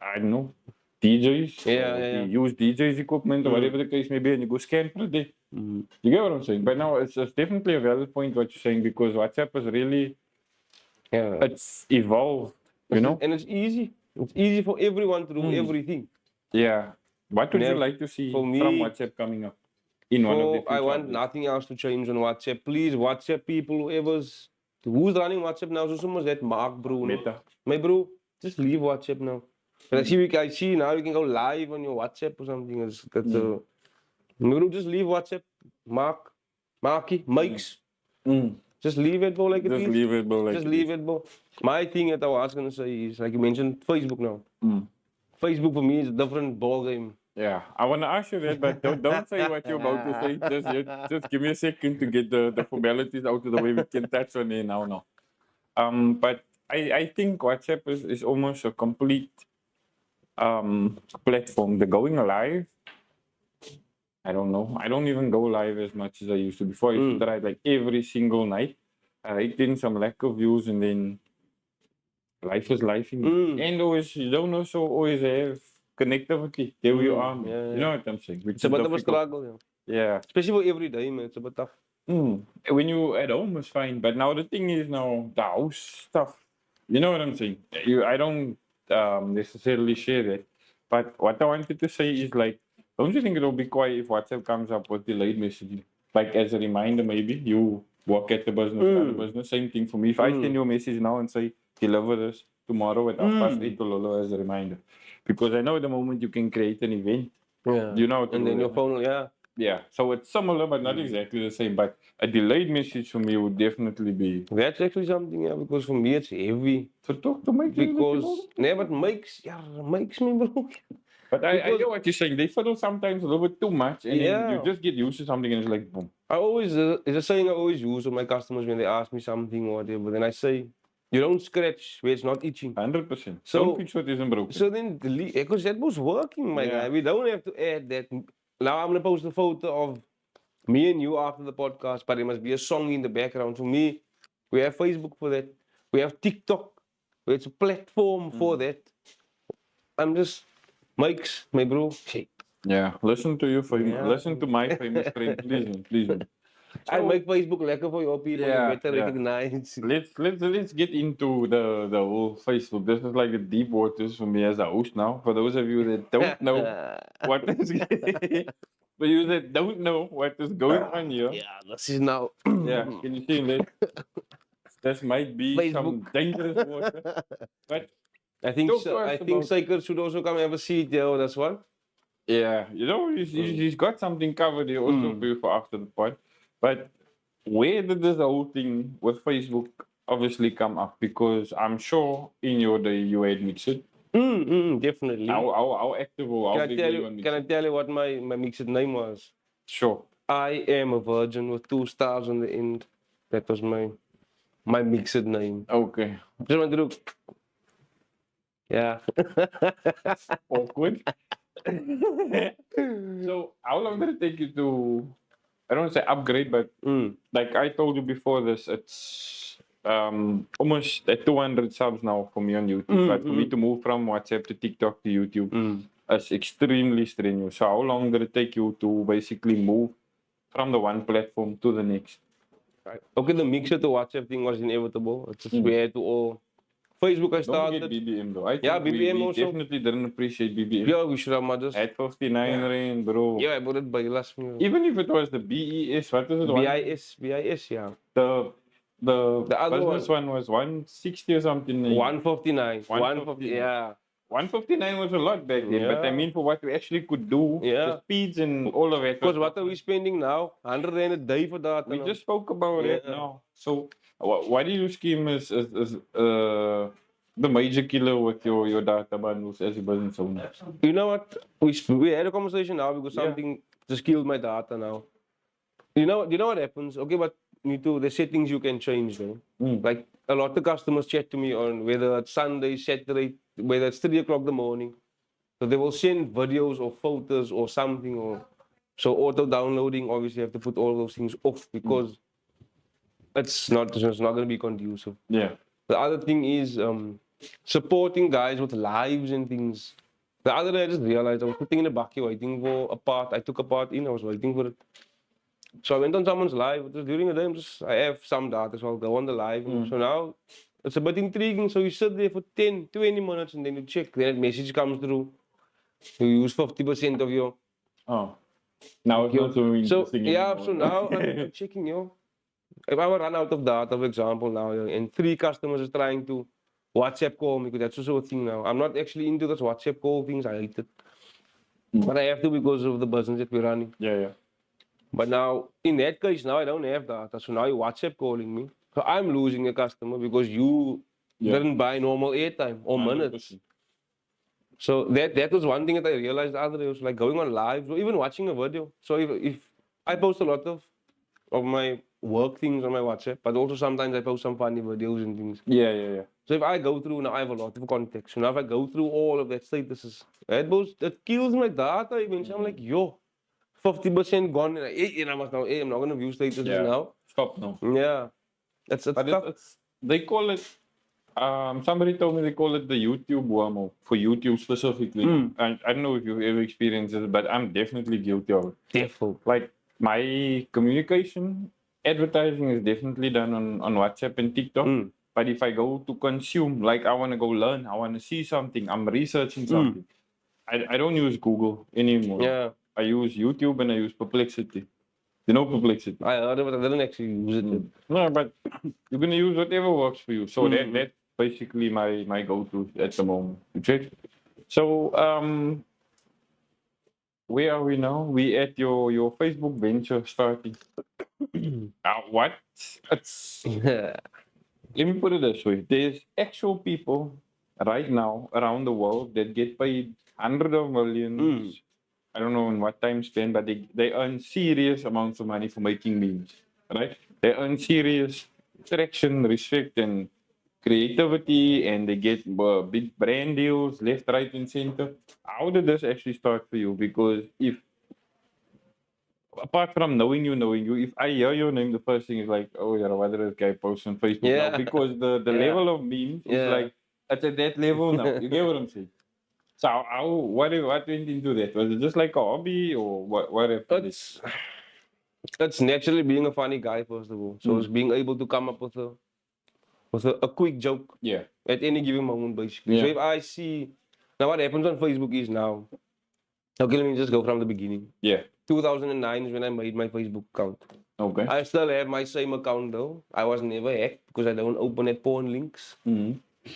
I don't know, DJs, or you use DJs equipment or whatever the case may be, and you go scan for the day. You get what I'm saying? But now it's definitely a valid point what you're saying, because WhatsApp is really, it's evolved, you know? And it's easy. It's easy for everyone to do everything. Yeah. What would you like to see for me, from WhatsApp coming up in one of the future I want updates? nothing else to change on WhatsApp. Please, WhatsApp people, who's running WhatsApp now? So someone's that Mark, bro. Meta. My bro, just leave WhatsApp now. But I see now you can go live on your WhatsApp or something. My bro, just leave WhatsApp. Marky, Mike's. Just leave it, bro, like it is. Just leave it, bro. Like Just leave it, bro. My thing that I was gonna say is, like you mentioned, Facebook now. Facebook for me is a different ball game. Yeah, I want to ask you that, but don't say what you're about to say just yet. Just give me a second to get the formalities out of the way. We can touch on it now. But I think WhatsApp is almost a complete platform. The going live, I don't know. I don't even go live as much as I used to. Before I used to try like every single night. I did some lack of views, and then life is life. And always, you don't also always have connectivity. There you are. You know what I'm saying? Which It's a bit of a struggle. Yeah. Especially for every day, man. It's a bit tough. When you at home, it's fine. But now the thing is now the house stuff. You know what I'm saying? I don't necessarily share that. But what I wanted to say is like, don't you think it'll be quiet if WhatsApp comes up with delayed messaging? Like as a reminder, maybe you work at the business, at the business. Same thing for me. If I send you a message now and say deliver this tomorrow at 8:30 to Lolo as a reminder, because I know the moment you can create an event, you know, and then your phone, yeah. So it's similar, but not exactly the same. But a delayed message for me would definitely be. That's actually something, because for me it's heavy. So talk to Mike. Because but makes me, bro. But I know what you're saying. They fiddle sometimes a little bit too much, and then you just get used to something, and it's like boom. I always it's a saying I always use with my customers when they ask me something or whatever. Then I say, you don't scratch where it's not itching. 100%. So don't fix what isn't broken. So then delete, because that was working, my guy. We don't have to add that. Now I'm gonna post a photo of me and you after the podcast, but there must be a song in the background. For me, we have Facebook for that. We have TikTok. It's a platform for that. I'm just Mike's, my bro. Shit. Yeah, listen to your listen to my famous friend, please. I make Facebook lekker for your people. You better recognize. Let's get into the whole Facebook. This is like the deep waters for me as a host now. For those of you that don't know what is for you that don't know what is going on here. Yeah, this is now. Yeah, can you see that? This might be some dangerous water. But I think Saker should also come have a seat there. That's one. Yeah, you know, he's got something covered here also for you for after the pod. But where did this whole thing with Facebook obviously come up? Because I'm sure in your day you had mixed it. Definitely. How active or how big were you on Mixed? Can I tell you what my mixed name was? Sure. I am a virgin with 2 stars on the end. That was my mixed name. Okay. Just wanted to do, yeah. Awkward. So how long did it take you to, I don't want to say upgrade, but like I told you before this, it's almost at 200 subs now for me on YouTube. But for me to move from WhatsApp to TikTok to YouTube is extremely strenuous. So how long did it take you to basically move from the one platform to the next? Okay, the mixer to WhatsApp thing was inevitable. It's just we had to all. Facebook I Don't forget started. BBM though. I Yeah, think BBM we also. definitely didn't appreciate BBM. Yeah, we should have just. At 59 rand, bro. Yeah, I bought it by last minute. Even if it was the BES, what was it? BIS, yeah. The other business one was 160 or something. 159. 150, yeah. 159 was a lot back then, but I Yeah. mean for what we actually could do, Yeah. the speeds and all of it. Because what are we spending now? 100 rand a day for that. We just spoke about it Yeah. now. So why do you scheme is the major killer with your data bundles as a business owner? You know what? We had a conversation now because Yeah. something just killed my data now. You know what happens? Okay, but the settings you can change though. Like a lot of customers chat to me on whether it's Sunday, Saturday, whether it's 3 o'clock in the morning. So they will send videos or photos or something, or so auto downloading. Obviously, you have to put all those things off because it's not going to be conducive. Yeah. The other thing is supporting guys with lives and things. The other day I just realized I was sitting in a bucket waiting for a part. I took a part in. I was waiting for it. So I went on someone's live. During the day, I have some data, so I'll go on the live. So now it's a bit intriguing. So you sit there for 10, 20 minutes and then you check. Then a message comes through. You use 50% of your. Oh. Now it's not so interesting yeah, anymore. so now I'm checking, if I run out of data, for example, now, and 3 customers is trying to WhatsApp call me, because that's also a thing now. I'm not actually into those WhatsApp call things. I hate it. But I have to because of the business that we're running. Yeah. But now, in that case, now I don't have data. So now you WhatsApp calling me. So I'm losing a customer because you didn't buy normal airtime or minutes. 100%. So that was one thing that I realized the other day, was like going on live or even watching a video. So if I post a lot of my work things on my WhatsApp, but also sometimes I post some funny videos and things. Yeah. So if I go through, now I have a lot of context. So now if I go through all of that statuses, that kills my data eventually. I'm like, 50% gone. And I'm not going to view statuses now. Stop now. Yeah. That's But tough. they call it, somebody told me they call it the YouTube worm, for YouTube specifically. And I don't know if you've ever experienced it, but I'm definitely guilty of it. Definitely. Like my communication, advertising is definitely done on WhatsApp and TikTok. But if I go to consume, like I want to go learn, I want to see something, I'm researching something. I don't use Google anymore. Yeah. I use YouTube and I use Perplexity. You know Perplexity? I heard it, but I didn't actually use it. No, but you're gonna use whatever works for you. So that's basically my go-to at the moment. Okay. So where are we now? We at your Facebook venture starting. What? It's let me put it this way. There's actual people right now around the world that get paid hundreds of millions. I don't know in what time span, but they earn serious amounts of money for making memes, right? They earn serious traction, respect, and creativity, and they get big brand deals left, right, and center. How did this actually start for you? Because if, apart from knowing you, if I hear your name, the first thing is like, oh yeah, what did this guy post on Facebook now? Yeah. Because the level of memes is like, it's at that level now. You get what I'm saying? So what went into that? Was it just like a hobby, or what happened? It's naturally being a funny guy, first of all. So it's being able to come up with a quick joke at any given moment, basically. So if I see, now what happens on Facebook is now, okay, let me just go from the beginning. 2009 is when I made my Facebook account. Okay. I still have my same account though. I was never hacked because I don't open at porn links.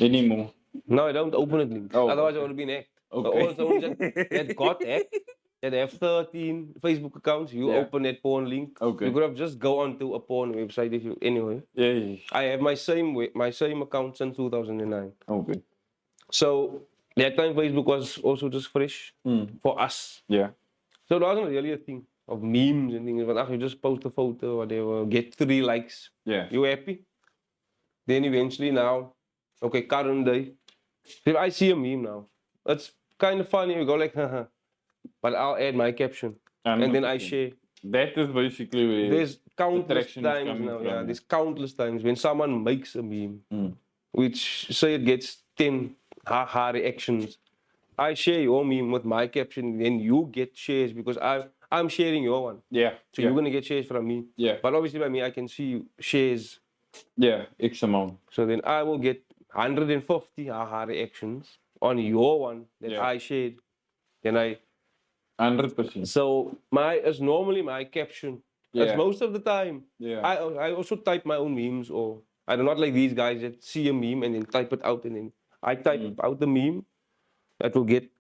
Anymore. No, I don't open at links. Otherwise I would have been hacked. Okay. All someone that got hacked, that have 13 Facebook accounts, you open that porn link. Okay. You could have just go onto a porn website if you anyway. Yeah. I have my same account since 2009. Okay. So that time Facebook was also just fresh for us. Yeah. So it wasn't really a thing. of memes and things. But you just post a photo, whatever, get 3 likes. Yeah. You happy? Then eventually now, okay, current day. If I see a meme now, it's kind of funny. You go like, haha. But I'll add my caption. And then I 100%. share. That is basically where There's countless traction is times coming now, from, yeah. yeah. There's countless times when someone makes a meme, Mm. which say it gets 10 ha reactions. I share your meme with my caption, then you get shares because I'm sharing your one. Yeah. So yeah. you're gonna get shares from me. Yeah. But obviously by me I can see shares. Yeah. X amount. So then I will get 150 haha reactions on your one that Yeah. I shared. Then 100%. so is normally my caption. That's Yeah. most of the time. Yeah. I also type my own memes, or I do not like these guys that see a meme and then type it out, and then I type out the meme that will get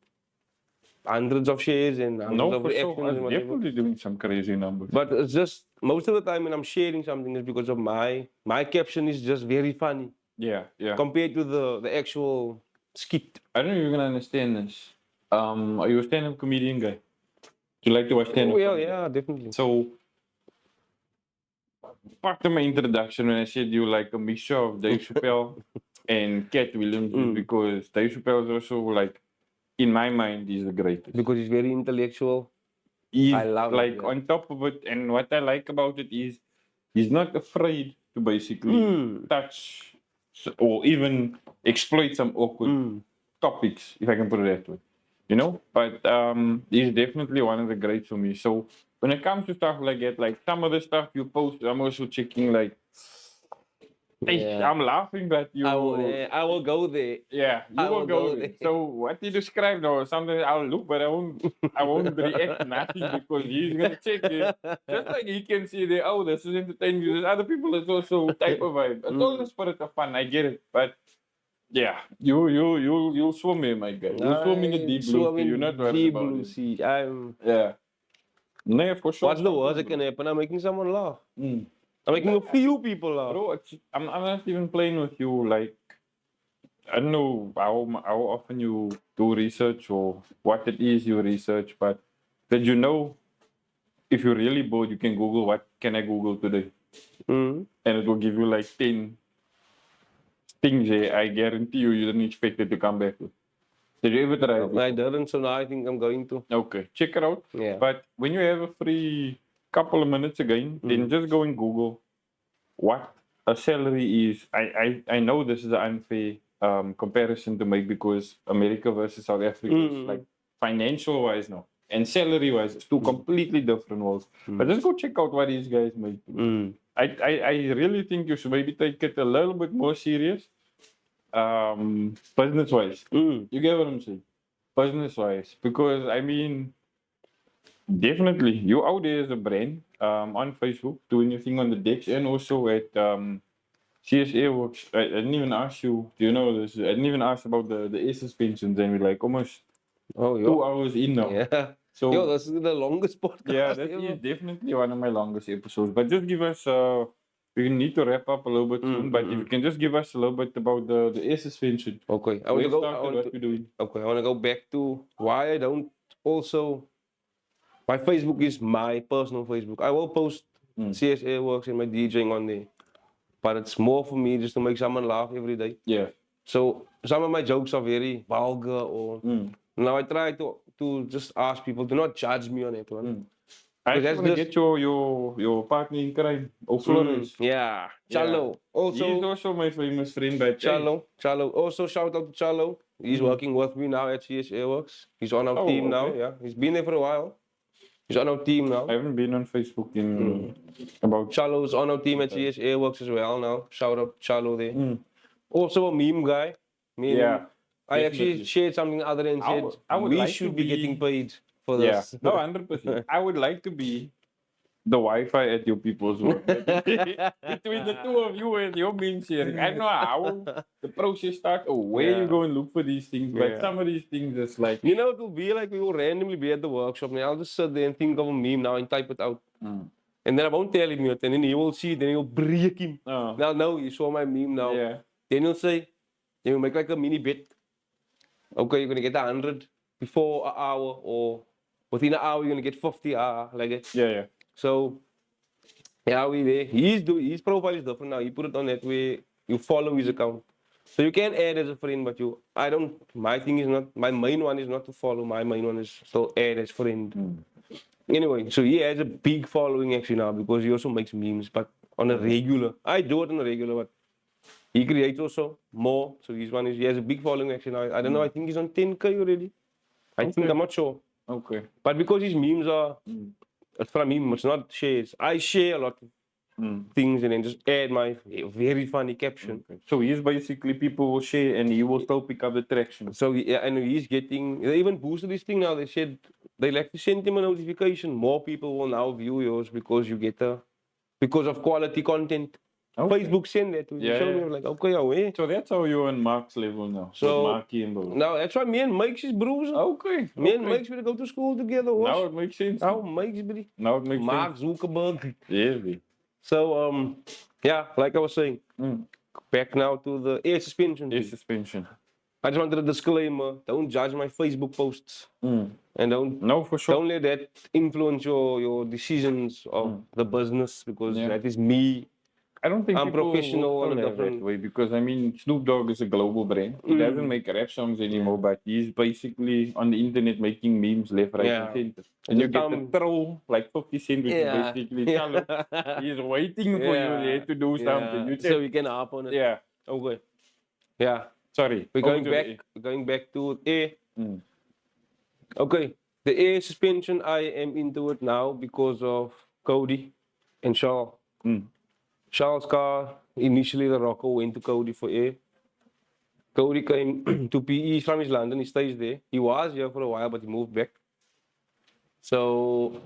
hundreds of shares and hundreds No, of for sure. reactions I'm and whatever. definitely doing some crazy numbers. But it's just most of the time when I'm sharing something is because of my caption is just very funny Yeah. Yeah. compared to the actual skit. I don't know if you're gonna understand this. Are you a stand-up comedian guy? Do you like to watch stand-up Well, comedy? yeah, definitely. So, part of my introduction when I said you like a mixture of Dave Chappelle and Cat Williams is because Dave Chappelle is also like, in my mind, he's the greatest. Because he's very intellectual. He's I love like it. Yeah. on top of it, and what I like about it is he's not afraid to basically touch or even exploit some awkward topics, if I can put it that way. You know, but he's definitely one of the greats for me. So when it comes to stuff like that, like some of the stuff you post, I'm also checking like, hey, Yeah. I'm laughing, but you. I will go there. Yeah, you I will will go go there. there. So what you described or something, I'll look, but I won't react nothing because he's gonna check it. Just like he can see the this is entertaining. There's other people that's also type of vibe. It's all the spirit of fun. I get it, but yeah, you swim in, my guy. You swim in the deep blue sea. You're not worried deep about blue it. sea. Yeah. No, for sure. What's the worst that can happen? I'm making someone laugh. Mm. I'm making a few people laugh. Bro, I'm not even playing with you. Like, I don't know how often you do research or what it is you research, but that you know, if you're really bored, you can Google what can I Google today, and it will give you like 10 things. I guarantee you didn't expect it to come back with. Did you ever try it? I didn't, so now I think I'm going to. Okay, check it out. Yeah. But when you have a free couple of minutes again, then just go and Google what a salary is. I know this is an unfair comparison to make because America versus South Africa is like financial wise now and salary wise it's two completely different worlds. But just go check out what these guys make. I really think you should maybe take it a little bit more serious. Business wise. You get what I'm saying? Business wise. Because I mean definitely you out there as a brand on Facebook doing your thing on the decks and also at CSA works. I didn't even ask you, do you know this? I didn't even ask about the air suspensions and we're like almost 2 hours in now. Yeah. So Yo, this is the longest podcast. yeah, that is definitely one of my longest episodes. But just give us we need to wrap up a little bit soon, but if you can just give us a little bit about the air suspension. Okay. I want to go what we're doing. Okay, I want to go back to why I don't also. My Facebook is my personal Facebook. I will post CSA works and my DJing on there, but it's more for me just to make someone laugh every day. Yeah. So some of my jokes are very vulgar, or now I try to just ask people to not judge me on it. I actually want to get your partner in crime, Flores. Yeah, Chalo. Also, he's also my famous friend, but Chalo. Also, shout out to Chalo. He's working with me now at CSA Works. He's on our team now. Yeah, he's been there for a while. He's on our team now. I haven't been on Facebook in about. Chalo's on our team at CSA Works as well now. Shout out Chalo there. Also a meme guy. I actually shared something other than said we should be getting paid for this. No, 100%. I would like to be the Wi-Fi at your people's work. Between the two of you and your meme sharing, I don't know how the process starts or where you go and look for these things, but some of these things is like. You know, it will be like we will randomly be at the workshop and I'll just sit there and think of a meme now and type it out. And then I won't tell him it, and then he will see it, then he'll break him. Now, no, you saw my meme now. Then he'll say, then we'll make like a mini bet. Okay, you're gonna get 100 before an hour, or within an hour you're gonna get 50 like it. Yeah. So yeah, we there. His profile is different now. He put it on that way you follow his account. So you can add as a friend, but my thing is not, my main one is not to follow, my main one is still add as friend. Anyway, so he has a big following actually now because he also makes memes, but on a regular. I do it on a regular, but he creates also more. So he has a big following actually now. I don't know, I think he's on 10K already. I think, I'm not sure. Okay. But because his memes are, it's from him, it's not shares. I share a lot of things and then just add my very funny caption. Okay. So he's basically people will share and he will still pick up the traction. So yeah, and he's getting, they even boosted this thing now. They said they like to send him a notification. More people will now view yours because you get because of quality content. Okay. Facebook send that to you. Yeah, Show me, yeah. I'm like, okay, yeah. So that's how you're on Mark's level now. So with Marky and Lolo. now that's why me and Mike's is broers. Okay. Me and okay. Mike's we go to school together. Now it makes sense. How Mike's buddy? Now it makes Mark sense. Zuckerberg. Yeah. So yeah, like I was saying, back now to the air suspension. Air suspension. I just wanted a disclaimer: don't judge my Facebook posts, and No, for sure. don't let that influence your decisions of the business because that is me. I don't think I'm people professional will on a still have different that way because I mean Snoop Dogg is a global brand. He doesn't make rap songs anymore, but he's basically on the internet making memes left, right, and center. And you get the troll like 50 Cent, which is basically Chalo. He's waiting for you there to do something. You so we can hop on it. Yeah. Okay. Yeah. Sorry. We're going back to air. Okay. The air suspension, I am into it now because of Cody and Charles. Charles' car, initially the Rocco went to Cody for air. Cody came to PE from his London, he stays there. He was here for a while, but he moved back. So,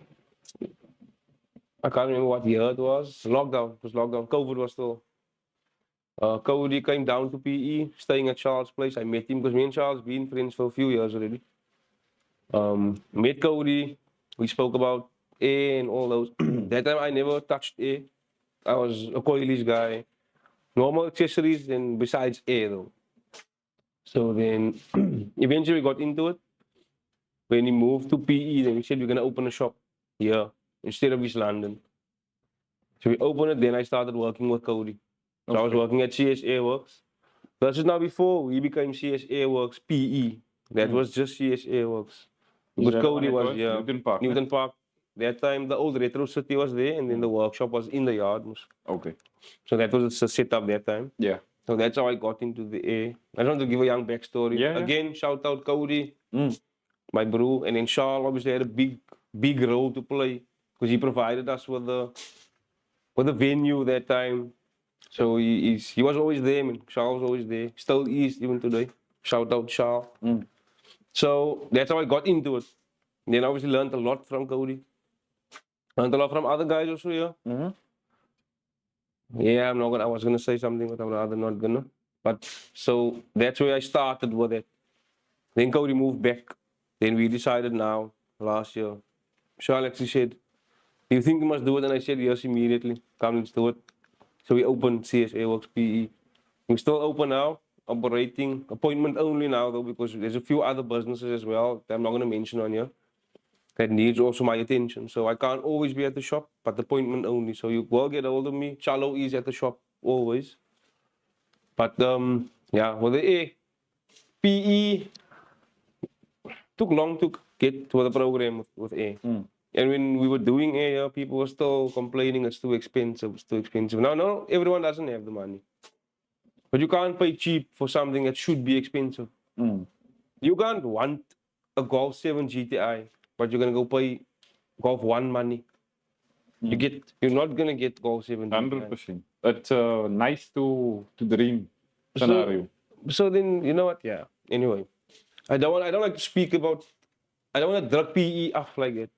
I can't remember what year it was. Lockdown, it was lockdown. COVID was still. Cody came down to PE, staying at Charles' place. I met him because me and Charles been friends for a few years already. Met Cody, we spoke about air and all those. That time I never touched air. I was a coilish guy. Normal accessories and besides air though. So then eventually we got into it. When he moved to PE, then we said we're gonna open a shop here instead of East London. So we opened it, then I started working with Cody. So I was working at CS Airworks. This is now before we became CS Airworks PE. That was just CS Airworks. Because Cody was Newton Park. That time the old Retro City was there and then the workshop was in the yard. Okay. So that was the setup that time. Yeah. So that's how I got into the air. I just want to give a young backstory. Yeah. Again, shout out Cody, my bro, and then Charles obviously had a big role to play because he provided us with the venue that time. So he was always there, man. Charles was always there. Still is even today. Shout out Charles. So that's how I got into it. Then obviously learned a lot from Cody. Learned a lot from other guys also here. Yeah, I was gonna say something, but I'm rather not gonna. But so that's where I started with it. Then Cody moved back. Then we decided now, last year. Charles actually said, "Do you think you must do it?" And I said, "Yes, immediately. Come, let's do it." So we opened CSA Works PE. We're still open now, operating appointment only now though, because there's a few other businesses as well that I'm not gonna mention on here that needs also my attention. So I can't always be at the shop, but appointment only. So you will get hold of me. Chalo is at the shop always. But yeah, with the PE took long to get to the program with A. And when we were doing A, people were still complaining it's too expensive, it's too expensive. Now, no, everyone doesn't have the money. But you can't pay cheap for something that should be expensive. You can't want a Golf 7 GTI, but you're gonna go pay Golf 1 money. You're not gonna get Golf 7 GTI. 100%. It's nice to dream scenario. So then you know what? Yeah. Anyway, I don't like to speak about. I don't want to drug PE off like that.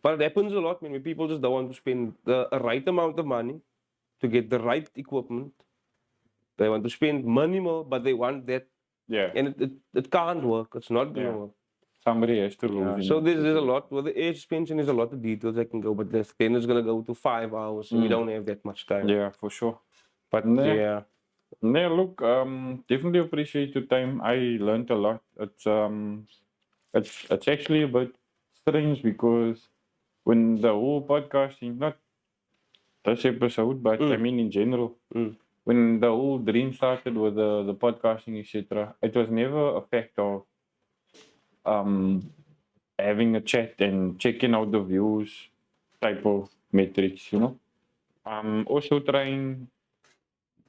But it happens a lot, man. When people just don't want to spend the right amount of money to get the right equipment. They want to spend minimal, but they want that. Yeah. And it can't work. It's not gonna work. Somebody has to lose. So there's a lot. With the air suspension, there's a lot of details I can go, but then it's gonna go to 5 hours, and we don't have that much time. Yeah, for sure. But Yeah. look, definitely appreciate your time. I learned a lot. It's actually a bit strange because when the whole podcasting, not this episode, but I mean in general, when the whole dream started with the podcasting, etc., it was never a fact of um, having a chat and checking out the views type of metrics, you know. Also trying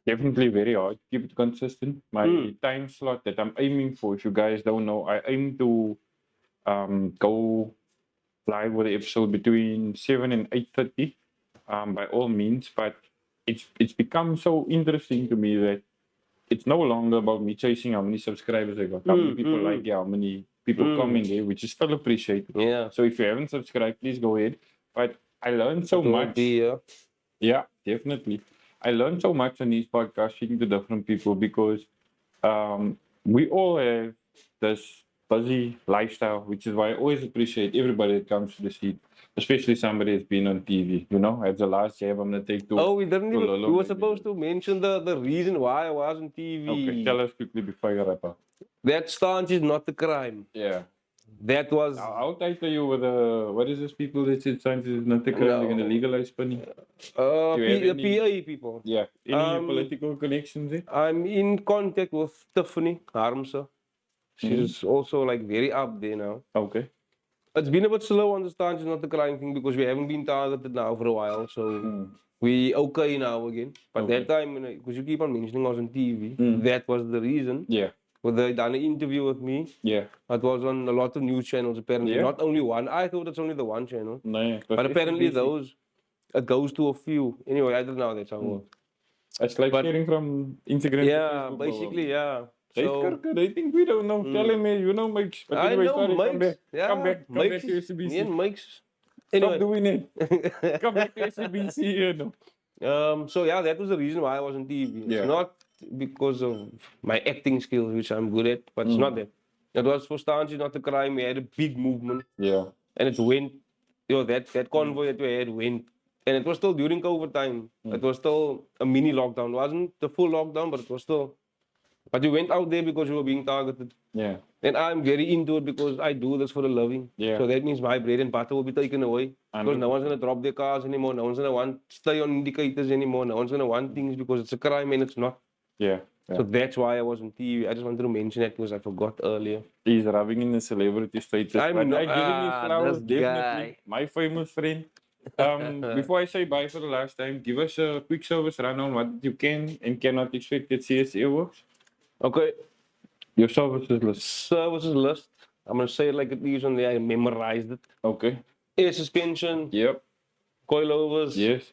definitely very hard to keep it consistent. My time slot that I'm aiming for, if you guys don't know, I aim to go live with the episode between 7 and 8:30 by all means, but it's become so interesting to me that it's no longer about me chasing how many subscribers I got, how many people like it, how many people comment there, which is still appreciated. Yeah. So if you haven't subscribed, please go ahead. But I learned so It will much. be, Yeah, definitely. I learned so much on these podcasts, speaking to different people, because we all have this busy lifestyle, which is why I always appreciate everybody that comes to the seat, especially somebody that's been on TV. You know, as the last jab, I'm gonna take to. Oh, we didn't to even. Lolo We were maybe. supposed to mention the reason why I was on TV. Okay, tell us quickly before you wrap up. That stance is not the crime. Yeah. That was. How tight are you with what is this people that said science is not the crime, they're gonna No. legalize spinning? Do you have The any- PA people. Yeah. Any political connections there? I'm in contact with Tiffany Harmsa. She's also like very up there now. Okay. It's been a bit slow on the stance, is not the crime thing, because we haven't been targeted now for a while. So we okay now again. But that time, because you keep on mentioning I was on TV, that was the reason. Yeah. Well, they done an interview with me. Yeah. It was on a lot of news channels apparently. Yeah. Not only one. I thought it's only the one channel. No, yeah, But apparently those. it goes to a few. Anyway, I don't know how that's how it works. It's like But- sharing from Instagram to Yeah, Facebook. basically, yeah. They So, they think we don't know. Telling me, you know, Mike. But I anyway, know sorry, come Mike's. back. Yeah, Come back Mike's to SBC. Me and Mike's. Stop Anyway. doing it. Come back to SBC, you know. So yeah, that was the reason why I was on TV. Yeah. It's not because of my acting skills, which I'm good at, but it's not that. It was for Stanchi, not the crime. We had a big movement, Yeah. and it went. You know, that convoy that we had went, and it was still during COVID time. It was still a mini lockdown. It wasn't the full lockdown, but it was still. But we went out there because we were being targeted. Yeah. And I'm very into it because I do this for a living. Yeah. So that means my bread and butter will be taken away. Because no one's going to drop their cars anymore. No one's going to want stay on indicators anymore. No one's going to want things because it's a crime and it's not. Yeah. So that's why I was on TV. I just wanted to mention that because I forgot earlier. He's rubbing in the celebrity status. I'm but not- I give him his flowers, this definitely. guy. My famous friend. Before I say bye for the last time, give us a quick service run on what you can and cannot expect at CSA works. Okay. Your services list. Services list. I'm going to say it like it is on there. I memorized it. Okay. Air suspension, Yep. coilovers, Yes.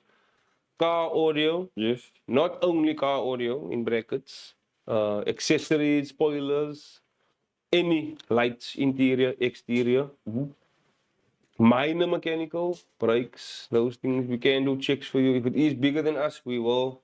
car audio. Yes. Not only car audio in brackets, accessories, spoilers, any lights, interior, exterior, minor mechanical, brakes, those things. We can do checks for you. If it is bigger than us, we will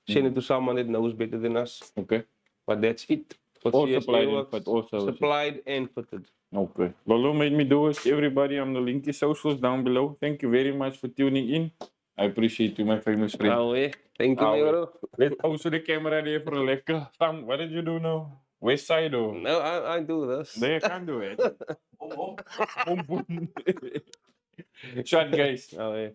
send it to someone that knows better than us. Okay. But that's it. For All CSA supplied and works. fit, all services. Supplied and fitted. Okay. Lolo made me do it. Everybody, I'm the link is socials down below. Thank you very much for tuning in. I appreciate you, my famous friend. Oh, yeah. Thank you, Oh, my yeah. bro. Let's also the camera there for a lekker thumb. What did you do now? West side or? No, I do this. There, can't do it. Boom, boom. Shot, guys. Oh, yeah.